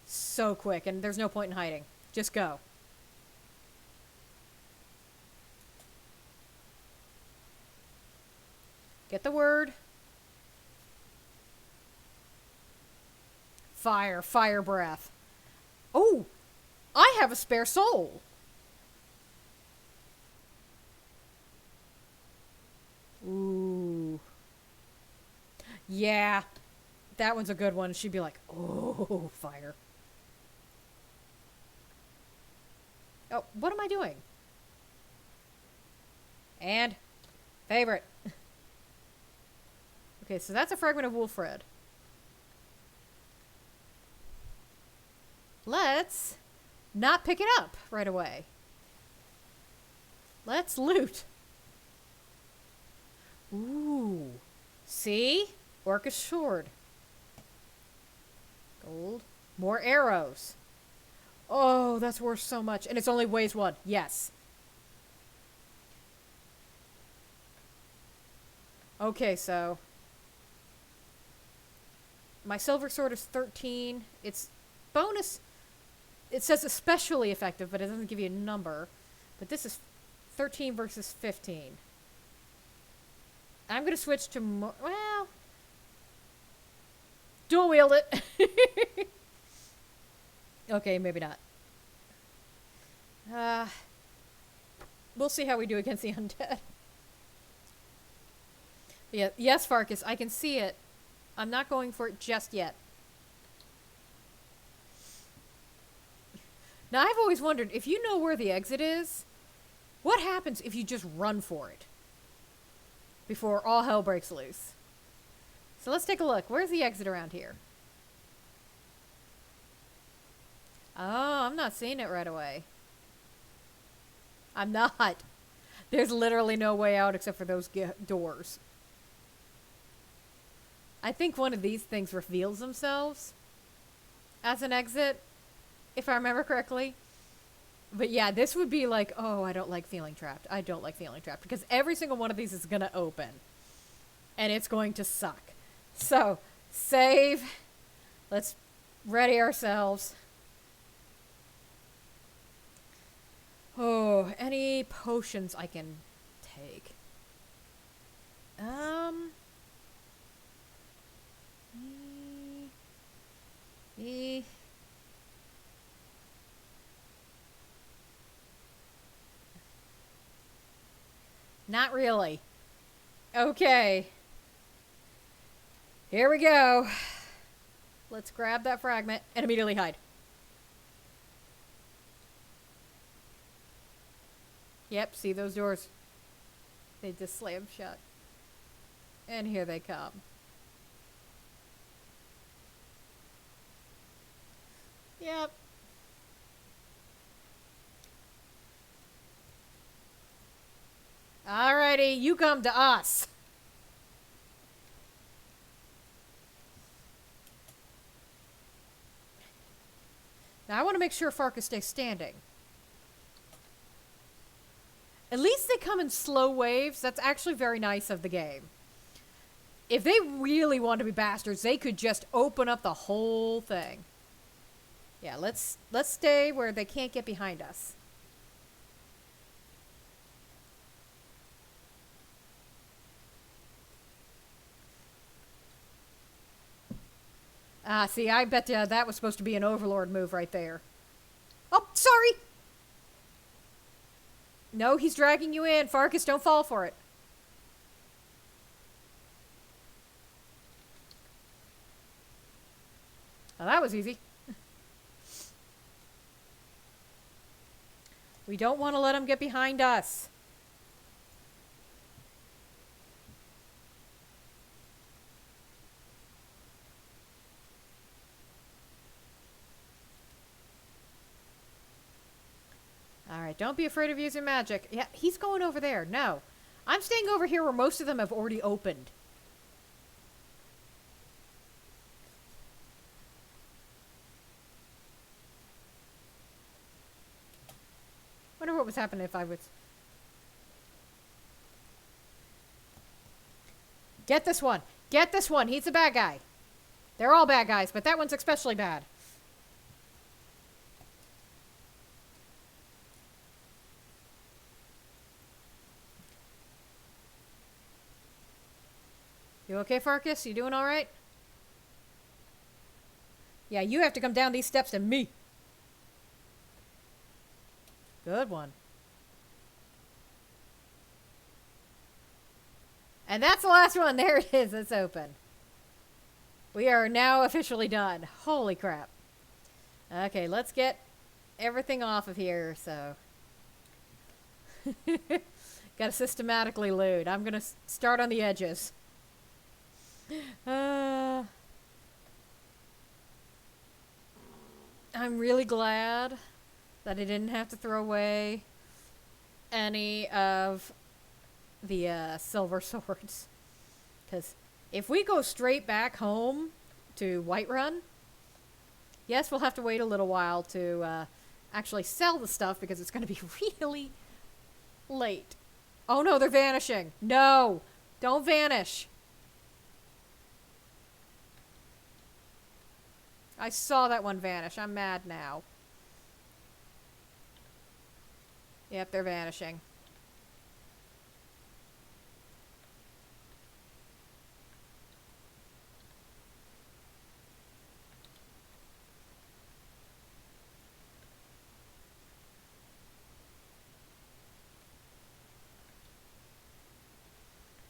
so quick, and there's no point in hiding. Just go. Get the word. Fire. Fire breath. Oh! I have a spare soul! Ooh. Yeah. That one's a good one. She'd be like, oh, fire. Oh, what am I doing? And favorite. Okay, so that's a fragment of Wolfred. Let's not pick it up right away. Let's loot. Ooh. See? Orcish sword. Gold. More arrows. Oh, that's worth so much. And it's only weighs one. Yes. Okay, so my silver sword is 13. It's bonus. It says especially effective, but it doesn't give you a number. But this is 13 versus 15. I'm going to switch to more. Well, dual wield it. Okay, maybe not. We'll see how we do against the undead. Yeah, yes, Farkas, I can see it. I'm not going for it just yet. Now, I've always wondered, if you know where the exit is, what happens if you just run for it before all hell breaks loose? So let's take a look. Where's the exit around here? Oh, I'm not seeing it right away. I'm not. There's literally no way out except for those doors. I think one of these things reveals themselves as an exit, if I remember correctly. But yeah, this would be like, oh, I don't like feeling trapped. I don't like feeling trapped. Because every single one of these is going to open. And it's going to suck. So, save. Let's ready ourselves. Oh, any potions I can take? Not really. Okay. Here we go. Let's grab that fragment and immediately hide. Yep, see those doors? They just slammed shut. And here they come. Yep. Alrighty, you come to us. Now I want to make sure Farkas stays standing. At least they come in slow waves. That's actually very nice of the game. If they really want to be bastards, they could just open up the whole thing. Yeah, let's stay where they can't get behind us. Ah, see, I bet that was supposed to be an Overlord move right there. Oh, sorry! No, he's dragging you in. Farkas, don't fall for it. Well, that was easy. We don't want to let him get behind us. Alright, don't be afraid of using magic. Yeah, he's going over there. No. I'm staying over here where most of them have already opened. Wonder what was happening if I was... Get this one! Get this one! He's a bad guy. They're all bad guys, but that one's especially bad. You okay, Farkas? You doing alright? Yeah, you have to come down these steps to me. Good one. And that's the last one. There it is. It's open. We are now officially done. Holy crap. Okay, let's get everything off of here, so... Gotta systematically loot. I'm gonna start on the edges. I'm really glad that I didn't have to throw away any of the silver swords. Because if we go straight back home to Whiterun, yes, we'll have to wait a little while to actually sell the stuff because it's going to be really late. Oh no, they're vanishing. No, don't vanish. I saw that one vanish. I'm mad now. Yep, they're vanishing.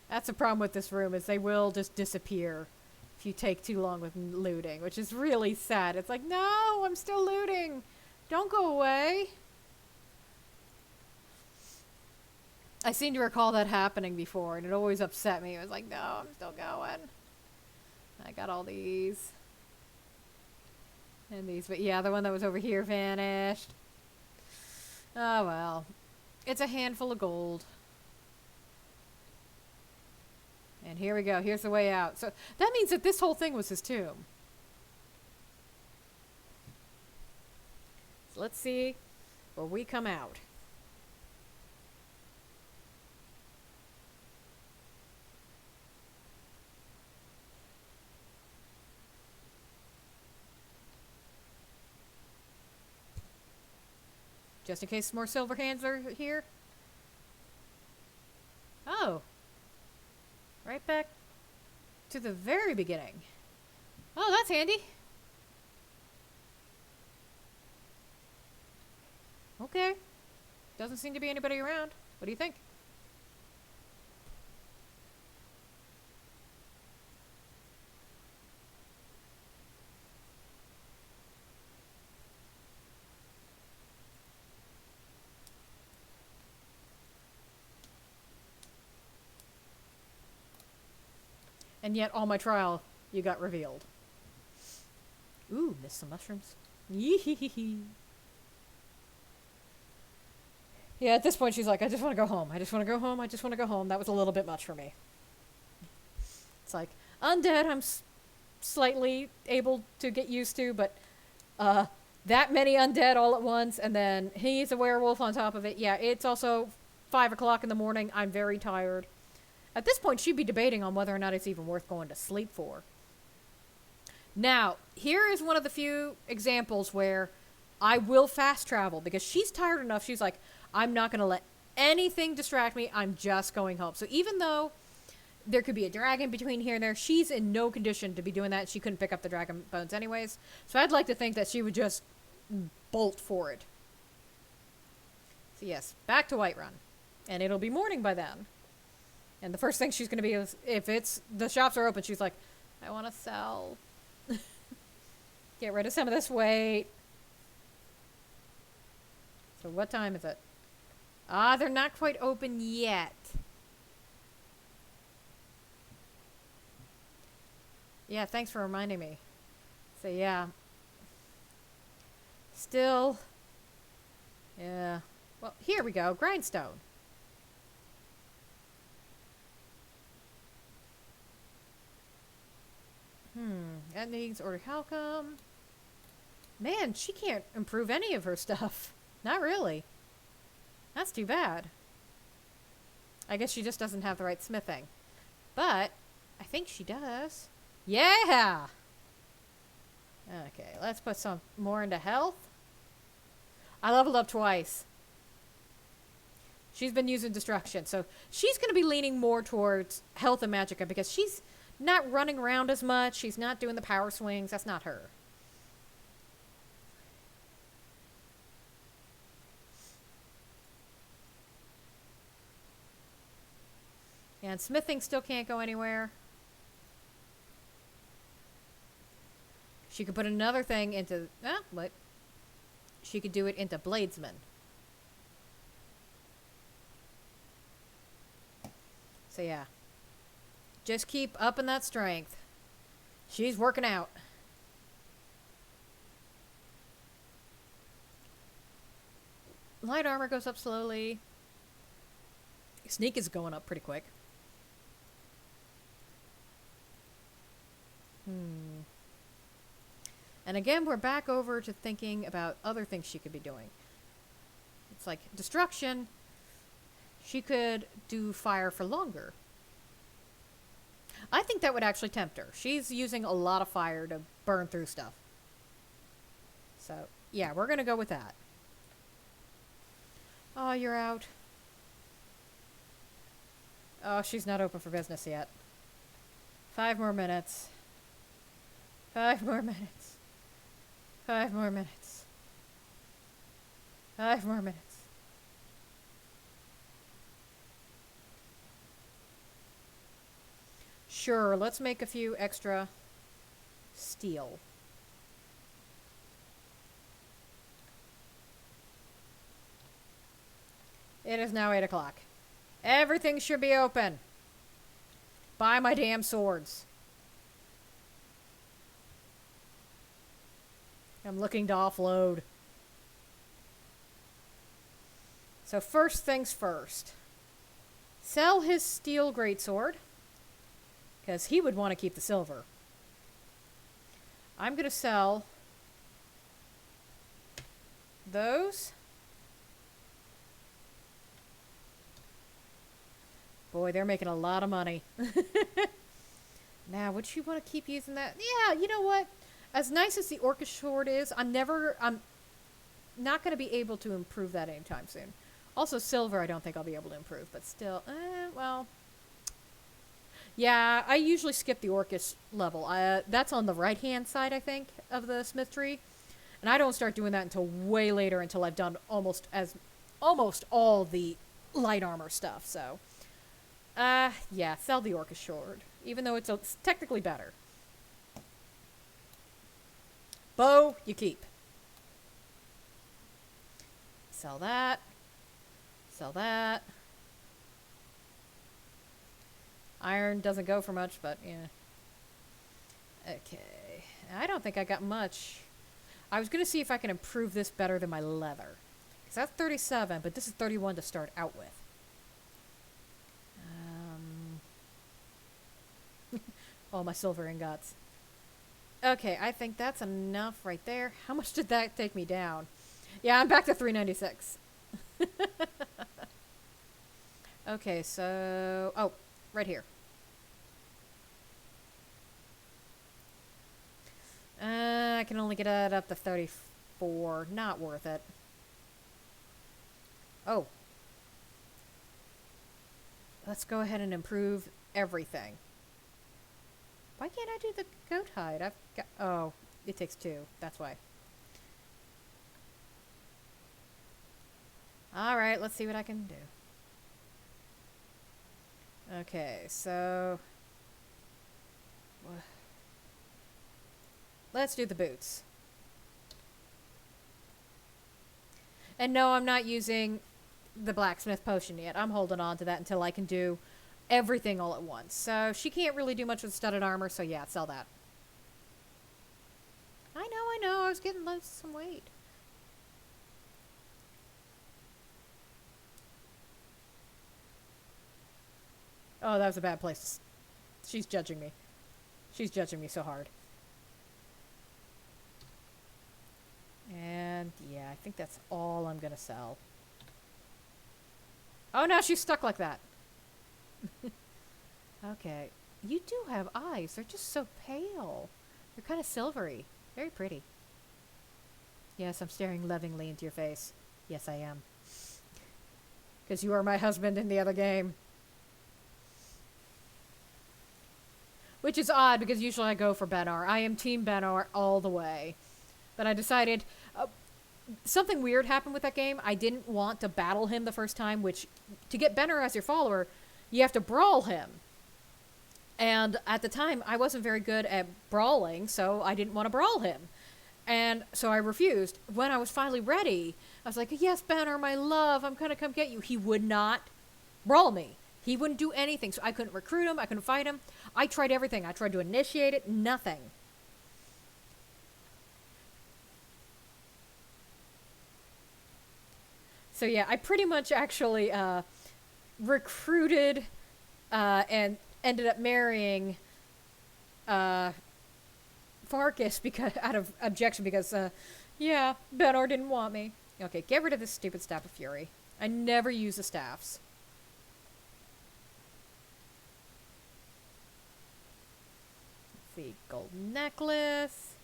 That's the problem with this room, is they will just disappear if you take too long with looting, which is really sad. It's like, no, I'm still looting. Don't go away. I seem to recall that happening before, and it always upset me. It was like, no, I'm still going. I got all these. And these, but yeah, the one that was over here vanished. Oh well. It's a handful of gold. And here we go. Here's the way out. So that means that this whole thing was his tomb. So let's see where we come out. Just in case more silver hands are here. Oh. Right back to the very beginning. Oh, that's handy. Okay. Doesn't seem to be anybody around. What do you think? And yet, all my trial, you got revealed. Ooh, missed some mushrooms. Yee-hee-hee-hee. Yeah, at this point, she's like, I just want to go home. I just want to go home. I just want to go home. That was a little bit much for me. It's like, undead, I'm slightly able to get used to, but that many undead all at once, and then he's a werewolf on top of it. Yeah, it's also 5 o'clock in the morning. I'm very tired. At this point, she'd be debating on whether or not it's even worth going to sleep for. Now, here is one of the few examples where I will fast travel, because she's tired enough. She's like, I'm not going to let anything distract me. I'm just going home. So even though there could be a dragon between here and there, she's in no condition to be doing that. She couldn't pick up the dragon bones anyways. So I'd like to think that she would just bolt for it. So yes, back to Whiterun. And it'll be morning by then. And the first thing she's going to be is, if the shops are open, she's like, I want to sell. Get rid of some of this weight. So what time is it? They're not quite open yet. Yeah, thanks for reminding me. So yeah. Still. Yeah. Well, here we go. Grindstone. Endings order how come? Man, she can't improve any of her stuff. Not really. That's too bad. I guess she just doesn't have the right smithing. But I think she does. Yeah! Okay, let's put some more into health. I leveled up twice. She's been using destruction, so she's going to be leaning more towards health and magicka because she's not running around as much. She's not doing the power swings. That's not her. And smithing still can't go anywhere. She could put another thing into... what? She could do it into bladesman. So yeah. Just keep upping that strength. She's working out. Light armor goes up slowly. Sneak is going up pretty quick. And again, we're back over to thinking about other things she could be doing. It's like destruction. She could do fire for longer. I think that would actually tempt her. She's using a lot of fire to burn through stuff. So, yeah, we're going to go with that. Oh, you're out. Oh, she's not open for business yet. 5 more minutes. 5 more minutes. 5 more minutes. 5 more minutes. Sure, let's make a few extra steel. It is now 8 o'clock. Everything should be open. Buy my damn swords. I'm looking to offload. So first things first. Sell his steel greatsword. Because he would want to keep the silver. I'm going to sell those. Boy, they're making a lot of money. Now, would you want to keep using that? Yeah, you know what? As nice as the Orcish sword is, I'm not going to be able to improve that anytime soon. Also, silver I don't think I'll be able to improve, but still, well... Yeah, I usually skip the Orcish level. That's on the right-hand side, I think, of the smith tree. And I don't start doing that until way later, until I've done almost all the light armor stuff, so... yeah, sell the Orcish sword. Even though it's technically better. Bow, you keep. Sell that. Sell that. Iron doesn't go for much, but yeah. Okay. I don't think I got much. I was going to see if I can improve this better than my leather. Because that's 37, but this is 31 to start out with. All my silver ingots. Okay, I think that's enough right there. How much did that take me down? Yeah, I'm back to 396. Okay, so... Oh, right here. I can only get that up to 34. Not worth it. Oh. Let's go ahead and improve everything. Why can't I do the goat hide? I've got... Oh, it takes 2. That's why. Alright, let's see what I can do. Okay, so... Let's do the boots. And no, I'm not using the blacksmith potion yet. I'm holding on to that until I can do everything all at once. So she can't really do much with studded armor, so yeah, sell that. I know, I was getting some weight. Oh, that was a bad place. She's judging me. She's judging me so hard. And yeah, I think that's all I'm gonna sell. Oh no, she's stuck like that. Okay. You do have eyes. They're just so pale. They're kind of silvery. Very pretty. Yes, I'm staring lovingly into your face. Yes, I am. Because you are my husband in the other game. Which is odd, because usually I go for Benar. I am Team Benar all the way. But I decided... something weird happened with that game. I didn't want to battle him the first time, which... To get Benar as your follower, you have to brawl him. And at the time, I wasn't very good at brawling, so I didn't want to brawl him. And so I refused. When I was finally ready, I was like, yes, Benar, my love, I'm gonna come get you. He would not brawl me. He wouldn't do anything, so I couldn't recruit him, I couldn't fight him. I tried everything. I tried to initiate it, nothing. So yeah, I pretty much actually recruited and ended up marrying Farkas because out of objection because yeah, Benar didn't want me. Okay, get rid of this stupid Staff of Fury. I never use the staffs. Let's see, gold necklace.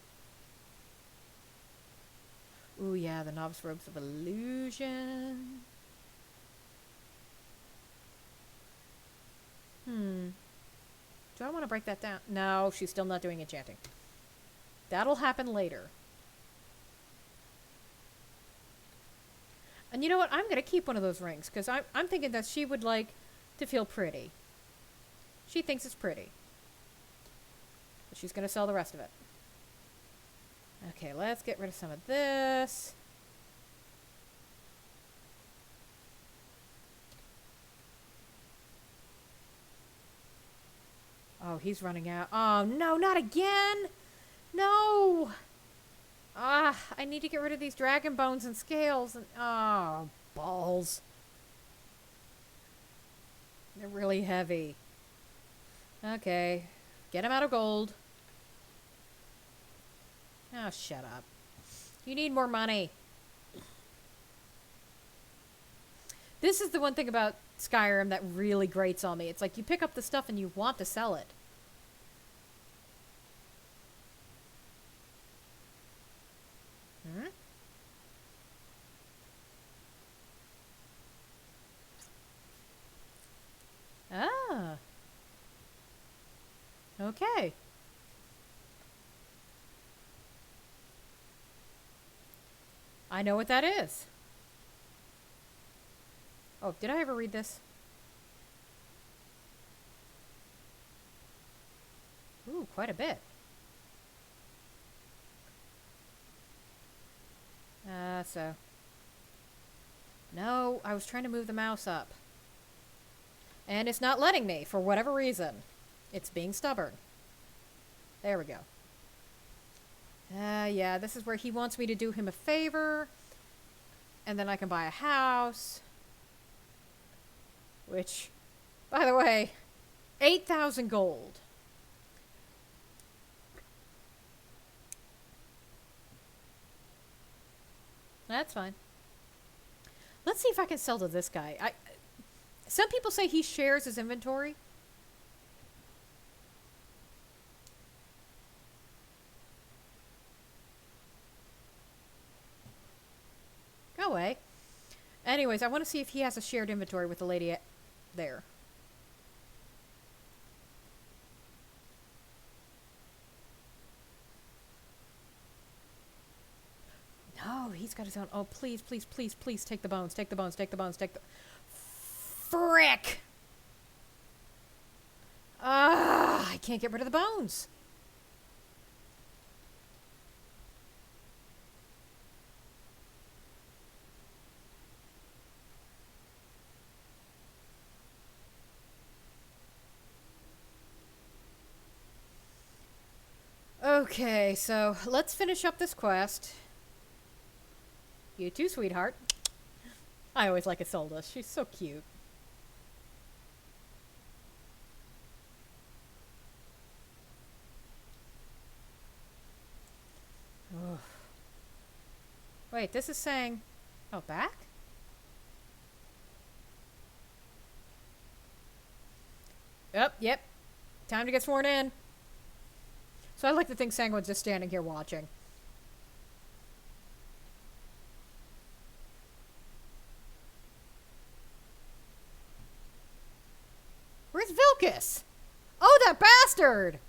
Ooh yeah, the Novice Robes of Illusion. Do I want to break that down? No, she's still not doing enchanting. That'll happen later. And you know what? I'm going to keep one of those rings, because I'm thinking that she would like to feel pretty. She thinks it's pretty. But she's going to sell the rest of it. Okay, let's get rid of some of this. Oh, he's running out. Oh, no, not again! No! Ah, I need to get rid of these dragon bones and scales. And oh, balls. They're really heavy. Okay. Get them out of gold. Oh, shut up. You need more money. This is the one thing about Skyrim that really grates on me. It's like you pick up the stuff and you want to sell it. Ah. Okay. I know what that is. Oh, did I ever read this? Ooh, quite a bit. No, I was trying to move the mouse up. And it's not letting me for whatever reason. It's being stubborn. There we go. Yeah, this is where he wants me to do him a favor. And then I can buy a house. Which, by the way, 8,000 gold. That's fine. Let's see if I can sell to this guy. Some people say he shares his inventory. Go away. Anyways, I want to see if he has a shared inventory with the lady there. No, he's got his own. Oh, please, please, please, please take the bones. Take the bones. Take the bones. Take the... Frick! I can't get rid of the bones. Okay, so let's finish up this quest. You too, sweetheart. I always like Isolde. She's so cute. Ugh. Wait, this is saying... Oh, back? Yep. Time to get sworn in. So I like to think Sanguine's just standing here watching. Where's Vilcus? Oh, that bastard!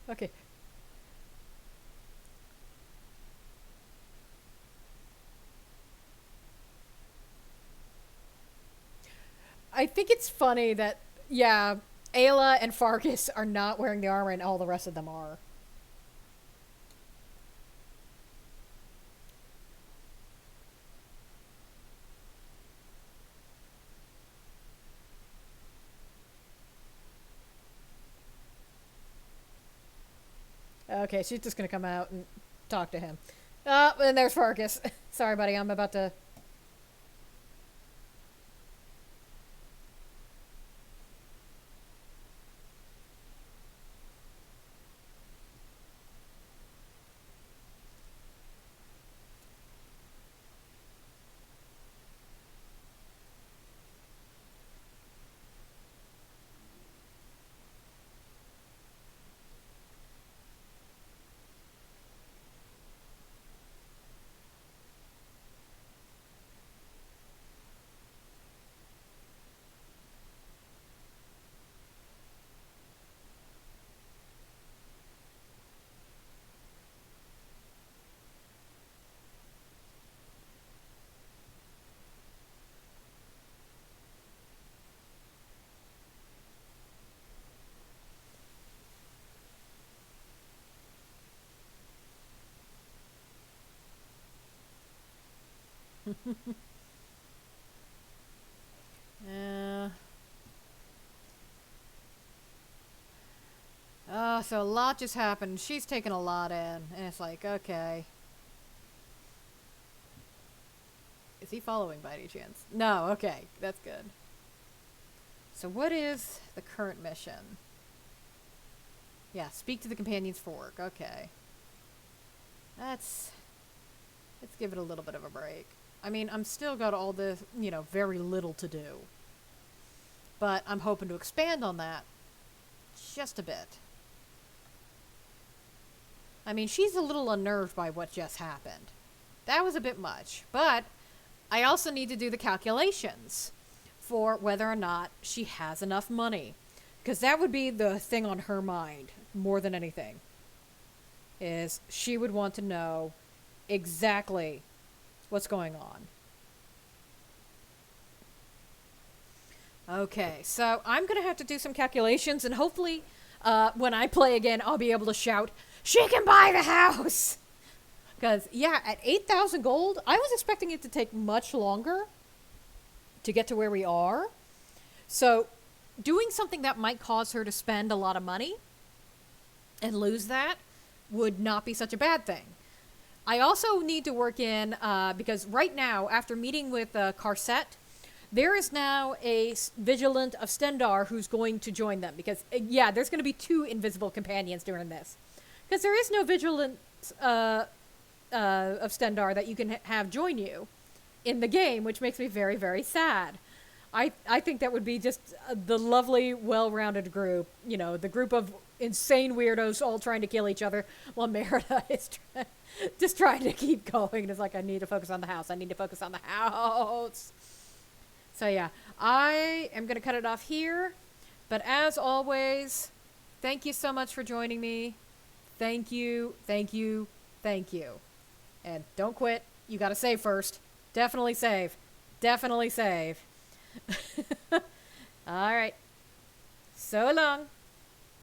Okay. I think it's funny that, yeah, Ayla and Fargus are not wearing the armor and all the rest of them are. Okay, she's just gonna come out and talk to him. And there's Fargus. Sorry, buddy, I'm about to... Oh, so a lot just happened. She's taken a lot in, and it's like, okay. Is he following by any chance? No, okay, that's good. So what is the current mission? Yeah, speak to the companions for work. Okay. Let's give it a little bit of a break. I mean, I'm still got all this, very little to do. But I'm hoping to expand on that just a bit. I mean, she's a little unnerved by what just happened. That was a bit much. But I also need to do the calculations for whether or not she has enough money. Because that would be the thing on her mind, more than anything. Is she would want to know exactly what's going on. Okay, so I'm going to have to do some calculations, and hopefully when I play again, I'll be able to shout, "She can buy the house!" Because, yeah, at 8,000 gold, I was expecting it to take much longer to get to where we are. So doing something that might cause her to spend a lot of money and lose that would not be such a bad thing. I also need to work in, because right now, after meeting with Carset, there is now a Vigilant of Stendar who's going to join them. Because, yeah, there's going to be 2 invisible companions during this. Because there is no Vigilant of Stendar that you can have join you in the game, which makes me very, very sad. I think that would be just the lovely, well-rounded group. The group of insane weirdos all trying to kill each other while Merida is just trying to keep going. It's like, I need to focus on the house. I need to focus on the house. So yeah, I am going to cut it off here. But as always, thank you so much for joining me. Thank you, thank you, thank you. And don't quit. You got to save first. Definitely save. Definitely save. All right. So long.